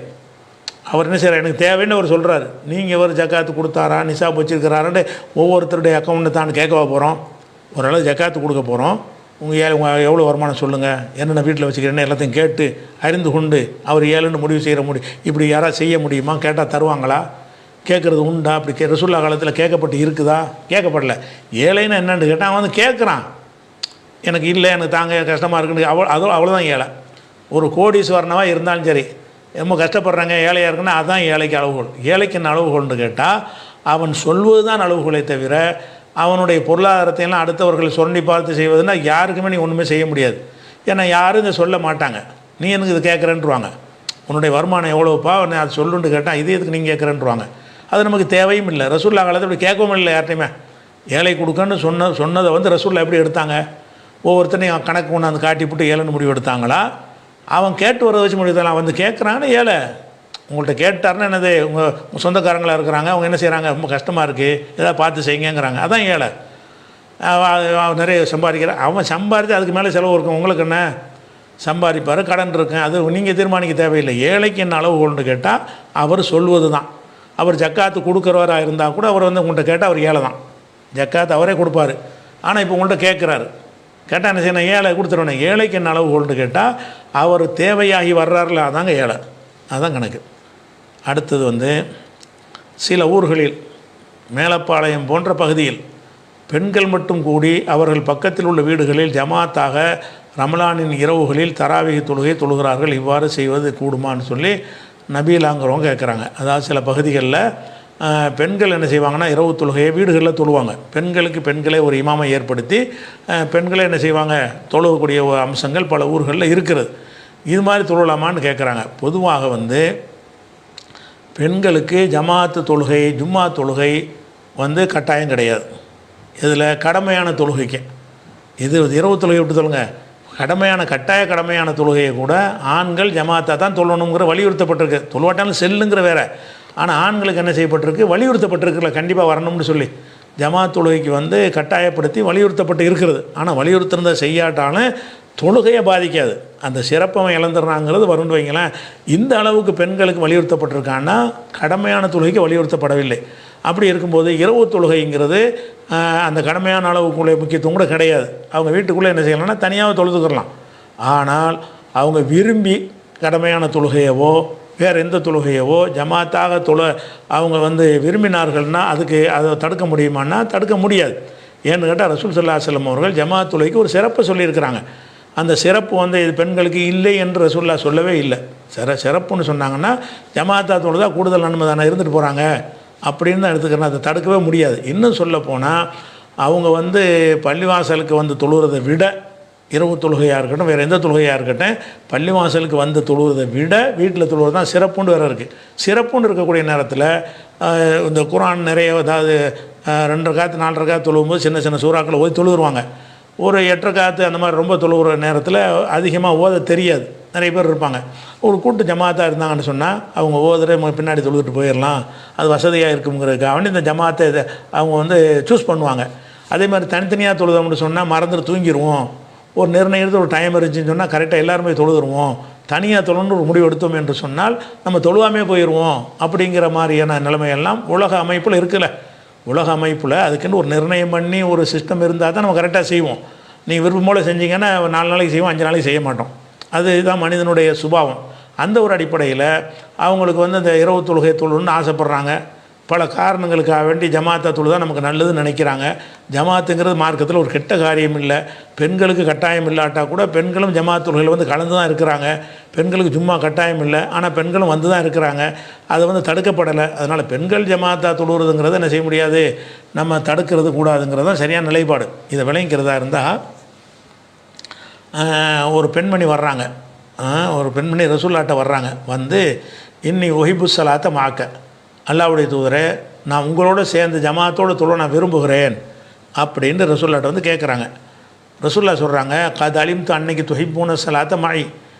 அவர் என்ன செய்கிறார், எனக்கு தேவைன்னு அவர் சொல்கிறார். நீங்கள் இவர் ஜக்காத்து கொடுத்தாரா, நிசாப் வச்சுருக்கிறாருன்னு ஒவ்வொருத்தருடைய அக்கௌண்ட்டு தான் கேட்கவா போகிறோம்? ஓரளவு ஜக்காத்து கொடுக்க போகிறோம். உங்கள் எவ்வளோ வருமானம் சொல்லுங்கள், என்னென்ன வீட்டில் வச்சுக்கிறேன்னு எல்லாத்தையும் கேட்டு அறிந்து கொண்டு அவர் ஏழுன்னு முடிவு செய்கிற இப்படி யாராவது செய்ய முடியுமா? கேட்டால் தருவாங்களா? கேட்குறது உண்டா? அப்படி ரசூலுல்லாஹ் காலத்தில் கேட்கப்பட்டு இருக்குதா? கேட்கப்படல. ஏழைன்னு என்னென்னு கேட்டால் அவன் வந்து கேட்குறான், எனக்கு இல்லை, எனக்கு தாங்க கஷ்டமாக இருக்குன்னு. அவ்வளோதான் ஏழை. ஒரு கோடீஸ்வரனவாக இருந்தாலும் சரி, ரொம்ப கஷ்டப்படுறாங்க, ஏழையாக இருக்குன்னா அதுதான் ஏழைக்கு அளவுகோல். ஏழைக்கு என்ன அளவுகோல்னு கேட்டால் அவன் சொல்வது தான் அளவுகோலை தவிர அவனுடைய பொருளாதாரத்தையெல்லாம் அடுத்தவர்கள் சுரண்டி பார்த்து செய்வதுன்னா யாருக்குமே நீ ஒன்றுமே செய்ய முடியாது. ஏன்னா யாரும் இதை சொல்ல மாட்டாங்க. நீ எனக்கு இது கேட்குறேன்ருவாங்க. உன்னுடைய வருமானம் எவ்வளோப்பா, நான் அது சொல்லுன்னு கேட்டால் இது எதுக்கு நீங்கள் கேட்குறேன்ருவாங்க. அது நமக்கு தேவையும் இல்லை. ரசூலுல்லாஹ் காலத்தில் அப்படி கேட்கவும் இல்லை யார்ட்டையுமே. ஏழை கொடுக்கன்னு சொன்னதை வந்து ரசூலுல்லாஹ் எப்படி எடுத்தாங்க? ஒவ்வொருத்தனையும் கணக்கு கொண்டாந்து காட்டிவிட்டு ஏழைன்னு முடிவு எடுத்தாங்களா? அவன் கேட்டு வரதை வச்சு முடிவு வந்து கேட்குறான்னு ஏழை. உங்கள்கிட்ட கேட்டார்னா என்னது, உங்கள் சொந்தக்காரங்களாக இருக்கிறாங்க, அவங்க என்ன செய்கிறாங்க, ரொம்ப கஷ்டமாக இருக்குது, எதாவது பார்த்து செய்யுங்கிறாங்க, அதான் ஏழை. அவன் நிறைய சம்பாதிக்கிறான், அவன் சம்பாதித்து அதுக்கு மேலே செலவு இருக்கும். உங்களுக்கு என்ன சம்பாதிப்பார், கடன் இருக்கேன், அது நீங்கள் தீர்மானிக்க தேவையில்லை. ஏழைக்கு என்ன அளவுகோல்னு கேட்டால் அவர் சொல்வது தான். அவர் ஜக்காத்து கொடுக்குறவராக இருந்தால் கூட அவர் வந்து உங்கள்கிட்ட கேட்டால் அவர் ஏழை தான். ஜக்காத்து அவரே கொடுப்பார். ஆனால் இப்போ உங்கள்கிட்ட கேட்குறாரு, கேட்டால் என்ன செய்யணும், ஏழை கொடுத்துருவேனே. ஏழைக்கு என்ன அளவுகோல்னு கேட்டால் அவர் தேவையாகி வர்றாருல, அதாங்க ஏழை, அதுதான் கணக்கு. அடுத்தது வந்து சில ஊர்களில் மேலப்பாளையம் போன்ற பகுதியில் பெண்கள் மட்டும் கூடி அவர்கள் பக்கத்தில் உள்ள வீடுகளில் ஜமாத்தாக ரமலானின் இரவுகளில் தராவிகி தொழுகை தொழுகிறார்கள். இவ்வாறு செய்வது கூடுமான்னு சொல்லி நபீலாங்கிறவங்க கேட்குறாங்க. அதாவது சில பகுதிகளில் பெண்கள் என்ன செய்வாங்கன்னா இரவு தொழுகையை வீடுகளில் தொழுவாங்க. பெண்களே ஒரு இமாமை ஏற்படுத்தி பெண்களே என்ன செய்வாங்க, தொழுகக்கூடிய அம்சங்கள் பல ஊர்களில் இருக்கிறது. இது மாதிரி தொழலாமான்னு கேட்குறாங்க. பொதுவாக வந்து பெண்களுக்கு ஜமாத்து தொழுகை, ஜும்மா தொழுகை வந்து கட்டாயம் கிடையாது. இதில் கடமையான தொழுகைக்கு, இது இரவு தொழுகை விட்டு தொழுங்க, கடமையான தொழுகையை கூட ஆண்கள் ஜமாத்தாக தான் தொழணுங்கிற வலியுறுத்தப்பட்டிருக்கு. தொழுவாட்டாலும் செல்லுங்கிற வேறு. ஆனால் ஆண்களுக்கு என்ன செய்யப்பட்டிருக்கு, வலியுறுத்தப்பட்டிருக்குல்ல, கண்டிப்பாக வரணும்னு சொல்லி ஜமாத் தொழுகைக்கு வந்து கட்டாயப்படுத்தி வலியுறுத்தப்பட்டு இருக்கிறது. ஆனால் வலியுறுத்திருந்த செய்யாட்டாலும் தொழுகையை பாதிக்காது. அந்த சிறப்பவன் இழந்துடுறாங்கிறது வரும்னு வைங்களேன். இந்த அளவுக்கு பெண்களுக்கு வலியுறுத்தப்பட்டிருக்கான்னா கடமையான தொழுகைக்கு வலியுறுத்தப்படவில்லை. அப்படி இருக்கும்போது இரவு தொழுகைங்கிறது அந்த கடமையான அளவுக்குள்ளே முக்கியத்துவம் கூட கிடையாது. அவங்க வீட்டுக்குள்ளே என்ன செய்யலாம்னா தனியாக தொழுதுக்கலாம். ஆனால் அவங்க விரும்பி கடமையான தொழுகையவோ வேறு எந்த தொழுகையவோ ஜமாத்தாக அவங்க வந்து விரும்பினார்கள்னால் அதுக்கு அதை தடுக்க முடியுமான்னா தடுக்க முடியாது. ஏன்னு கேட்டால் ரசூல் ஸல்லல்லாஹு அலைஹி வஸல்லம் அவர்கள் ஜமாத் தொழுகைக்கு ஒரு சிறப்பு சொல்லியிருக்கிறாங்க. அந்த சிறப்பு வந்து இது பெண்களுக்கு இல்லை என்று ரசூலுல்லாஹ் சொல்லவே இல்லை. சிறப்புன்னு சொன்னாங்கன்னா ஜமாத்தா தொழுதா கூடுதல் நன்மை தானே, இருந்துட்டு போகிறாங்க அப்படின்னு தான் எடுத்துக்கிறேன். அதை தடுக்கவே முடியாது. இன்னும் சொல்ல போனால் அவங்க வந்து பள்ளிவாசலுக்கு வந்து தொழுகிறதை விட இரவு தொழுகையாக இருக்கட்டும் வேறு எந்த தொழுகையாக இருக்கட்டும் பள்ளிவாசலுக்கு வந்து தொழுகிறதை விட வீட்டில் தொழுவது தான் சிறப்புண்டு வேறு இருக்குது. சிறப்புன்னு இருக்கக்கூடிய நேரத்தில் இந்த குர்ஆன் நிறைய, அதாவது 2 ரக்காத்து 4 ரக்காத்து தொழுவும்போது சின்ன சின்ன சூறாக்களை ஓதி தொழுதுருவாங்க. ஒரு 8 ரக்காத்து அந்த மாதிரி ரொம்ப தொழுகிற நேரத்தில் அதிகமாக ஓத தெரியாது, நிறைய பேர் இருப்பாங்க. ஒரு கூட்டு ஜமாத்தாக இருந்தாங்கன்னு சொன்னால் அவங்க ஓதுற பின்னாடி தொழுதுட்டு போயிடலாம், அது வசதியாக இருக்குங்கிறதுக்காக வேண்டி இந்த ஜமாத்தை அவங்க வந்து சூஸ் பண்ணுவாங்க. அதே மாதிரி தனித்தனியாக தொழுதோம்னு சொன்னால் மறந்துட்டு தூங்கிடுவோம். ஒரு நிர்ணயித்து ஒரு டைம் இருந்துச்சுன்னு சொன்னால் கரெக்டாக எல்லாருமே தொழுதுருவோம். தனியாக தொழணுன்னு ஒரு முடிவு எடுத்தோம் என்று சொன்னால் நம்ம தொழுவாமே போயிடுவோம். அப்படிங்கிற மாதிரியான நிலைமையெல்லாம் உலக அமைப்பில் இருக்குல்ல. உலக அமைப்பில் அதுக்குன்னு ஒரு நிர்ணயம் பண்ணி ஒரு சிஸ்டம் இருந்தால் தான் நம்ம கரெக்டாக செய்வோம். நீங்கள் விருப்பம் போல் செஞ்சீங்கன்னா 4 நாளைக்கு செய்வோம், 5 நாளைக்கு செய்ய மாட்டோம். அதுதான் மனிதனுடைய சுபாவம். அந்த ஒரு அடிப்படையில் அவங்களுக்கு வந்து அந்த இரவு தொழுகை தொழுன்னு ஆசைப்பட்றாங்க. பல காரணங்களுக்காக வேண்டி ஜமாத்தா தொழு தான் நமக்கு நல்லதுன்னு நினைக்கிறாங்க. ஜமாத்துங்கிறது மார்க்கத்தில் ஒரு கெட்ட காரியம் இல்லை. பெண்களுக்கு கட்டாயம் இல்லாட்டால் கூட பெண்களும் ஜமாத் தொழுகையில் வந்து கலந்து தான் இருக்கிறாங்க. பெண்களுக்கு சும்மா கட்டாயம் இல்லை, ஆனால் பெண்களும் வந்து தான் இருக்கிறாங்க. அது வந்து தடுக்கப்படலை. அதனால் பெண்கள் ஜமாத்தா தொழுகிறதுங்கிறத என்ன செய்ய முடியாது, நம்ம தடுக்கிறது கூடாதுங்கிறது தான் சரியான நிலைப்பாடு. இதை விளங்கிக்கிறதா இருந்தால் ஒரு பெண்மணி வர்றாங்க, ஒரு பெண்மணி ரசூல்லாட்ட வர்றாங்க. வந்து இன்னி ஒஹிபு சலாத்தை மாக்க, அல்லாஹ்வுடைய தூதரே நான் உங்களோட சேர்ந்து ஜமாத்தோடு தொழ நான் விரும்புகிறேன் அப்படின்னு ரசூல்லாட்ட வந்து கேட்குறாங்க. ரசூல்லா சொல்கிறாங்க, கது அலிம்து அன்னைக்கு துஹிப்பூன சலாத்த மாய்,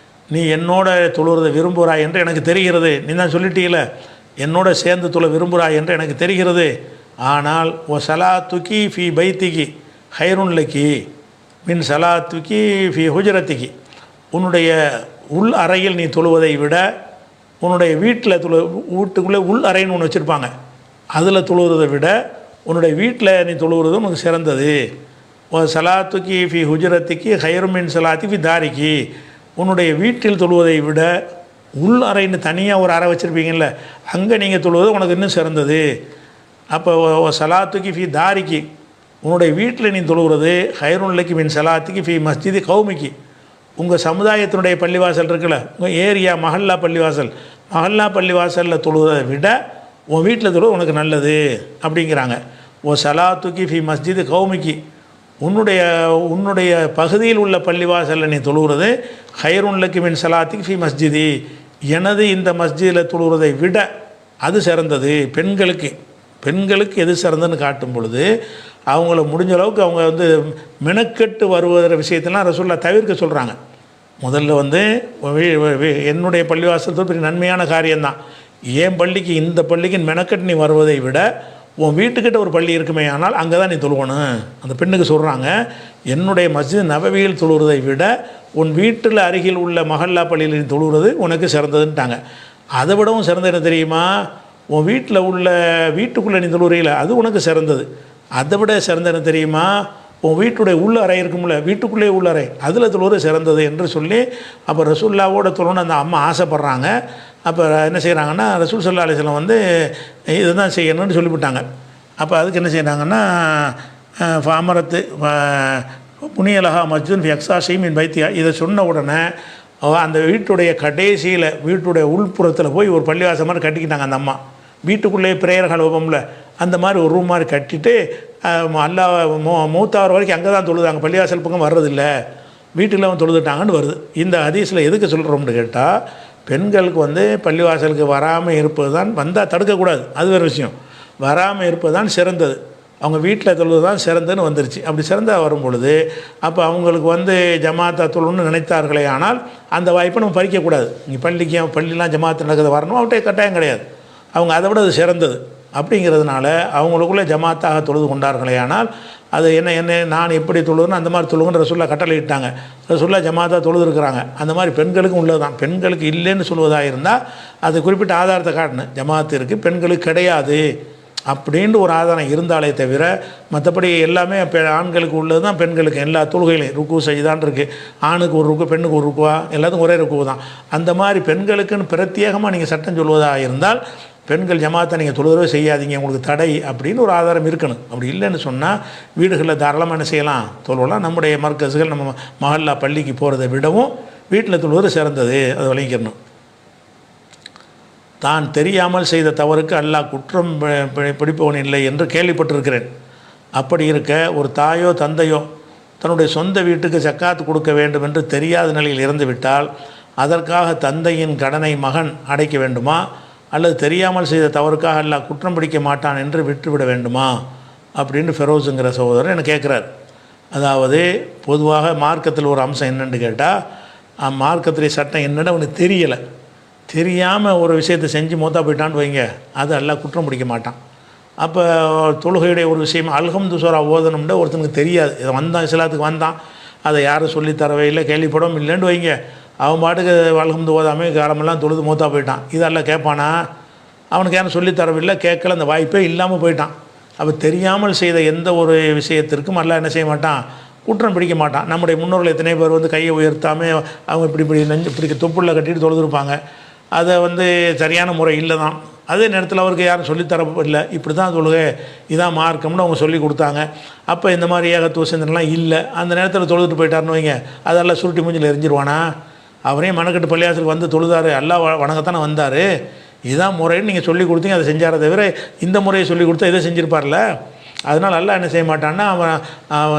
நீ என்னோட தொழுறதை விரும்புகிறாய் என்று எனக்கு தெரிகிறது. நீ தான் சொல்லிட்டீல என்னோட சேர்ந்து தொழ விரும்புகிறாய் என்று எனக்கு தெரிகிறது. ஆனால் ஓ சலாத்துக்கி ஃபி பைத்திக்கி ஹைருன்லக்கி மின் சலாத்துக்கி ஃபி ஹுஜரத்திக்கி, உன்னுடைய உள் அறையில் நீ தொழுவதை விட உன்னுடைய வீட்டில் வீட்டுக்குள்ளே உள் அறைன்னு ஒன்று வச்சுருப்பாங்க, அதில் தொழுகிறதை விட உன்னுடைய வீட்டில் நீ தொழுகிறது உனக்கு சிறந்தது. சலாத்துக்கு ஃபி ஹுஜரத்துக்கு ஹைருமின் சலாத்தி ஃபி தாரிக்கு, உன்னுடைய வீட்டில் தொழுவதை விட உள் அறைன்னு தனியாக ஒரு அறை வச்சுருப்பீங்கள்ல, அங்கே நீங்கள் தொழுவது உனக்கு இன்னும் சிறந்தது. அப்போ சலாத்துக்கு ஃபி தாரிக்கு, உன்னுடைய வீட்டில் நீ தொழுகிறது ஹைருன்லக்கி மின் சலாத்துக்கு ஃபி மஸ்ஜிதி கௌமிக்கு, உங்கள் சமுதாயத்தினுடைய பள்ளிவாசல் இருக்குல்ல, உங்கள் ஏரியா மஹல்லா பள்ளிவாசல், மஹல்லா பள்ளிவாசலில் தொழுவதை விட உன் வீட்டில் தொழுவது உனக்கு நல்லது அப்படிங்கிறாங்க. ஓ சலாத்துக்கி ஃபி மஸ்ஜிது கௌமிக்கு, உன்னுடைய பகுதியில் உள்ள பள்ளிவாசலில் நீ தொழுகிறது ஹைருன்லக்கி மின் சலாத்துக்கு ஃபி மஸ்ஜிதி, எனது இந்த மஸ்ஜிதில் தொழுகிறதை விட அது சிறந்தது. பெண்களுக்கு எது சிறந்ததுன்னு காட்டும் பொழுது அவங்கள முடிஞ்ச அளவுக்கு அவங்க வந்து மெனக்கெட்டு வருவத விஷயத்தெல்லாம் ரசூல்லா தவிர்க்க சொல்கிறாங்க. முதல்ல வந்து என்னுடைய பள்ளிவாசல் பெரிய நன்மையான காரியம்தான். என் பள்ளிக்கு இந்த பள்ளிக்கு மெனக்கெட்டு நீ வருவதை விட உன் வீட்டுக்கிட்ட ஒரு பள்ளி இருக்குமே ஆனால் அங்கே தான் நீ தொழுவணும். அந்த பெண்ணுக்கு சொல்கிறாங்க, என்னுடைய மஸ்ஜித் நபவியில் தொழுகிறதை விட உன் வீட்டில் அருகில் உள்ள மஹல்லா பள்ளியில் நீ தொழுகிறது உனக்கு சிறந்ததுன்ட்டாங்க. அதை விடவும் சிறந்தது என்ன தெரியுமா, உன் வீட்டுக்குள்ளே நீ தொழுகிறீங்கள அது உனக்கு சிறந்தது. அதை விட சிறந்தது என்ன தெரியுமா, உன் வீட்டுடைய உள்ள அறை இருக்கும்ல, வீட்டுக்குள்ளேயே உள்ள அறை, அதில் தொழுவது சிறந்தது என்று சொல்லி அப்போ ரசூல்லாவோட தொழணும்னு அந்த அம்மா ஆசைப்பட்றாங்க. அப்போ என்ன செய்கிறாங்கன்னா, ரசூல் ஸல்லல்லாஹு அலைஹி வஸல்லம் வந்து இதை தான் செய்யணும்னு சொல்லிவிட்டாங்க. அப்போ அதுக்கு என்ன செய்கிறாங்கன்னா, ஃபாமரத்து புனியலஹா மஸ்ஜிதுன் ஃபி அக்ஸா ஷைமின் பைத்தியா, இதை சொன்ன உடனே அந்த வீட்டுடைய கடைசியில் வீட்டுடைய உள்புறத்தில் போய் ஒரு பள்ளிவாசல் மாதிரி கட்டிக்கிட்டாங்க. அந்த அம்மா வீட்டுக்குள்ளேயே பிரேயர் ஹால் வைப்போம்ல, அந்த மாதிரி ஒரு ரூம் மாதிரி கட்டிட்டு அல்லாஹ் மூத்தாவர வரைக்கும் அங்கே தான் தொழுதாங்க, பள்ளிவாசல் பக்கம் வர்றதில்லை, வீட்டில் அவன் தொழுதுட்டாங்கன்னு வருது. இந்த ஹதீஸில் எதுக்கு சொல்கிறோம்னு கேட்டால், பெண்களுக்கு வந்து பள்ளிவாசலுக்கு வராமல் இருப்பது தான், வந்தால் தடுக்கக்கூடாது, அது வேறு விஷயம், வராமல் இருப்பது தான் சிறந்தது, அவங்க வீட்டில் தொழுது தான் சிறந்ததுன்னு வந்துருச்சு. அப்படி சிறந்ததாக வரும் பொழுது அப்போ அவங்களுக்கு வந்து ஜமாத்தா தொழுன்னு நினைத்தார்களே, ஆனால் அந்த வாய்ப்பை நம்ம பறிக்கக்கூடாது. இங்கே பள்ளிலாம் ஜமாத்து நடக்கிறது வரணும் அவட்டே கட்டாயம் கிடையாது, அவங்க அதை விட அது சிறந்தது. அப்படிங்கிறதுனால அவங்களுக்குள்ளே ஜமாத்தாக தொழுது கொண்டார்களே, ஆனால் அது என்ன நான் எப்படி தொழுதுன்னு அந்த மாதிரி தொழுகுன்னு ரசூல்லா கட்டளை இட்டாங்க. ரசூல்லா ஜமாத்தாக தொழுது இருக்கிறாங்க. அந்த மாதிரி பெண்களுக்கும் உள்ளது தான். பெண்களுக்கு இல்லைன்னு சொல்வதாக இருந்தால் அது குறிப்பிட்ட ஆதாரத்தை காட்டணும். ஜமாத்து இருக்குது, பெண்களுக்கு கிடையாது அப்படின்ட்டு ஒரு ஆதாரம் இருந்தாலே தவிர மற்றபடி எல்லாமே ஆண்களுக்கு உள்ளது தான் பெண்களுக்கு எல்லா தொழுகையிலையும் ருக்கு செய்தான் இருக்குது. ஆணுக்கு ஒரு ருக்கு, பெண்ணுக்கு ஒரு ருக்குவா, எல்லாத்துக்கும் ஒரே ருக்கு தான். அந்த மாதிரி பெண்களுக்குன்னு பிரத்யேகமாக நீங்கள் சட்டம் சொல்வதாக இருந்தால் பெண்கள் ஜமாத்தை நீங்கள் தொழுதவே செய்யாதீங்க, உங்களுக்கு தடை அப்படின்னு ஒரு ஆதாரம் இருக்கணும். அப்படி இல்லைன்னு சொன்னால் வீடுகளில் தாராளமாக என்ன செய்யலாம், தொழுவலாம். நம்முடைய மர்கஸ்கள் நம்ம மஹல்லா பள்ளிக்கு போகிறத விடவும் வீட்டில் தொழுவது சிறந்தது, அதை விளங்கிக்கணும். தான் தெரியாமல் செய்த தவறுக்கு அல்லாஹ் குற்றம் பிடிப்பவன் இல்லை என்று கேள்விப்பட்டிருக்கிறேன். அப்படி இருக்க ஒரு தாயோ தந்தையோ தன்னுடைய சொந்த வீட்டுக்கு ஜக்காத் கொடுக்க வேண்டும் என்று தெரியாத நிலையில் இருந்துவிட்டால் அதற்காக தந்தையின் கடனை மகன் அடைக்க வேண்டுமா, அல்லது தெரியாமல் செய்த தவறுக்காக அல்லாஹ் குற்றம் பிடிக்க மாட்டான் என்று விட்டுவிட வேண்டுமா அப்படின்னு ஃபெரோஸுங்கிற சகோதரர் என்ன கேட்குறார். அதாவது பொதுவாக மார்க்கத்தில் ஒரு அம்சம் என்னென்னு கேட்டால், மார்க்கத்துடைய சட்டம் என்னென்னு அவனுக்கு தெரியலை, தெரியாமல் ஒரு விஷயத்தை செஞ்சு மூத்தா போயிட்டான்னு வைங்க, அது எல்லாம் குற்றம் பிடிக்க மாட்டான். அப்போ தொழுகையுடைய ஒரு விஷயம் அல்ஹம்து சூரா ஓதணும்னா ஒருத்தனுக்கு தெரியாது, இதை வந்தான் இஸ்லாத்துக்கு வந்தான், அதை யாரும் சொல்லித்தரவே இல்லை, கேள்விப்படவும் இல்லைன்னு வைங்க, அவன் பாட்டுக்கு அல்ஹம்து ஓதாமல் காலமெல்லாம் தொழுது மூத்தா போயிட்டான். இதெல்லாம் கேட்பானா? அவனுக்கு யாரும் சொல்லித்தரவில்லை, கேட்கல, அந்த வாய்ப்பே இல்லாமல் போயிட்டான். அப்போ தெரியாமல் செய்த எந்த ஒரு விஷயத்திற்கும் அல்லாஹ் என்ன செய்ய மாட்டான், குற்றம் பிடிக்க மாட்டான். நம்முடைய முன்னோர்கள் எத்தனை பேர் வந்து கையை உயர்த்தாமல் அவங்க இப்படி நெஞ்சு இப்படி தொப்புள்ள கட்டிட்டு தொழுதுருப்பாங்க, அதை வந்து சரியான முறை இல்லை தான். அதே நேரத்தில் அவருக்கு யாரும் சொல்லித்தரப்படல, இப்படி தான் தொழுகை, இதான் மார்க்கம்னு அவங்க சொல்லி கொடுத்தாங்க. அப்போ இந்த மாதிரி ஏகத்துவ சிந்தனைலாம் இல்லை. அந்த நேரத்தில் தொழுதுட்டு போயிட்டாருன்னு வைங்க, அதெல்லாம் சுருட்டி மூஞ்சில் எரிஞ்சிருவானா? அவரே மனக்கட்டு பள்ளியாசலுக்கு வந்து தொழுதாரு, எல்லாம் வணங்கத்தானே வந்தார், இதான் முறைன்னு நீங்கள் சொல்லி கொடுத்தீங்க, அதை செஞ்சார தவிர இந்த முறையை சொல்லி கொடுத்தா இதை செஞ்சுருப்பார்ல. அதனால் அல்லாஹ் என்ன செய்ய மாட்டான்னா,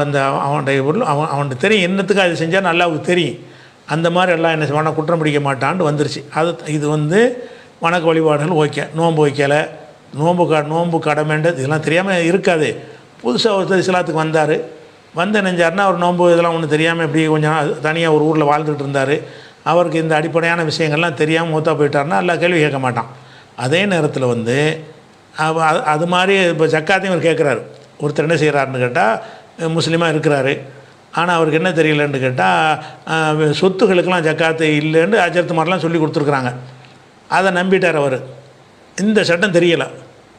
அந்த அவன்கிட்ட தெரியும் என்னத்துக்கு அது செஞ்சால் அல்லாஹ்வுக்கு தெரியும். அந்த மாதிரி எல்லாம் என்ன செய்வானா, குற்றம் பிடிக்க மாட்டான்ட்டு வந்துருச்சு. இது வந்து வணக்க வழிபாடுகள் ஓகே. நோன்பு வைக்கலை, நோன்பு கடமைன்றது இதெல்லாம் தெரியாமல் இருக்காது. புதுசாக ஒருத்தர் இஸ்லாத்துக்கு வந்தார், வந்து நெஞ்சார்னா அவர் நோன்பு இதெல்லாம் ஒன்றும் தெரியாமல் இப்படி கொஞ்சம் தனியாக ஒரு ஊரில் வாழ்ந்துட்டு இருந்தார். அவருக்கு இந்த அடிப்படையான விஷயங்கள்லாம் தெரியாமல் மூத்தா போயிட்டார்னா எல்லாம் கேள்வி கேட்க மாட்டான். அதே நேரத்தில் வந்து அது மாதிரி இப்போ ஜக்காத்தையும் அவர் கேட்குறாரு. ஒருத்தர் என்ன செய்கிறாருன்னு கேட்டால் முஸ்லீமாக இருக்கிறாரு, ஆனால் அவருக்கு என்ன தெரியலன்னு கேட்டால் சொத்துக்களுக்கெல்லாம் ஜக்காத்து இல்லைன்னு அஜரத்து மாதிரிலாம் சொல்லி கொடுத்துருக்குறாங்க. அதை நம்பிட்டார் அவர். இந்த சட்டம் தெரியலை,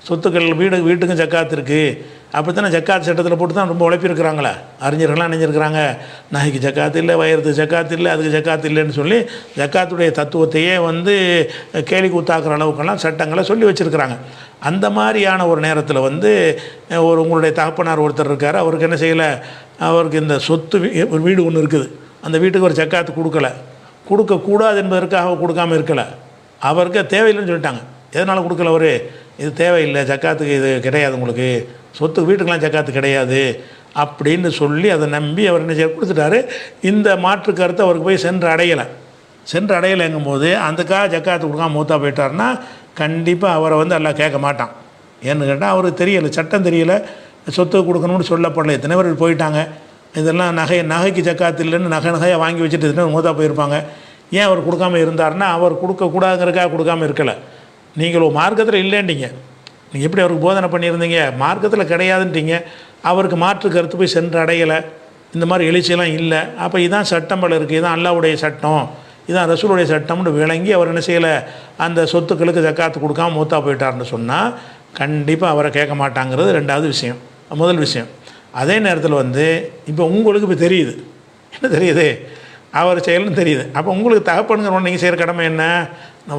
சொத்துக்கள் வீட்டுக்கும் ஜக்காத்து இருக்குது, அப்படித்தானே ஜக்காத்து சட்டத்தில் போட்டு தான் ரொம்ப உழைப்பிருக்கிறாங்களே அறிஞர்கள்லாம் நினைஞ்சிருக்கிறாங்க. நகைக்கு ஜக்காத்து இல்லை, வயறதுக்கு ஜக்காத்து இல்லை, அதுக்கு ஜக்காத்து இல்லைன்னு சொல்லி ஜக்காத்துடைய தத்துவத்தையே வந்து கேலி கூத்தாக்குற அளவுக்கெல்லாம் சட்டங்களை சொல்லி வச்சுருக்கிறாங்க. அந்த மாதிரியான ஒரு நேரத்தில் வந்து உங்களுடைய தகப்பனார் ஒருத்தர் இருக்கார், அவருக்கு என்ன செய்யலை, அவருக்கு இந்த சொத்து ஒரு வீடு ஒன்று இருக்குது, அந்த வீட்டுக்கு ஒரு ஜக்காத்து கொடுக்கக்கூடாது என்பதற்காக கொடுக்காமல் இருக்கலை, அவருக்கு தேவையில்லைன்னு சொல்லிட்டாங்க. எதனால் கொடுக்கல அவர், இது தேவையில்லை, ஜக்காத்துக்கு இது கிடையாது, உங்களுக்கு சொத்து வீட்டுக்கெலாம் ஜக்காத்து கிடையாது அப்படின்னு சொல்லி அதை நம்பி அவர் என்ன செய்ய கொடுத்துட்டாரு. இந்த மாற்று கருத்தை அவருக்கு போய் சென்று அடையலைங்கும் போது அதுக்காக ஜக்காத்து கொடுக்காம மூத்தா போயிட்டார்னா கண்டிப்பாக அவரை வந்து எல்லாம் கேட்க மாட்டான். ஏன்னு கேட்டால் அவருக்கு தெரியலை, சட்டம் தெரியலை, சொத்து கொடுக்கணும்னு சொல்லப்படலை. எத்தனை பேர் போயிட்டாங்க, இதெல்லாம் நகைக்கு ஜக்காத்து இல்லைன்னு நகையாக வாங்கி வச்சுட்டு எத்தனை மூத்தா போயிருப்பாங்க. ஏன் அவர் கொடுக்காமல் இருந்தார்னா அவர் கொடுக்கக்கூடாதுங்கிறக்காக கொடுக்காமல் இருக்கலை. நீங்கள் ஒரு மார்க்கத்தில் இல்லைன்றீங்க, நீங்கள் எப்படி அவருக்கு போதனை பண்ணியிருந்தீங்க, மார்க்கத்தில் கிடையாதுன்றீங்க, அவருக்கு மாற்று கருத்து போய் சென்று அடையலை, இந்த மாதிரி எழுச்சியெல்லாம் இல்லை. அப்போ இதான் சட்டம் போல இருக்குது, இதான் அல்லாஹ்வுடைய சட்டம், இதான் ரசூலுடைய சட்டம்னு விளங்கி அவர் என்ன செய்யலை, அந்த சொத்துக்களுக்கு ஜக்காத்து கொடுக்காம மூத்தா போயிட்டார்னு சொன்னால் கண்டிப்பாக அவரை கேட்க மாட்டாங்கிறது ரெண்டாவது விஷயம். முதல் விஷயம். அதே நேரத்தில் வந்து இப்போ உங்களுக்கு இப்போ தெரியுது, என்ன தெரியுது, அவர் செயல்னு தெரியுது. அப்போ உங்களுக்கு தகப்பனுங்கிறவன் நீங்கள் செய்கிற கடமை என்ன,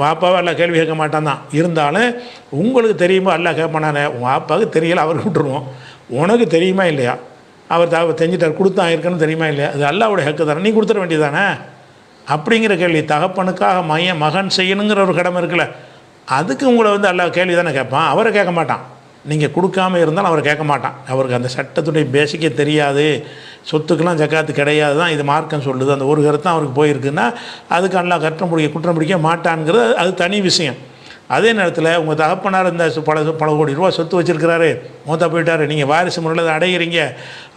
வாப்பாவை எல்லாம் கேள்வி கேட்க மாட்டான் தான், இருந்தாலும் உங்களுக்கு தெரியுமா எல்லாம் கேட்பானே, உங்கள் வாப்பாவுக்கு தெரியலை அவருக்கு விட்டுருவோம், உனக்கு தெரியுமா இல்லையா, அவர் செஞ்சுட்டார் கொடுத்தா இருக்குன்னு தெரியுமா இல்லையா, அது அல்லாஹ்வுடைய ஹக்கு தானே, நீ கொடுத்துட வேண்டியதானே அப்படிங்கிற கேள்வி. தகப்பனுக்காக மகன் செய்யணுங்கிற ஒரு கடமை இருக்குல்ல, அதுக்கு உங்களை வந்து அல்லாஹ் கேள்வி தானே கேட்பான், அவரை கேட்க மாட்டான். நீங்கள் கொடுக்காமல் இருந்தாலும் அவரை கேட்க மாட்டான். அவருக்கு அந்த சட்டத்துடைய பேசிக்கே தெரியாது, சொத்துக்கெல்லாம் ஜக்காத்து கிடையாது தான் இது மார்க்கம் சொல்லுது, அந்த ஒரு கருத்து தான் அவருக்கு போயிருக்குன்னா அதுக்கு அல்லாஹ் குற்றம் பிடிக்க மாட்டான்ங்கிறது அது தனி விஷயம். அதே நேரத்தில் உங்கள் தகப்பனார் இந்த பல கோடி ரூபா சொத்து வச்சுருக்கிறாரு, மூத்தா போயிட்டார், நீங்கள் வாரிசு முறையில் அதை அடைகிறீங்க,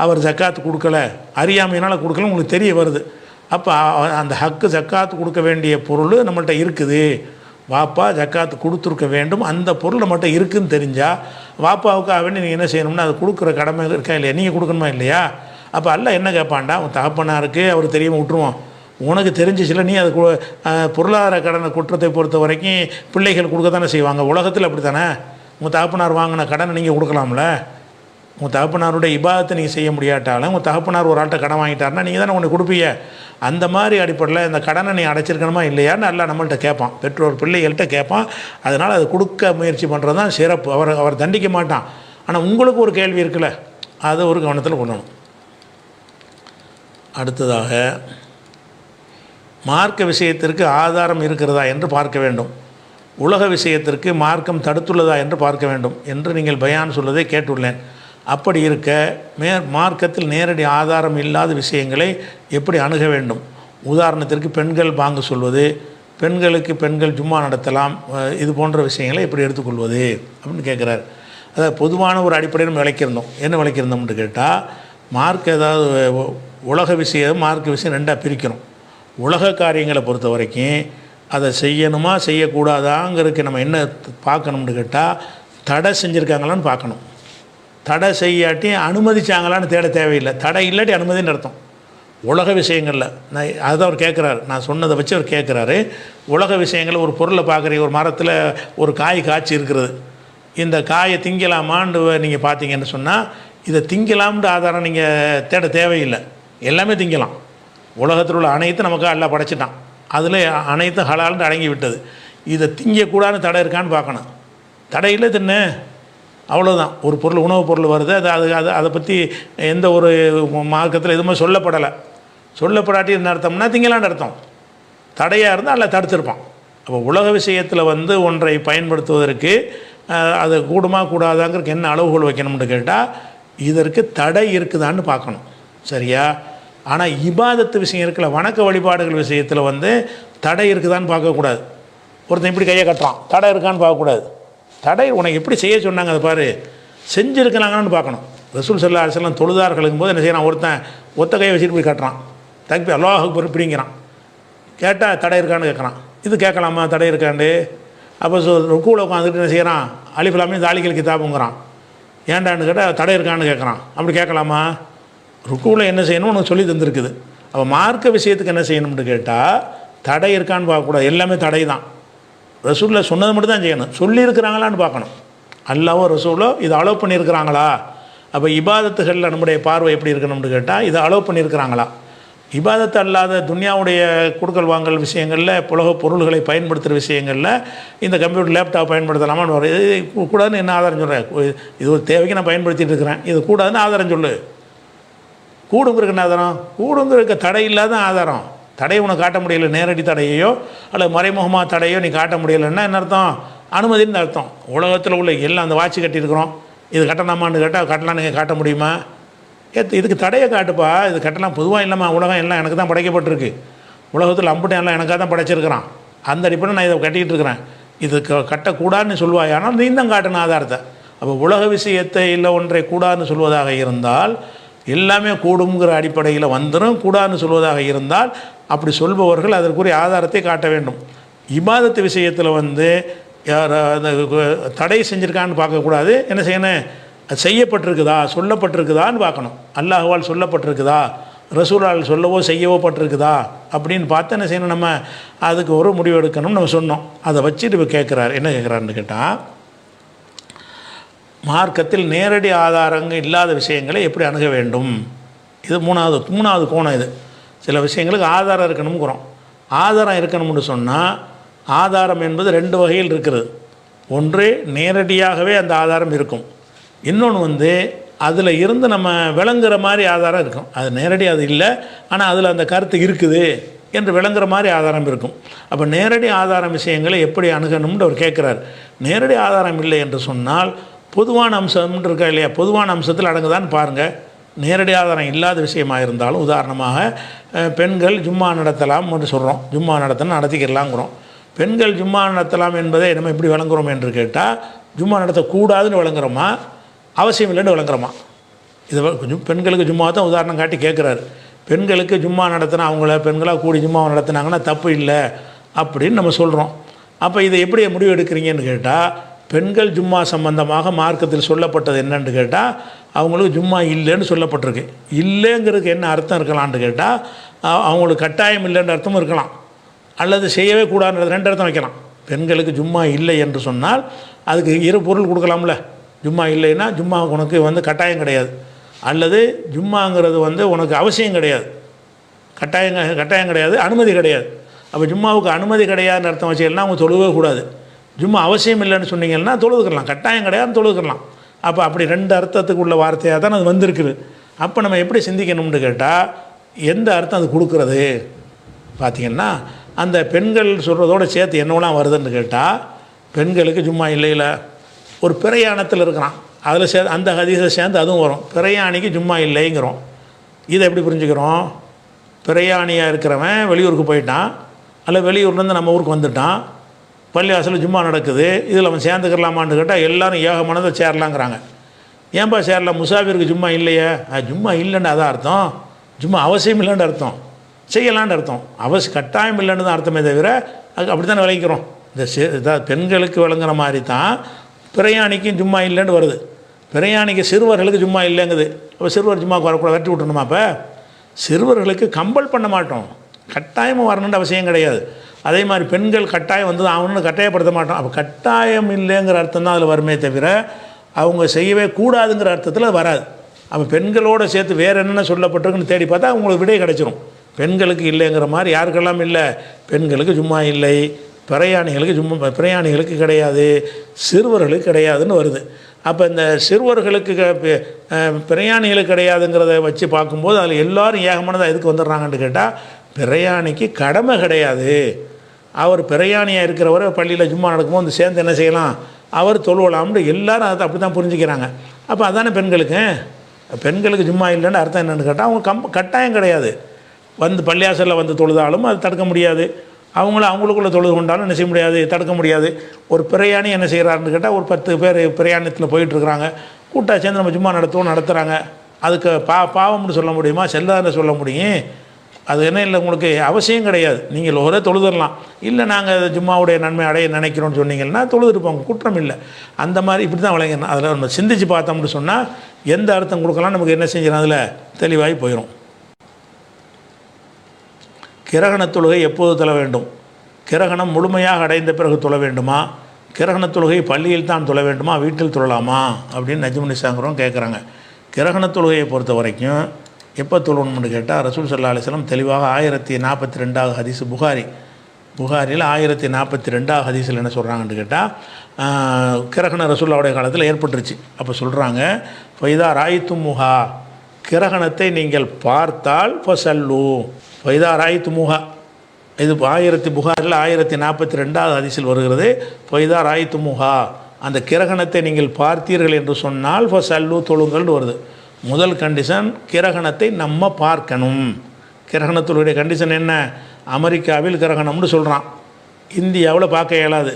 அவர் ஜக்காத்து கொடுக்கல, அறியாமையினால் கொடுக்கல, உங்களுக்கு தெரிய வருது. அப்போ அந்த ஹக்கு ஜக்காத்து கொடுக்க வேண்டிய பொருள் நம்மள்கிட்ட இருக்குது, வாப்பா ஜக்காத்து கொடுத்துருக்க வேண்டும், அந்த பொருள் நம்மகிட்ட இருக்குதுன்னு தெரிஞ்சால் வாப்பாவுக்காக வேண்டி நீங்கள் என்ன செய்யணும்னா அது கொடுக்குற கடமை இருக்கா இல்லையா, நீங்கள் கொடுக்கணுமா இல்லையா. அப்போ அல்லாஹ் என்ன கேட்பான்டா, உன் தகப்பனாருக்கு அவர் தெரியாமல் விட்டுருவோம், உனக்கு தெரிஞ்சிச்சுல நீ அது பொருளாதார கடனை குற்றத்தை பொறுத்த வரைக்கும் பிள்ளைகள் கொடுக்க தானே செய்வாங்க, உலகத்தில் அப்படி தானே. உங்கள் தகப்பனார் வாங்கின கடனை நீங்கள் கொடுக்கலாம்ல, உங்கள் தகப்பனாருடைய இபாதத்தை நீங்கள் செய்ய முடியாட்டாலும் உங்கள் தகப்பனார் ஒரு ஆள்கிட்ட கடன் வாங்கிட்டாருன்னா நீங்கள் தானே ஒன்று கொடுப்பீங்க. அந்த மாதிரி அடிப்படையில் இந்த கடனை நீ அடைச்சிருக்கணுமா இல்லையான்னு நல்லா நம்மள்கிட்ட கேட்பான், பெற்றோர் பிள்ளைகள்கிட்ட கேட்பான். அதனால் அது கொடுக்க முயற்சி பண்ணுறது தான் சிறப்பு. அவர் தண்டிக்க மாட்டான். ஆனால் உங்களுக்கு ஒரு கேள்வி இருக்குல்ல, அதை ஒரு கவனத்தில் கொள்ளணும். அடுத்ததாக மார்க்க விஷயத்திற்கு ஆதாரம் இருக்கிறதா என்று பார்க்க வேண்டும், உலக விஷயத்திற்கு மார்க்கம் தடுத்துள்ளதா என்று பார்க்க வேண்டும் என்று நீங்கள் பயான் சொல்வதை கேட்டுள்ளேன். அப்படி இருக்க மார்க்கத்தில் நேரடி ஆதாரம் இல்லாத விஷயங்களை எப்படி அணுக வேண்டும்? உதாரணத்திற்கு பெண்கள் பாங்கு சொல்வது, பெண்கள் ஜும்மா நடத்தலாம், இது போன்ற விஷயங்களை எப்படி எடுத்துக்கொள்வது அப்படின்னு கேட்குறாரு. அதாவது பொதுவான ஒரு அடிப்படையில் விளக்கியிருந்தோம். என்ன விளக்கியிருந்தோம்னு கேட்டால், மார்க் ஏதாவது உலக விஷயம் மார்க்க விஷயம் ரெண்டாக பிரிக்கணும். உலக காரியங்களை பொறுத்த வரைக்கும் அதை செய்யணுமா செய்யக்கூடாதாங்கிறதுக்கு நம்ம என்ன பார்க்கணும்னு கேட்டால், தடை செஞ்சுருக்காங்களான்னு பார்க்கணும். தடை செய்யாட்டி அனுமதிச்சாங்களான்னு தேட தேவையில்லை. தடை இல்லாட்டி அனுமதின்னு அர்த்தம் உலக விஷயங்களில். நான் அதுதான் அவர் கேட்குறாரு, நான் சொன்னதை வச்சு அவர் கேட்குறாரு. உலக விஷயங்களில் ஒரு பொருளை பார்க்குறீங்க, ஒரு மரத்தில் ஒரு காய் காய்ச்சி இருக்கிறது, இந்த காயை திங்கலாமான்னு நீங்கள் பார்த்தீங்கன்னு சொன்னால், இதை திங்கலாம்னு ஆதாரம் நீங்கள் தேட தேவையில்லை, எல்லாமே திங்கலாம். உலகத்தில் உள்ள அனைத்தும் நமக்கு எல்லாம் படைச்சிட்டான், அதில் அனைத்தும் ஹலால்னு அடங்கி விட்டது. இதை திங்கக்கூடாதுன்னு தடை இருக்கான்னு பார்க்கணும். தடை இல்லை தின்னு, அவ்வளோதான். ஒரு பொருள் உணவுப் பொருள் வருது, அதை பற்றி எந்த ஒரு மார்க்கத்தில் எதுவுமே சொல்லப்படாட்டி என்ன அர்த்தம்னா திங்கலான்னு அர்த்தம். தடையாக இருந்தால் அதில் தடுத்திருப்பான். அப்போ உலக விஷயத்தில் ஒன்றை பயன்படுத்துவதற்கு அது கூடுமா கூடாதாங்கிறதுக்கு என்ன அளவுகோல் வைக்கணும்னு கேட்டால், இதற்கு தடை இருக்குதான்னு பார்க்கணும், சரியா? ஆனால் இபாதத்து விஷயம் இருக்குல்ல, வணக்க வழிபாடுகள் விஷயத்தில் தடை இருக்குதான்னு பார்க்கக்கூடாது. ஒருத்தன் இப்படி கையை கட்டுறான், தடை இருக்கான்னு பார்க்கக்கூடாது. தடை உனக்கு எப்படி செய்ய சொன்னாங்க அதை பாரு, செஞ்சுருக்கலாங்கன்னு பார்க்கணும். ரசூல் ஸல்லல்லாஹு அலைஹி வஸல்லம் தொழுதார்களுக்கும் போது என்ன செய்யறான், ஒருத்தன் ஒத்த கையை வச்சுட்டு போய் கட்டுறான், தக்பீர் அல்லாஹ் அக்பர் பிடிங்கிறான். கேட்டால் தடை இருக்கான்னு கேட்குறான். இது கேட்கலாமா தடை இருக்காண்டு? அப்போ ருக்கூவில் உட்காந்துட்டு என்ன செய்கிறான், அலிஃப் லாம் மீம் தாலிகல் கிதாபுங்கிறான். ஏண்டான்னு கேட்டால் தடை இருக்கான்னு கேட்குறான். அப்படி கேட்கலாமா? ருக்கூவில் என்ன செய்யணும் உனக்கு சொல்லி தந்துருக்குது. அப்போ மார்க்க விஷயத்துக்கு என்ன செய்யணும்னு கேட்டால், தடை இருக்கான்னு பார்க்கக்கூடாது, எல்லாமே தடை தான். ரசூலில் சொன்னது மட்டும் தான் செய்யணும், சொல்லியிருக்கிறாங்களான்னு பார்க்கணும். அல்லாஹ்வோ ரசூலோ இதை அலோவ் பண்ணியிருக்கிறாங்களா? அப்போ இபாதத்துகளில் நம்முடைய பார்வை எப்படி இருக்கணும்னு கேட்டால், இதை அலோவ் பண்ணியிருக்கிறாங்களா? இபாதத்து அல்லாத துன்யாவுடைய கொடுக்கல் வாங்கல் விஷயங்களில், புலக பொருள்களை பயன்படுத்துகிற விஷயங்களில் இந்த கம்ப்யூட்டர் லேப்டாப் பயன்படுத்தலாமான்னு வரும். இது கூடாதுன்னு என்ன ஆதாரம் சொல்கிறேன்? இது ஒரு தேவைக்கு நான் பயன்படுத்திகிட்டு இருக்கிறேன், இது கூடாதுன்னு ஆதாரம் சொல்லு. கூடுங்கிறதுக்கு ஆதாரம், கூடுங்கிறதுக்கு தடை இல்லாத ஆதாரம். தடையை உனக்கு காட்ட முடியலை, நேரடி தடையையோ அல்லது மறைமுகமாக தடையோ நீ காட்ட முடியலைன்னா என்ன அர்த்தம்? அனுமதின்னு அர்த்தம். உலகத்தில் உள்ள எல்லாம் அந்த வாட்சி கட்டியிருக்கிறோம், இது கட்டலாமான்னு கேட்டால் கட்டலாம், நீங்கள் காட்ட முடியுமா? இதுக்கு தடையை காட்டுப்பா, இது கட்டலாம். பொதுவாக இல்லைம்மா, உலகம் எல்லாம் எனக்கு தான் படைக்கப்பட்டிருக்கு, உலகத்தில் அம்புட்டன் எல்லாம் எனக்காக தான் படைச்சிருக்கிறான், அந்த அடிப்படையில் நான் இதை கட்டிக்கிட்டு இருக்கிறேன், இது கட்டக்கூடாதுன்னு சொல்லுவாய், ஆனால் நீ தான் காட்டணும் ஆதாரத்தை. அப்போ உலக விஷயத்தை இல்லை ஒன்றை கூடாதுன்னு சொல்வதாக இருந்தால் எல்லாமே கூடுங்கிற அடிப்படையில் வந்துடும். கூடாதுன்னு சொல்வதாக இருந்தால் அப்படி சொல்பவர்கள் அதற்குரிய ஆதாரத்தை காட்ட வேண்டும். இபாதத்து விஷயத்தில் தடை செஞ்சுருக்கான்னு பார்க்கக்கூடாது. என்ன செய்யணும், அது செய்யப்பட்டிருக்குதா, சொல்லப்பட்டிருக்குதான்னு பார்க்கணும். அல்லாஹ்வால் சொல்லப்பட்டிருக்குதா, ரசூலால் சொல்லவோ செய்யவோ பட்டிருக்குதா அப்படின்னு பார்த்து என்ன செய்யணும், நம்ம அதுக்கு ஒரு முடிவு எடுக்கணும்னு நம்ம சொன்னோம். அதை வச்சுட்டு இப்போ கேட்குறாரு, என்ன கேட்குறாருன்னு கேட்டால், மார்க்கத்தில் நேரடி ஆதாரங்கள் இல்லாத விஷயங்களை எப்படி அணுக வேண்டும்? இது மூணாவது கோணம். இது சில விஷயங்களுக்கு ஆதாரம் இருக்கணுங்கிறோம். ஆதாரம் இருக்கணும்னு சொன்னால், ஆதாரம் என்பது ரெண்டு வகையில் இருக்கிறது. ஒன்று நேரடியாகவே அந்த ஆதாரம் இருக்கும், இன்னொன்று அதில் இருந்து நம்ம விளங்குற மாதிரி ஆதாரம் இருக்கும். அது நேரடி அது இல்லை, ஆனால் அதில் அந்த கருத்து இருக்குது என்று விளங்குற மாதிரி ஆதாரம் இருக்கும். அப்போ நேரடி ஆதாரம் விஷயங்களை எப்படி அணுகணும்னு அவர் கேட்குறார். நேரடி ஆதாரம் இல்லை என்று சொன்னால் பொதுவான அம்சம்னு இருக்கா இல்லையா, பொதுவான அம்சத்தில் அடங்குதான்னு பாருங்கள். நேரடி ஆதாரம் இல்லாத விஷயமாக இருந்தாலும், உதாரணமாக பெண்கள் ஜும்மா நடத்தலாம் என்று சொல்கிறோம், ஜும்மா நடத்திக்கிறலாங்கிறோம். பெண்கள் ஜும்மா நடத்தலாம் என்பதை நம்ம எப்படி விளங்குறோம் என்று கேட்டால், ஜும்மா நடத்தக்கூடாதுன்னு விளங்குறோமா, அவசியம் இல்லைன்னு விளங்குறோமா? இது கொஞ்சம் பெண்களுக்கு ஜும்மா தான் உதாரணம் காட்டி கேட்குறாரு. பெண்களுக்கு ஜும்மா நடத்தினா, அவங்கள பெண்களாக கூடி ஜும்மாவை நடத்தினாங்கன்னா தப்பு இல்லை அப்படின்னு நம்ம சொல்கிறோம். அப்போ இதை எப்படி முடிவு எடுக்கிறீங்கன்னு கேட்டால், பெண்கள் ஜும்மா சம்பந்தமாக மார்க்கத்தில் சொல்லப்பட்டது என்னன்னு கேட்டால், அவங்களுக்கு ஜும்மா இல்லைன்னு சொல்லப்பட்டிருக்கு. இல்லைங்கிறதுக்கு என்ன அர்த்தம் இருக்கலான்னு கேட்டால், அவங்களுக்கு கட்டாயம் இல்லைன்ற அர்த்தமும் இருக்கலாம், அல்லது செய்யவே கூடாதுன்றது ரெண்டு அர்த்தம் வைக்கலாம். பெண்களுக்கு ஜும்மா இல்லை என்று சொன்னால் அதுக்கு இரு பொருள் கொடுக்கலாம்ல. ஜும்மா இல்லைன்னா ஜும்மா உனக்கு கட்டாயம் கிடையாது, அல்லது ஜும்மாங்கிறது உனக்கு அவசியம் கிடையாது, கட்டாயம் கிடையாது, அனுமதி கிடையாது. அப்போ ஜும்மாவுக்கு அனுமதி கிடையாதுன்னு அர்த்தம் வச்சுக்கலாம், அவங்க தொழுவே கூடாது. ஜும்மா அவசியம் இல்லைன்னு சொன்னீங்கன்னா தொழுதுக்கலாம், கட்டாயம் கிடையாதுன்னு தொழுதுக்கலாம். அப்போ அப்படி ரெண்டு அர்த்தத்துக்கு உள்ள வார்த்தையாக தான் அது வந்திருக்குது. அப்போ நம்ம எப்படி சிந்திக்கணும்னு கேட்டால், எந்த அர்த்தம் அது கொடுக்குறது பார்த்திங்கன்னா, அந்த பெண்கள் சொல்கிறதோடு சேர்த்து என்னவெல்லாம் வருதுன்னு கேட்டால், பெண்களுக்கு ஜும்மா இல்லையில ஒரு பிரயாணத்தில் இருக்கிறான், அதில் அந்த ஹதீஸை சேர்ந்து அதுவும் வரும். பிரயாணிக்கு ஜும்மா இல்லைங்கிறோம். இதை எப்படி புரிஞ்சுக்கிறோம்? பிரயாணியாக இருக்கிறவன் வெளியூருக்கு போயிட்டான், அல்ல வெளியூர்லேருந்து நம்ம ஊருக்கு வந்துட்டான், பள்ளிவாசலில் ஜும்மா நடக்குது, இதில் அவன் சேர்ந்துக்கலாமான்னு கேட்டால் எல்லோரும் ஏகமானதை சேரலாங்கிறாங்க. ஏன்பா சேரல, முசாஃபிருக்கு ஜும்மா இல்லையா? ஜும்மா இல்லைன்னு அதான் அர்த்தம். ஜும்மா அவசியம் இல்லைன்னு அர்த்தம், செய்யலான்னு அர்த்தம். கட்டாயம் இல்லைன்னு தான் அர்த்தமே தவிர அது அப்படி தானே விளைக்கிறோம். இதாக பெண்களுக்கு விளங்குற மாதிரி தான் பிரயாணிக்கும் ஜும்மா இல்லைன்னு வருது. பிரயாணிக்கு சிறுவர்களுக்கு ஜும்மா இல்லைங்குது. அப்போ சிறுவர் ஜும்மாவுக்கு வரக்கூடாது, வெட்டி விட்டுணுமா? அப்போ சிறுவர்களுக்கு கம்பல் பண்ண மாட்டோம், கட்டாயமாக வரணுன்ற அவசியம் கிடையாது. அதே மாதிரி பெண்கள் கட்டாயம் வந்து ஆகணும்னு கட்டாயப்படுத்த மாட்டோம். அப்போ கட்டாயம் இல்லைங்கிற அர்த்தம் தான் அதில் வருமே தவிர அவங்க செய்யவே கூடாதுங்கிற அர்த்தத்தில் அது வராது. அப்போ பெண்களோடு சேர்த்து வேறு என்னென்ன சொல்லப்பட்டிருக்குன்னு தேடி பார்த்தா அவங்களுக்கு விடை கிடச்சிரும். பெண்களுக்கு இல்லைங்கிற மாதிரி யாருக்கெல்லாம் இல்லை? பெண்களுக்கு ஜும்மா இல்லை, பிரயாணிகளுக்கு கிடையாது, சிறுவர்களுக்கு கிடையாதுன்னு வருது. அப்போ இந்த சிறுவர்களுக்கு பிரயாணிகளுக்கு கிடையாதுங்கிறத வச்சு பார்க்கும்போது அதில் எல்லோரும் ஏகமானதாக எதுக்கு வந்துடுறாங்கன்னு கேட்டால், பிரயாணிக்கு கடமை கிடையாது. அவர் பிரயாணியாக இருக்கிறவரை பள்ளியில் ஜும்மா நடக்கும்போது வந்து சேர்ந்து என்ன செய்யலாம், அவர் தொழுவலாம்னு எல்லாரும் அதை அப்படி தான் புரிஞ்சுக்கிறாங்க. அப்போ அதானே பெண்களுக்கு ஜும்மா இல்லைன்னு அர்த்தம் என்னென்னு கேட்டால் அவங்க கட்டாயம் கிடையாது. வந்து பள்ளியாசலில் வந்து தொழுதாலும் அது தடுக்க முடியாது, அவங்களுக்குள்ளே தொழுது கொண்டாலும் என்ன செய்ய முடியாது, தடுக்க முடியாது. ஒரு பிரயாணி என்ன செய்கிறாருன்னு கேட்டால், ஒரு 10 பேர் பிரயாணத்தில் போயிட்டுருக்குறாங்க, கூட்டாக சேர்ந்து நம்ம ஜும்மா நடத்துகிறாங்க. அதுக்கு பாவம்னு சொல்ல முடியுமா? செல்லாதுன்னு சொல்ல முடியும். அது என்ன இல்லை, உங்களுக்கு அவசியம் கிடையாது. நீங்கள் ஒரே தொழுதுடலாம். இல்லை நாங்கள் ஜும்மாவுடைய நன்மை அடைய நினைக்கிறோன்னு சொன்னீங்கன்னா தொழுதுருப்போங்க, குற்றம் இல்லை. அந்த மாதிரி இப்படி தான் விளையணும். அதில் நம்ம சிந்திச்சு பார்த்தோம்னு சொன்னால் எந்த அர்த்தம் கொடுக்கலாம் நமக்கு என்ன செஞ்சிடும், அதில் தெளிவாகி போயிடும். கிரகண தொழுகை எப்போது தொழ வேண்டும்? கிரகணம் முழுமையாக அடைந்த பிறகு தொழ வேண்டுமா? கிரகண தொழுகை பள்ளியில் தான் தொழ வேண்டுமா, வீட்டில் தொழலாமா அப்படின்னு நஜ்முனிசாங்கிறவங்க கேட்குறாங்க. கிரகண தொழுகையை பொறுத்த வரைக்கும் எப்போ தொழணும்னு கேட்டால், ரசூல் ஸல்லல்லாஹு அலைஹி வஸல்லம் தெளிவாக 1042 ஹதீஸ் புகாரியில் 1042 ஹதீஸில் என்ன சொல்கிறாங்கன்னு கேட்டால், கிரகண ரசூலுல்லாஹுடைய காலத்தில் ஏற்பட்டுருச்சு. அப்போ சொல்கிறாங்க, ஃபைதா ராயித்துமுஹா, கிரகணத்தை நீங்கள் பார்த்தால் ஃபசல்லு. ஃபைதா ராயித்துமுஹா, இது புகாரில் 1042 ஹதீஸில் வருகிறது. ஃபைதா ராயித்துமுஹா, அந்த கிரகணத்தை நீங்கள் பார்த்தீர்கள் என்று சொன்னால் ஃபசல்லு, தொழுங்கள்னு வருது. முதல் கண்டிஷன், கிரகணத்தை நம்ம பார்க்கணும். கிரகணத்துடைய கண்டிஷன் என்ன? அமெரிக்காவில் கிரகணம்னு சொல்கிறான், இந்தியாவில் பார்க்க இயலாது,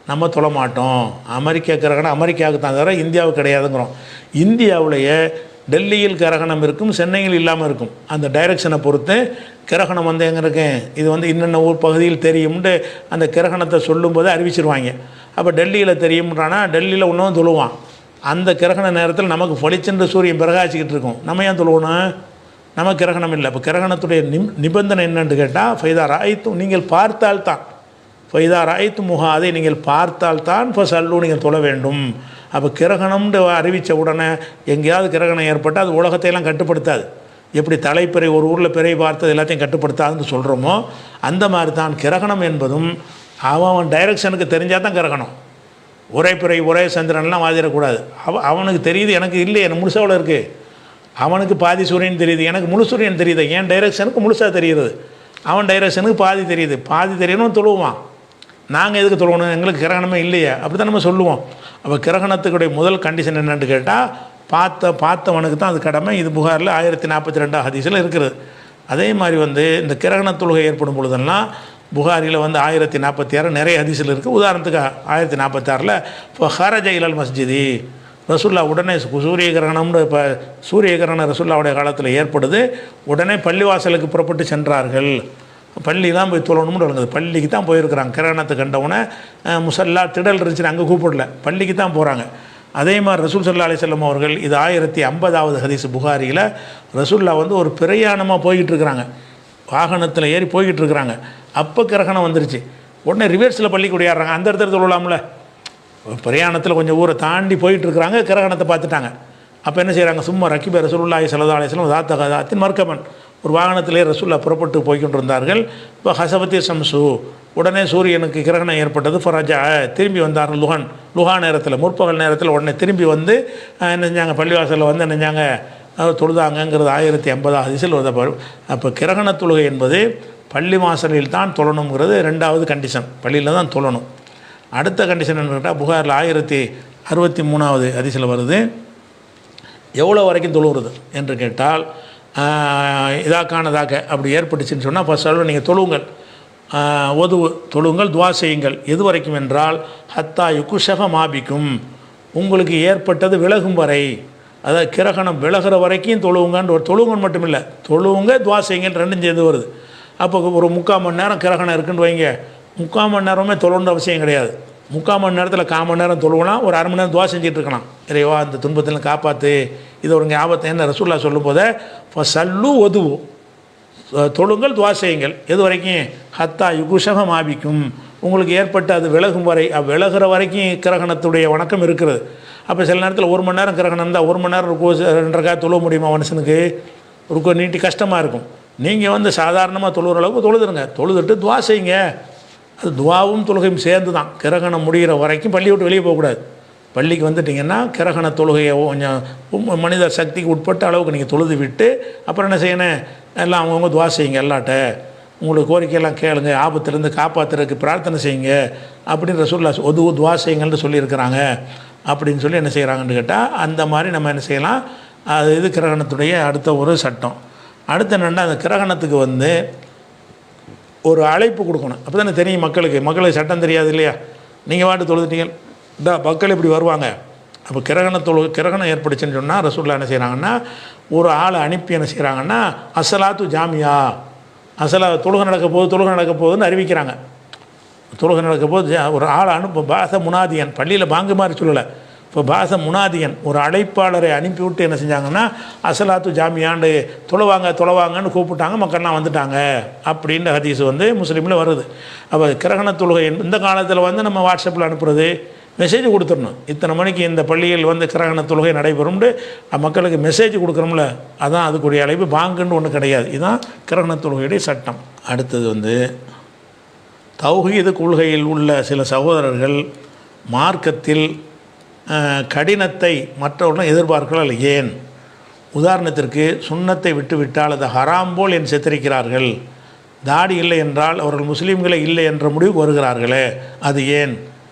நம்ம தொழ மாட்டோம். அமெரிக்கா கிரகணம் அமெரிக்காவுக்கு தான் தவிர இந்தியாவுக்கு கிடையாதுங்கிறோம். இந்தியாவிலேயே டெல்லியில் கிரகணம் இருக்கும், சென்னையில் இல்லாமல் இருக்கும். அந்த டைரெக்ஷனை பொறுத்து கிரகணம் வந்து எங்கே இருக்கேன், இது வந்து இன்னென்ன ஊர் பகுதியில் தெரியும்னு அந்த கிரகணத்தை சொல்லும்போது அறிவிச்சிருவாங்க. அப்போ டெல்லியில் தெரியும்ன்றானா டெல்லியில் இன்னும் தொழுவான். அந்த கிரகண நேரத்தில் நமக்கு பொலிச்சென்று சூரியன் பிரகாசிக்கிட்டு இருக்கும், நம்ம ஏன் தொழுவணும்? நமக்கு கிரகணம் இல்லை. அப்போ கிரகணத்துடைய நிபந்தனை என்னன்னு கேட்டால், ஃபைதா ராய்த்து, நீங்கள் பார்த்தால்தான். ஃபைதா ராய்த்து முகா, அதை நீங்கள் பார்த்தால்தான் ஃபசல்லு, நீங்கள் தொழ வேண்டும். அப்போ கிரகணம்னு அறிவித்த உடனே எங்கேயாவது கிரகணம் ஏற்பட்டால் அது உலகத்தையெல்லாம் கட்டுப்படுத்தாது. எப்படி தலைப்பிறை ஒரு ஊரில் பிறை பார்த்தது எல்லாத்தையும் கட்டுப்படுத்தாதுன்னு சொல்கிறோமோ, அந்த மாதிரி தான் கிரகணம் என்பதும் அவன் டைரக்ஷனுக்கு தெரிஞ்சால் தான் கிரகணம். ஒரே பிறை ஒரே சந்திரன்லாம் வாதிடக்கூடாது. அவனுக்கு தெரியுது, எனக்கு இல்லையே, எனக்கு முழுசாவில் இருக்குது. அவனுக்கு பாதி சூரியன் தெரியுது, எனக்கு முழு சூரியன் தெரியுது. என் டைரக்ஷனுக்கு முழுசாக தெரியுது, அவன் டைரக்ஷனுக்கு பாதி தெரியுது. பாதி தெரியணும் தொழுவான். நாங்கள் எதுக்கு தொழுவணும், எங்களுக்கு கிரகணமே இல்லையா, அப்படி தான் நம்ம சொல்லுவோம். அப்போ கிரகணத்துக்குடைய முதல் கண்டிஷன் என்னென்னு கேட்டால், பார்த்தவனுக்கு தான் அது கடமை. இது புகாரில் 1042 ஹதீஸில் இருக்கிறது. அதே மாதிரி வந்து இந்த கிரகண தொழுகை ஏற்படும் பொழுதெல்லாம் புகாரியில் வந்து 1046 நிறைய ஹதீஸில் இருக்குது. உதாரணத்துக்கு 1046 இப்போ ஹரஜ இலல் மஸ்ஜிதி, ரசூல்லா உடனே சூரிய கிரகணம்னு, இப்போ சூரிய கிரகணம் ரசூல்லாவுடைய காலத்தில் ஏற்படுது. உடனே பள்ளிவாசலுக்கு புறப்பட்டு சென்றார்கள். பள்ளி தான் போய் தொழணும்னு வழங்குது, பள்ளிக்கு தான் போயிருக்கிறாங்க. கிரகணத்தை கண்டவுடனே முசல்லா திடல் இருந்துச்சுன்னு அங்கே கூப்பிடல, பள்ளிக்கு தான் போகிறாங்க. அதே மாதிரி ரசூல் ஸல்லல்லாஹு அலைஹி வஸல்லம் அவர்கள், இது 1050 ஹதீஸ் புகாரியில், ரசூல்லா வந்து ஒரு பிரயாணமாக போய்கிட்டு இருக்கிறாங்க, வாகனத்தில் ஏறி போய்கிட்டு இருக்கிறாங்க. அப்போ கிரகணம் வந்துருச்சு. உடனே ரிவர்ஸில் பள்ளி குடியாடுறாங்க. அந்த இடத்துல தொழலாம்ல, பிரயாணத்தில் கொஞ்சம் ஊரை தாண்டி போயிட்டுருக்குறாங்க, கிரகணத்தை பார்த்துட்டாங்க. அப்போ என்ன செய்கிறாங்க, சும்மா ரக்கிப ரசூலுல்லாஹி ஸல்லல்லாஹு அலைஹி வஸல்லம் தாத்த கதாத்தின் மர்கபன், ஒரு வாகனத்திலே ரசூல்லா புறப்பட்டு போய்கிட்டு இருந்தார்கள். இப்போ ஹசபத்தி சம்சு, உடனே சூரியனுக்கு கிரகணம் ஏற்பட்டது. ஃபரஜா, திரும்பி வந்தார்கள். லுஹா நேரத்தில், முற்பகல் நேரத்தில் உடனே திரும்பி வந்து என்ன செஞ்சாங்க, பள்ளிவாசலில் வந்து என்ன செஞ்சாங்க, தொழுதாங்கங்கிறது 1050 ஹதீஸில் வருது. அப்போ கிரகண தொழுகை என்பது பள்ளி வாசலில் தான் தொழணுங்கிறது 2வது கண்டிஷன், பள்ளியில் தான் தொழணும். அடுத்த கண்டிஷன் என்ன கேட்டால், புகாரில் 1063 ஹதீஸில் வருது. எவ்வளோ வரைக்கும் தொழுகிறது என்று கேட்டால், இதாக்கானதாக அப்படி ஏற்பட்டுச்சுன்னு சொன்னால் ஃபஸ்ட் நீங்கள் தொழுவுங்கள், தொழுவுங்கள், துவா செய்யுங்கள். எது வரைக்கும் என்றால், ஹத்தா யுக்குஷஃப மாபிக்கும், உங்களுக்கு ஏற்பட்டது விலகும் வரை. அதாவது கிரகணம் விலகிற வரைக்கும் தொழுவுங்கன்னு ஒரு தொழுவுங்கன்னு மட்டும் இல்லை, தொழுவுங்க துவா செய்யுங்கன்னு ரெண்டும் சேர்ந்து வருது. அப்போ ஒரு 3/4 மணி நேரம் கிரகணம் இருக்குன்னு வைங்க, 3/4 மணி நேரமே தொழணுன்ற அவசியம் கிடையாது. 3/4 மணி நேரத்தில் 1/4 மணி நேரம் தொழுவலாம், ஒரு 1/2 மணி நேரம் துவா செஞ்சுட்டு இருக்கலாம். இறைவா அந்த துன்பத்தில் காப்பாற்று, இது ஒரு ஞாபகத்தை என்ன ரசூல்லா சொல்லும் போதே சல்லு ஒதுவு, தொழுங்கள் துவா செய்யுங்கள். எது வரைக்கும்? ஹத்தா யுகுஷகம் ஆபிக்கும், உங்களுக்கு ஏற்பட்டு அது விலகும் வரை, விலகிற வரைக்கும் கிரகணத்துடைய வணக்கம் இருக்கிறது. அப்போ சில நேரத்தில் 1 மணி நேரம் கிரகணம் இருந்தால் 1 மணி நேரம் ருக்கு 2 தொழ முடியுமா மனுஷனுக்கு? ருக்கு நீட்டி கஷ்டமாக இருக்கும். நீங்கள் சாதாரணமாக தொழுகிற அளவுக்கு தொழுதுருங்க, தொழுதுட்டு துவா செய்யுங்க. அது துவாவும் தொழுகையும் சேர்ந்து தான். கிரகணம் முடிகிற வரைக்கும் பள்ளி விட்டு வெளியே போகக்கூடாது. பள்ளிக்கு வந்துட்டிங்கன்னா கிரகண தொழுகையை கொஞ்சம் மனித சக்திக்கு உட்பட்ட அளவுக்கு நீங்கள் தொழுது விட்டு அப்புறம் என்ன செய்யணும், எல்லாம் அவங்கவுங்க துவா செய்யுங்க, எல்லாட்ட உங்களுக்கு கோரிக்கையெல்லாம் கேளுங்க, ஆபத்துலேருந்து காப்பாற்றுறதுக்கு பிரார்த்தனை செய்யுங்க அப்படின்னு ரசூலுல்லாஹ் துவா செய்யுங்கள்னு சொல்லியிருக்கிறாங்க. அப்படின்னு சொல்லி என்ன செய்கிறாங்கன்னு கேட்டால், அந்த மாதிரி நம்ம என்ன செய்யலாம், அது இது கிரகணத்துடைய அடுத்த ஒரு சட்டம். அடுத்து என்னென்னா, அந்த கிரகணத்துக்கு ஒரு அழைப்பு கொடுக்கணும். அப்போ தானே தெரியும் மக்களுக்கு சட்டம் தெரியாது இல்லையா? நீங்கள் வாட்டு தொழுதுட்டீங்க, மக்கள் இப்படி வருவாங்க. அப்போ கிரகணம் ஏற்படுச்சுன்னு சொன்னால் ரசூலுல்லாஹ் என்ன செய்கிறாங்கன்னா, ஒரு ஆளை அனுப்பி என்ன செய்கிறாங்கன்னா, அஸ்ஸலாத்து ஜாமியா, தொழுகை நடக்க போகுதுன்னு அறிவிக்கிறாங்க. தொழுகை நடக்க போது ஒரு ஆளை பாச முனாதியன், பள்ளியில் பாங்கு மாதிரி சொல்லலை, இப்போ பாச முனாதியன் ஒரு அழைப்பாளரை அனுப்பிவிட்டு என்ன செஞ்சாங்கன்னா, அஸ்ஸலாத்து ஜாமியாண்டு தொழுவாங்கன்னு கூப்பிட்டாங்க, மக்கள்லாம் வந்துட்டாங்க அப்படின்ற ஹதீஸ் முஸ்லீமில் வருது. அப்போ கிரகண தொழுகை இந்த காலத்தில் நம்ம வாட்ஸ்அப்பில் அனுப்புறது, மெசேஜ் கொடுத்துடணும், இத்தனை மணிக்கு இந்த பள்ளியில் கிரகண தொழுகை நடைபெறும்னு மக்களுக்கு மெசேஜ் கொடுக்குறோம்ல, அதான் அதுக்குரிய அழைப்பு. பாங்குன்னு ஒன்று கிடையாது. இதுதான் கிரகண தொழுகையுடைய சட்டம். அடுத்தது தௌஹீது கொள்கையில் உள்ள சில சகோதரர்கள் மார்க்கத்தில் கடினத்தை மற்றவர்களும் எதிர்பார்க்கிறார்கள். ஏன்? உதாரணத்திற்கு சுன்னத்தை விட்டுவிட்டால் அது ஹராம் போல் என் சித்தரிக்கிறார்கள். தாடி இல்லை என்றால் அவர்கள் முஸ்லீம்களே இல்லை என்ற முடிவுக்கு வருகிறார்களே, அது ஏன்?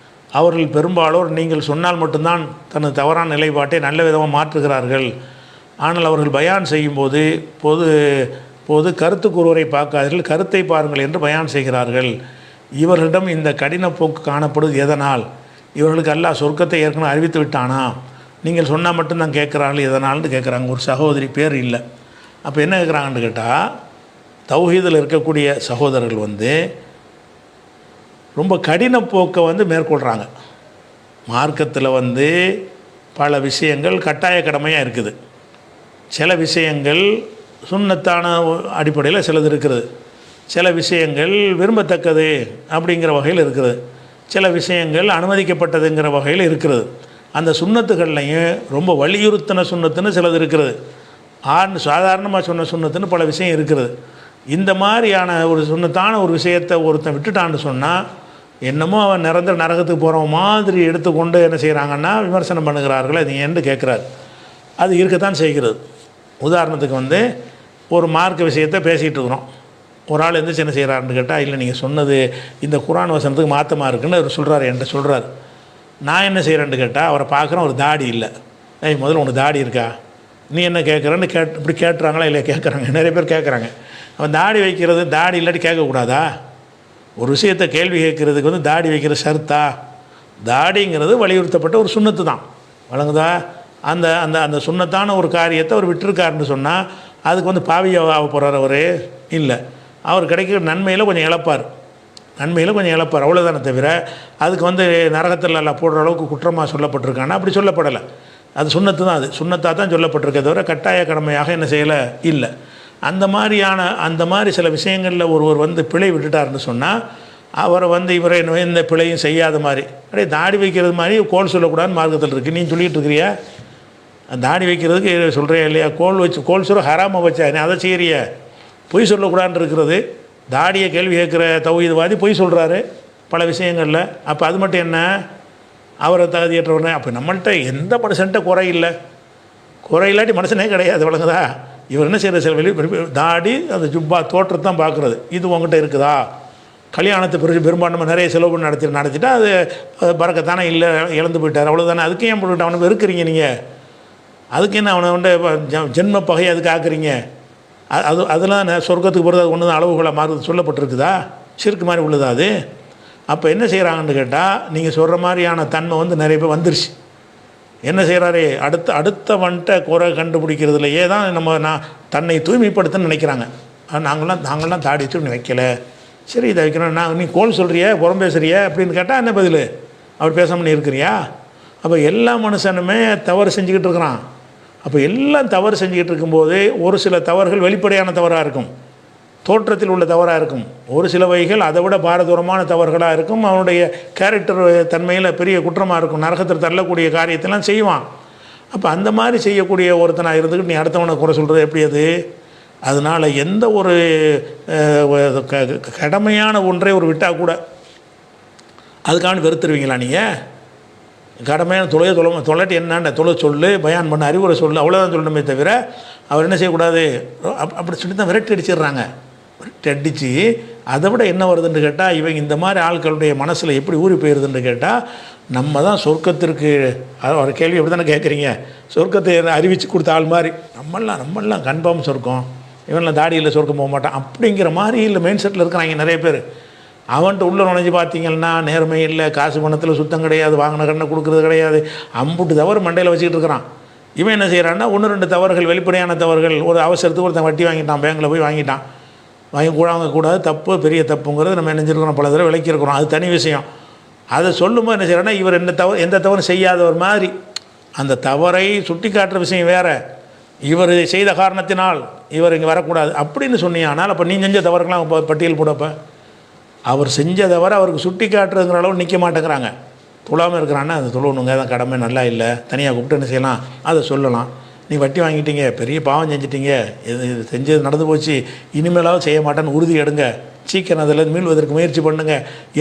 அவர்கள் பெரும்பாலோர் நீங்கள் சொன்னால் மட்டும்தான் தனது தவறான நிலைப்பாட்டை நல்ல விதமாக மாற்றுகிறார்கள். ஆனால் அவர்கள் பயான் செய்யும்போது பொது கருத்து கூறுவரை பார்க்காதீர்கள், கருத்தை பாருங்கள் என்று பயான் செய்கிறார்கள். இவர்களிடம் இந்த கடின போக்கு காணப்படுவது எதனால்? இவர்களுக்கு அல்லாஹ் சொர்க்கத்தை ஏற்கனவே அறிவித்து விட்டானா? நீங்கள் சொன்னால் மட்டும்தான் கேட்குறார்கள், எதனால்னு கேட்குறாங்க. ஒரு சகோதரி பேர் இல்லை. அப்போ என்ன கேட்குறாங்கன்னு கேட்டால், தௌஹீதில் இருக்கக்கூடிய சகோதரர்கள் ரொம்ப கடின போக்கை மேற்கொள்கிறாங்க. மார்க்கத்தில் பல விஷயங்கள் கட்டாய கடமையாக இருக்குது. சில விஷயங்கள் சுன்னத்தான அடிப்படையில் சிலது இருக்கிறது. சில விஷயங்கள் விரும்பத்தக்கது அப்படிங்கிற வகையில் இருக்கிறது. சில விஷயங்கள் அனுமதிக்கப்பட்டதுங்கிற வகையில் இருக்கிறது. அந்த சுன்னத்துகள்லையும் ரொம்ப வலியுறுத்தின சுன்னத்துன்னு சிலது இருக்கிறது. சாதாரணமாக சொன்ன சுன்னத்துன்னு பல விஷயம் இருக்கிறது. இந்த மாதிரியான ஒரு சுன்னத்தான ஒரு விஷயத்தை ஒருத்தன் விட்டுட்டான்னு சொன்னால் என்னமோ அவன் நிரந்தர நரகத்துக்கு போகிற மாதிரி எடுத்துக்கொண்டு என்ன செய்கிறாங்கன்னா விமர்சனம் பண்ணுகிறார்கள். அது ஏன்னு கேட்குறாரு. அது இருக்கத்தான் செய்கிறது. உதாரணத்துக்கு ஒரு மார்க்க விஷயத்தை பேசிகிட்டு இருக்கிறோம். ஒரு ஆள் எந்திரிச்சு என்ன செய்கிறாருன்னு கேட்டால், இல்லை நீங்கள் சொன்னது இந்த குர்ஆன் வசனத்துக்கு மாற்றமாக இருக்குன்னு அவர் சொல்கிறார், என்கிட்ட சொல்கிறார். நான் என்ன செய்கிறேன்னு கேட்டால், அவரை பார்க்குறேன், ஒரு தாடி இல்லை. முதல்ல உனக்கு தாடி இருக்கா, நீ என்ன கேட்குறேன்னு இப்படி கேட்டுறாங்களா? இல்லை கேட்குறாங்க, நிறைய பேர் கேட்குறாங்க. அவன் தாடி வைக்கிறது, தாடி இல்லாட்டி கேட்கக்கூடாதா? ஒரு விஷயத்தை கேள்வி கேட்குறதுக்கு தாடி வைக்கிற ஷர்த்தா? தாடிங்கிறது வலியுறுத்தப்பட்ட ஒரு சுன்னத்து தான், வழங்குதா? அந்த அந்த அந்த சுன்னத்தான ஒரு காரியத்தை அவர் விட்டுருக்காருன்னு சொன்னால் அதுக்கு பாவியாக ஆக போகிறார் அவர் இல்லை. அவர் கிடைக்கிற நன்மையில் கொஞ்சம் இழப்பார், அவ்வளோதானே தவிர அதுக்கு நரகத்தில் எல்லாம் போடுற அளவுக்கு குற்றமாக சொல்லப்பட்டிருக்கானா? அப்படி சொல்லப்படலை. அது சுன்னத்து தான், அது சுன்னத்தாக தான் சொல்லப்பட்டிருக்கே தவிர கட்டாய கடமையாக என்ன செய்யலை இல்லை. அந்த மாதிரி சில விஷயங்களில் ஒருவர் பிழை விட்டுட்டார்னு சொன்னால் அவரை இவரை இந்த பிழையும் செய்யாத மாதிரி, அப்படியே தாடி வைக்கிறது மாதிரி கோல் சொல்லக்கூடாதுன்னு மார்க்கத்தில் இருக்குது. நீ சொல்லிகிட்டு இருக்கிறியா? தாடி வைக்கிறதுக்கு சொல்கிறியா இல்லையா? கோல் சொல்ல ஹராமாக வச்சா நீ அதை செய்கிறிய? பொய் சொல்லக்கூடாதுன்னு இருக்கிறது. தாடியை கேள்வி கேட்குற தௌஹீத்வாதி பொய் சொல்கிறாரு பல விஷயங்களில். அப்போ அது மட்டும் என்ன, அவரை தகுதியற்றவனே? அப்போ நம்மள்கிட்ட எந்த மனுஷன்ட்ட குறை இல்லாட்டி மனுஷனே கிடையாது, வழங்குதா? இவர் என்ன செய்கிற சில தாடி அந்த ஜுப்பா தோற்றத்தான் பார்க்குறது. இது உங்கள்கிட்ட இருக்குதா? கல்யாணத்தை பெரும்பான்மை நிறைய செலவு பண்ணி நடத்திட்டா அது பறக்கத்தானே இல்லை, இழந்து போயிட்டார், அவ்வளோதானே. அதுக்கு ஏன் போட்டு அவனை இருக்கிறீங்க நீங்கள்? அதுக்கு என்ன அவனை ஜென்ம பகையை அதுக்கு ஆக்குறீங்க? அதெல்லாம் சொர்க்கத்துக்கு போகிறது அது ஒன்று தான் அளவுகளை மாறுது சொல்லப்பட்டிருக்குதா? சிறுக்கு மாதிரி உள்ளதா அது? அப்போ என்ன செய்கிறாங்கன்னு கேட்டால், நீங்கள் சொல்கிற மாதிரியான தன்மை நிறைய பேர் வந்துருச்சு. என்ன செய்கிறாரு, அடுத்தவன்ட்ட குறை கண்டுபிடிக்கிறதுலையே தான் நான் தன்னை தூய்மைப்படுத்தணும்னு நினைக்கிறாங்க. நாங்கள்லாம் தாடி வச்சு நீ வைக்கல, சரி இதை வைக்கிறோம், நீ கோல் சொல்கிறிய, புறம் பேசுகிறிய அப்படின்னு கேட்டால் என்ன பதில்? அவர் பேசாமல் நீ இருக்கிறியா? அப்போ எல்லா மனுஷனுமே தவறு செஞ்சுக்கிட்டு இருக்கிறான். அப்போ எல்லாம் தவறு செஞ்சுக்கிட்டு இருக்கும்போது ஒரு சில தவறுகள் வெளிப்படையான தவறாக இருக்கும், தோற்றத்தில் உள்ள தவறாக இருக்கும். ஒரு சில வகைகள் அதை விட பாரதூரமான தவறுகளாக இருக்கும். அவனுடைய கேரக்டர் தன்மையில் பெரிய குற்றமாக இருக்கும், நரகத்தில் தள்ளக்கூடிய காரியத்தெல்லாம் செய்வான். அப்போ அந்த மாதிரி செய்யக்கூடிய ஒருத்தனாக இருந்துக்கிட்டு நீ அடுத்தவனை குறை சொல்கிறது எப்படி அது? அதனால் எந்த ஒரு கடமையான ஒன்றை ஒரு விட்டால் கூட அதுக்கான வெறுத்துருவீங்களா? நீங்கள் கடமையான தொலைட்டி என்னென்ன சொல்லு, பயான் பண்ண, அறிவுரை சொல்லு, அவ்வளோதான் சொல்லணுமே தவிர அவர் என்ன செய்யக்கூடாது அப்படி சொல்லி தான் விரட்டி அடிச்சிடுறாங்க. விரட்டி அடித்து அதை விட என்ன வருதுன்னு கேட்டால், இவங்க இந்த மாதிரி ஆட்களுடைய மனசில் எப்படி ஊறி போயிடுதுன்னு கேட்டால், நம்ம தான் சொர்க்கத்திற்கு ஒரு கேள்வி எப்படி தானே கேட்குறீங்க, சொர்க்கத்தை அறிவித்து கொடுத்த ஆள் மாதிரி நம்மளாம் கன்ஃபார்ம் சொர்க்கம், இவன்லாம் தாடியில் சொர்க்கம் போக மாட்டான் அப்படிங்கிற மாதிரி இல்லை மைண்ட் செட்டில் இருக்கிறாங்க நிறைய பேர். அவன்கிட்ட உள்ளே நுழைஞ்சு பார்த்தீங்கன்னா நேர்மை இல்லை, காசு பணத்தில் சுத்தம் கிடையாது, வாங்கின கடனை கொடுக்குறது கிடையாது, அம்புட்டு தவறு மண்டையில் வச்சுக்கிட்டு இருக்கிறான். இவன் என்ன செய்கிறான்னா 1-2 தவறுகள், வெளிப்படையான தவறுகள், ஒரு அவசரத்துக்கு ஒருத்தன் வட்டி வாங்கிட்டான், பேங்கில் போய் வாங்கிட்டான், வாங்கக்கூடாது, தப்பு, பெரிய தப்புங்கிறது நம்ம நினைஞ்சிருக்கிறோம், பல தடவை விளக்கியிருக்கிறோம், அது தனி விஷயம். அதை சொல்லும்போது என்ன செய்கிறான்னா இவர் எந்த தவறு செய்யாதவர் மாதிரி அந்த தவறை சுட்டி காட்டுற விஷயம் வேறு, இவர் செய்த காரணத்தினால் இவர் இங்கே வரக்கூடாது அப்படின்னு சொன்னியானால் அப்போ நீ செஞ்ச தவறுக்கெல்லாம் பட்டியல் போடப்போ அவர் செஞ்ச தவிர அவருக்கு சுட்டி காட்டுறதுங்கிற அளவு நிற்க மாட்டேங்கிறாங்க. தொழாமல் இருக்கிறான்னா அது தொழணுங்க, அதான் கடமை நல்லா இல்லை, தனியாக கூப்பிட்டு என்ன செய்யலாம், அதை சொல்லலாம். நீ வட்டி வாங்கிட்டீங்க, பெரிய பாவம் செஞ்சிட்டீங்க, இது செஞ்சது நடந்து போச்சு, இனிமேலாவது செய்ய மாட்டேன்னு உறுதி எடுங்க, சீக்கிரம் அதில் மீள்வதற்கு முயற்சி பண்ணுங்க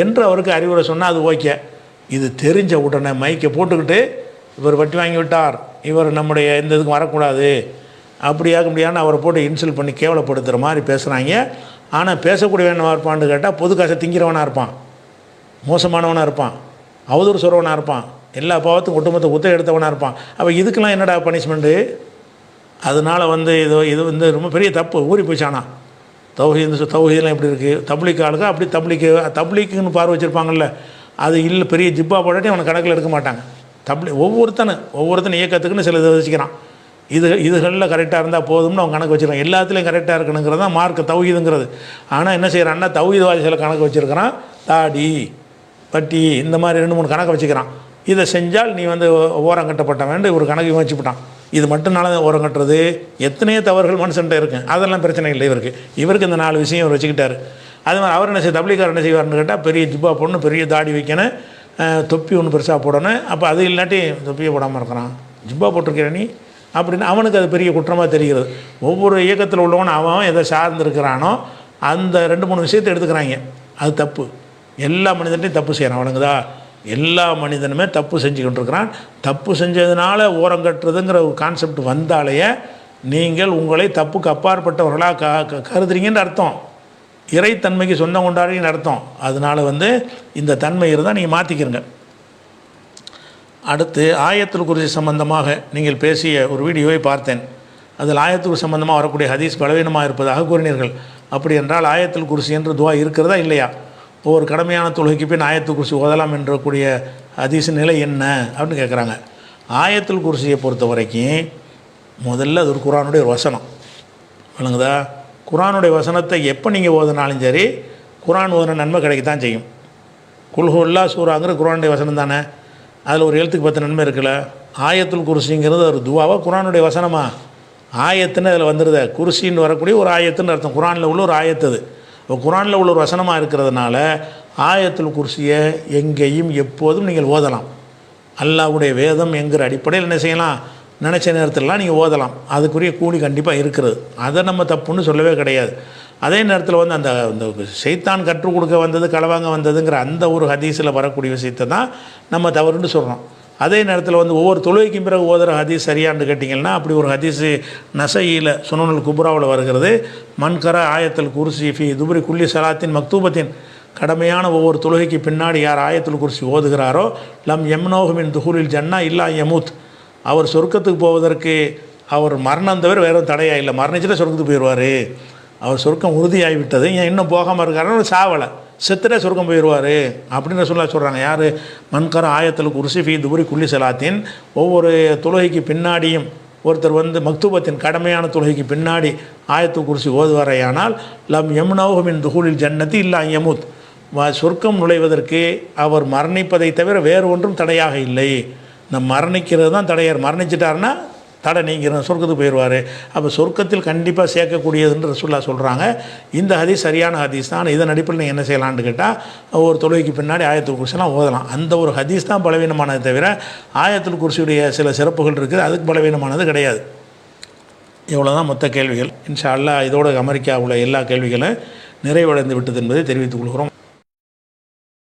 என்று அவருக்கு அறிவுரை சொன்னால் அது ஓகே. இது தெரிஞ்ச உடனே மைக்கை போட்டுக்கிட்டு இவர் வட்டி வாங்கி விட்டார், இவர் நம்முடைய எந்த இதுக்கும் வரக்கூடாது, அப்படியாக முடியாதுன்னு அவரை போட்டு இன்சல்ட் பண்ணி கேவலப்படுத்துகிற மாதிரி பேசுகிறாங்க. ஆனால் பேசக்கூடியவனாக இருப்பான்னு கேட்டால் பொது காசை திங்கிறவனாக இருப்பான், மோசமானவனாக இருப்பான், அவதூறு சொல்கிறவனாக இருப்பான், எல்லா பாவத்துக்கும் ஒட்டுமொத்த குத்தை எடுத்தவனாக இருப்பான். அப்போ இதுக்கெல்லாம் என்னடா பனிஷ்மெண்ட்டு? அதனால் இது ரொம்ப பெரிய தப்பு, ஊறி போச்சானா. தௌஹீதெலாம் எப்படி இருக்குது, தப்லீக் ஆளுங்க அப்படி தப்லீக்குன்னு பார்வை வச்சுருப்பாங்கல்ல, அது இல்லை, பெரிய ஜிப்பா போட்டாட்டி அவனை கணக்கில் எடுக்க மாட்டாங்க. ஒவ்வொருத்தனும் இயக்கத்துக்குன்னு சில இதை வச்சுக்கிறான். இதுகளில் கரெக்டாக இருந்தால் போதும்னு அவங்க கணக்கு வச்சுருக்கான். எல்லாத்துலேயும் கரெக்டாக இருக்கணுங்கிறது தான் மார்க் தௌஹீதுங்கிறது. ஆனால் என்ன செய்கிறான்னா தௌஹீத்வாதி சில கணக்கு வச்சுருக்கிறான், தாடி, பட்டி, இந்த மாதிரி 2-3 கணக்கு வச்சுக்கிறான். இதை செஞ்சால் நீ ஓரம் கட்டப்பட்டவன் ஒரு கணக்கு வச்சுக்கிட்டான். இது மட்டும்னால ஓரம் கட்டுறது எத்தனையோ தவறுகள் மனுஷன்ட்ட இருக்கு, அதெல்லாம் பிரச்சனை இல்லை இவருக்கு இந்த 4 விஷயம் அவர் வச்சுக்கிட்டார். அது மாதிரி அவர் என்ன செய்ய, தப்லீக்கார் என்ன செய்வார்னு கேட்டால் பெரிய ஜிப்பா போடணும், பெரிய தாடி வைக்கணும், தொப்பி ஒன்று பெருசாக போடணும். அப்போ அது இல்லாட்டி தொப்பியை போடாமல் இருக்கிறான், ஜிப்பா போட்டிருக்கிற நீ அப்படின்னு அவனுக்கு அது பெரிய குற்றமாக தெரிகிறது. ஒவ்வொரு இயக்கத்தில் உள்ளவன் அவன் எதை சார்ந்திருக்கிறானோ அந்த 2-3 விஷயத்தை எடுத்துக்கிறாங்க, அது தப்பு. எல்லா மனிதன்ட்டையும் தப்பு செய்கிறான், அவனுக்குதா எல்லா மனிதனுமே தப்பு செஞ்சுக்கிட்டு இருக்கிறான். தப்பு செஞ்சதுனால ஓரம் கட்டுறதுங்கிற ஒரு கான்செப்ட் வந்தாலேயே நீங்கள் உங்களை தப்புக்கு அப்பாற்பட்டவர்களாக கருதுறீங்கன்னு அர்த்தம், இறைத்தன்மைக்கு சொந்தம் கொண்டாடுறீங்கன்னு அர்த்தம். அதனால் இந்த தன்மை இருந்தால் நீங்கள் மாற்றிக்கிறங்க. அடுத்து ஆயத்துல் குர்சி சம்பந்தமாக நீங்கள் பேசிய ஒரு வீடியோவை பார்த்தேன். அதில் ஆயத்துல் சம்பந்தமாக வரக்கூடிய ஹதீஸ் பலவீனமாக இருப்பதாக கூறினீர்கள். அப்படி என்றால் ஆயத்துல் குர்சி என்று துவா இருக்கிறதா இல்லையா? ஒவ்வொரு கடமையான தொழுகைக்கு பின் ஆயத்துல் குர்சி ஓதலாம் என்றக்கூடிய ஹதீஸ் நிலை என்ன அப்படின்னு கேட்குறாங்க. ஆயத்துல் குர்சியை பொறுத்த வரைக்கும் முதல்ல அது ஒரு குர்ஆனுடைய ஒரு வசனம், விளங்குதா? குர்ஆனுடைய வசனத்தை எப்போ நீங்கள் ஓதுனாலும் சரி குர்ஆன் ஓதுன நன்மை கிடைக்கத்தான் செய்யும். குல்ஹுல்லா சூராங்கிற குர்ஆனுடைய வசனம் தானே, அதில் ஒரு எழுத்துக்கு 10 நன்மை இருக்குல்ல. ஆயத்துல் குர்சிங்கிறது ஒரு துவாவா குர்ஆனுடைய வசனமா? ஆயத்துன்னு அதில் வந்துடுது, குர்சின்னு வரக்கூடிய ஒரு ஆயத்துன்னு அர்த்தம், குர்ஆனில் உள்ள ஒரு ஆயத்து. அது இப்போ குர்ஆனில் உள்ள ஒரு வசனமாக இருக்கிறதுனால ஆயத்துல் குர்சியை எங்கேயும் எப்போதும் நீங்கள் ஓதலாம். அல்லாஹ்வுடைய வேதம் என்கிற அடிப்படையில் என்ன செய்யலாம், நினச்ச நேரத்திலலாம் நீங்கள் ஓதலாம், அதுக்குரிய கூலி கண்டிப்பாக இருக்கிறது, அதை நம்ம தப்புன்னு சொல்லவே கிடையாது. அதே நேரத்தில் அந்த ஷைத்தான் கற்றுக் கொடுக்க வந்தது, களவாங்க வந்ததுங்கிற அந்த ஒரு ஹதீஸில் வரக்கூடிய விஷயத்தை தான் நம்ம தவறுன்னு சொல்கிறோம். அதே நேரத்தில் ஒவ்வொரு தொழுகைக்கும் பிறகு ஓதுகிற ஹதீஸ் சரியான்னு கேட்டிங்கன்னா, அப்படி ஒரு ஹதீஸு நசையில் சுனனுல் குப்ராவில் வருகிறது. மன்கர ஆயத்துல் குர்சி ஃபி துபுரி குல்லி சலாத்தின் மக்தூபத்தின், கடமையான ஒவ்வொரு தொழுகைக்கு பின்னாடி யார் ஆயத்துல் குர்சி ஓதுகிறாரோ லம் யம்னோஹுமின் துஹூலில் ஜன்னா இல்லா யமூத், அவர் சொர்க்கத்துக்கு போவதற்கு அவர் மரணம் தவிர வேறு தடையாக இல்லை, மரணிச்சுட்டு சொர்க்கத்துக்கு போயிடுவார் அவர் சொர்க்கம் உறுதியாகிவிட்டது, ஏன் இன்னும் போகாமல் இருக்காருன்னு சாவலை, செத்துட்டே சொர்க்கம் போயிடுவார் அப்படின்னு ரசூலுல்லாஹ் சொல்கிறாங்க. யார்? மன்கர ஆயத்தில் குர்சி ஃபீ துபுரி குல்லி சலாத்தின், ஒவ்வொரு தொழுகைக்கு பின்னாடியும் ஒருத்தர் வந்து மக்தூபத்தின் கடமையான தொழுகைக்கு பின்னாடி ஆயத்து குர்சி ஓதுவாரையானால் லம் யம்னஹு மின் துஹூலில் ஜன்னதி இல்லா யமூத், சொர்க்கம் நுழைவதற்கு அவர் மரணிப்பதை தவிர வேறு ஒன்றும் தடையாக இல்லை. நம் மரணிக்கிறது தான் தடையார், மரணிச்சிட்டாருன்னா தடை நீங்கிற சொர்க்கத்துக்கு போயிடுவார். அப்போ சொர்க்கத்தில் கண்டிப்பாக சேர்க்கக்கூடியதுன்னு ரசூலுல்லாஹ் சொல்கிறாங்க. இந்த ஹதீஸ் சரியான ஹதீஸ் தான். இதன் அடிப்படையில் நீங்கள் என்ன செய்யலான்னு கேட்டால், ஒரு தொழுகைக்கு பின்னாடி ஆயத்துல் குர்சிலாம் ஓதலாம். அந்த ஒரு ஹதீஸ் தான் பலவீனமானது தவிர ஆயத்துல் குர்சியுடைய சில சிறப்புகள் இருக்குது, அதுக்கு பலவீனமானது கிடையாது. இவ்வளோ தான் மொத்த கேள்விகள். இன்ஷா அல்லாஹ் இதோட அமெரிக்கா உள்ள எல்லா கேள்விகளும் நிறைவடைந்து விட்டது என்பதை தெரிவித்துக் கொள்கிறோம்.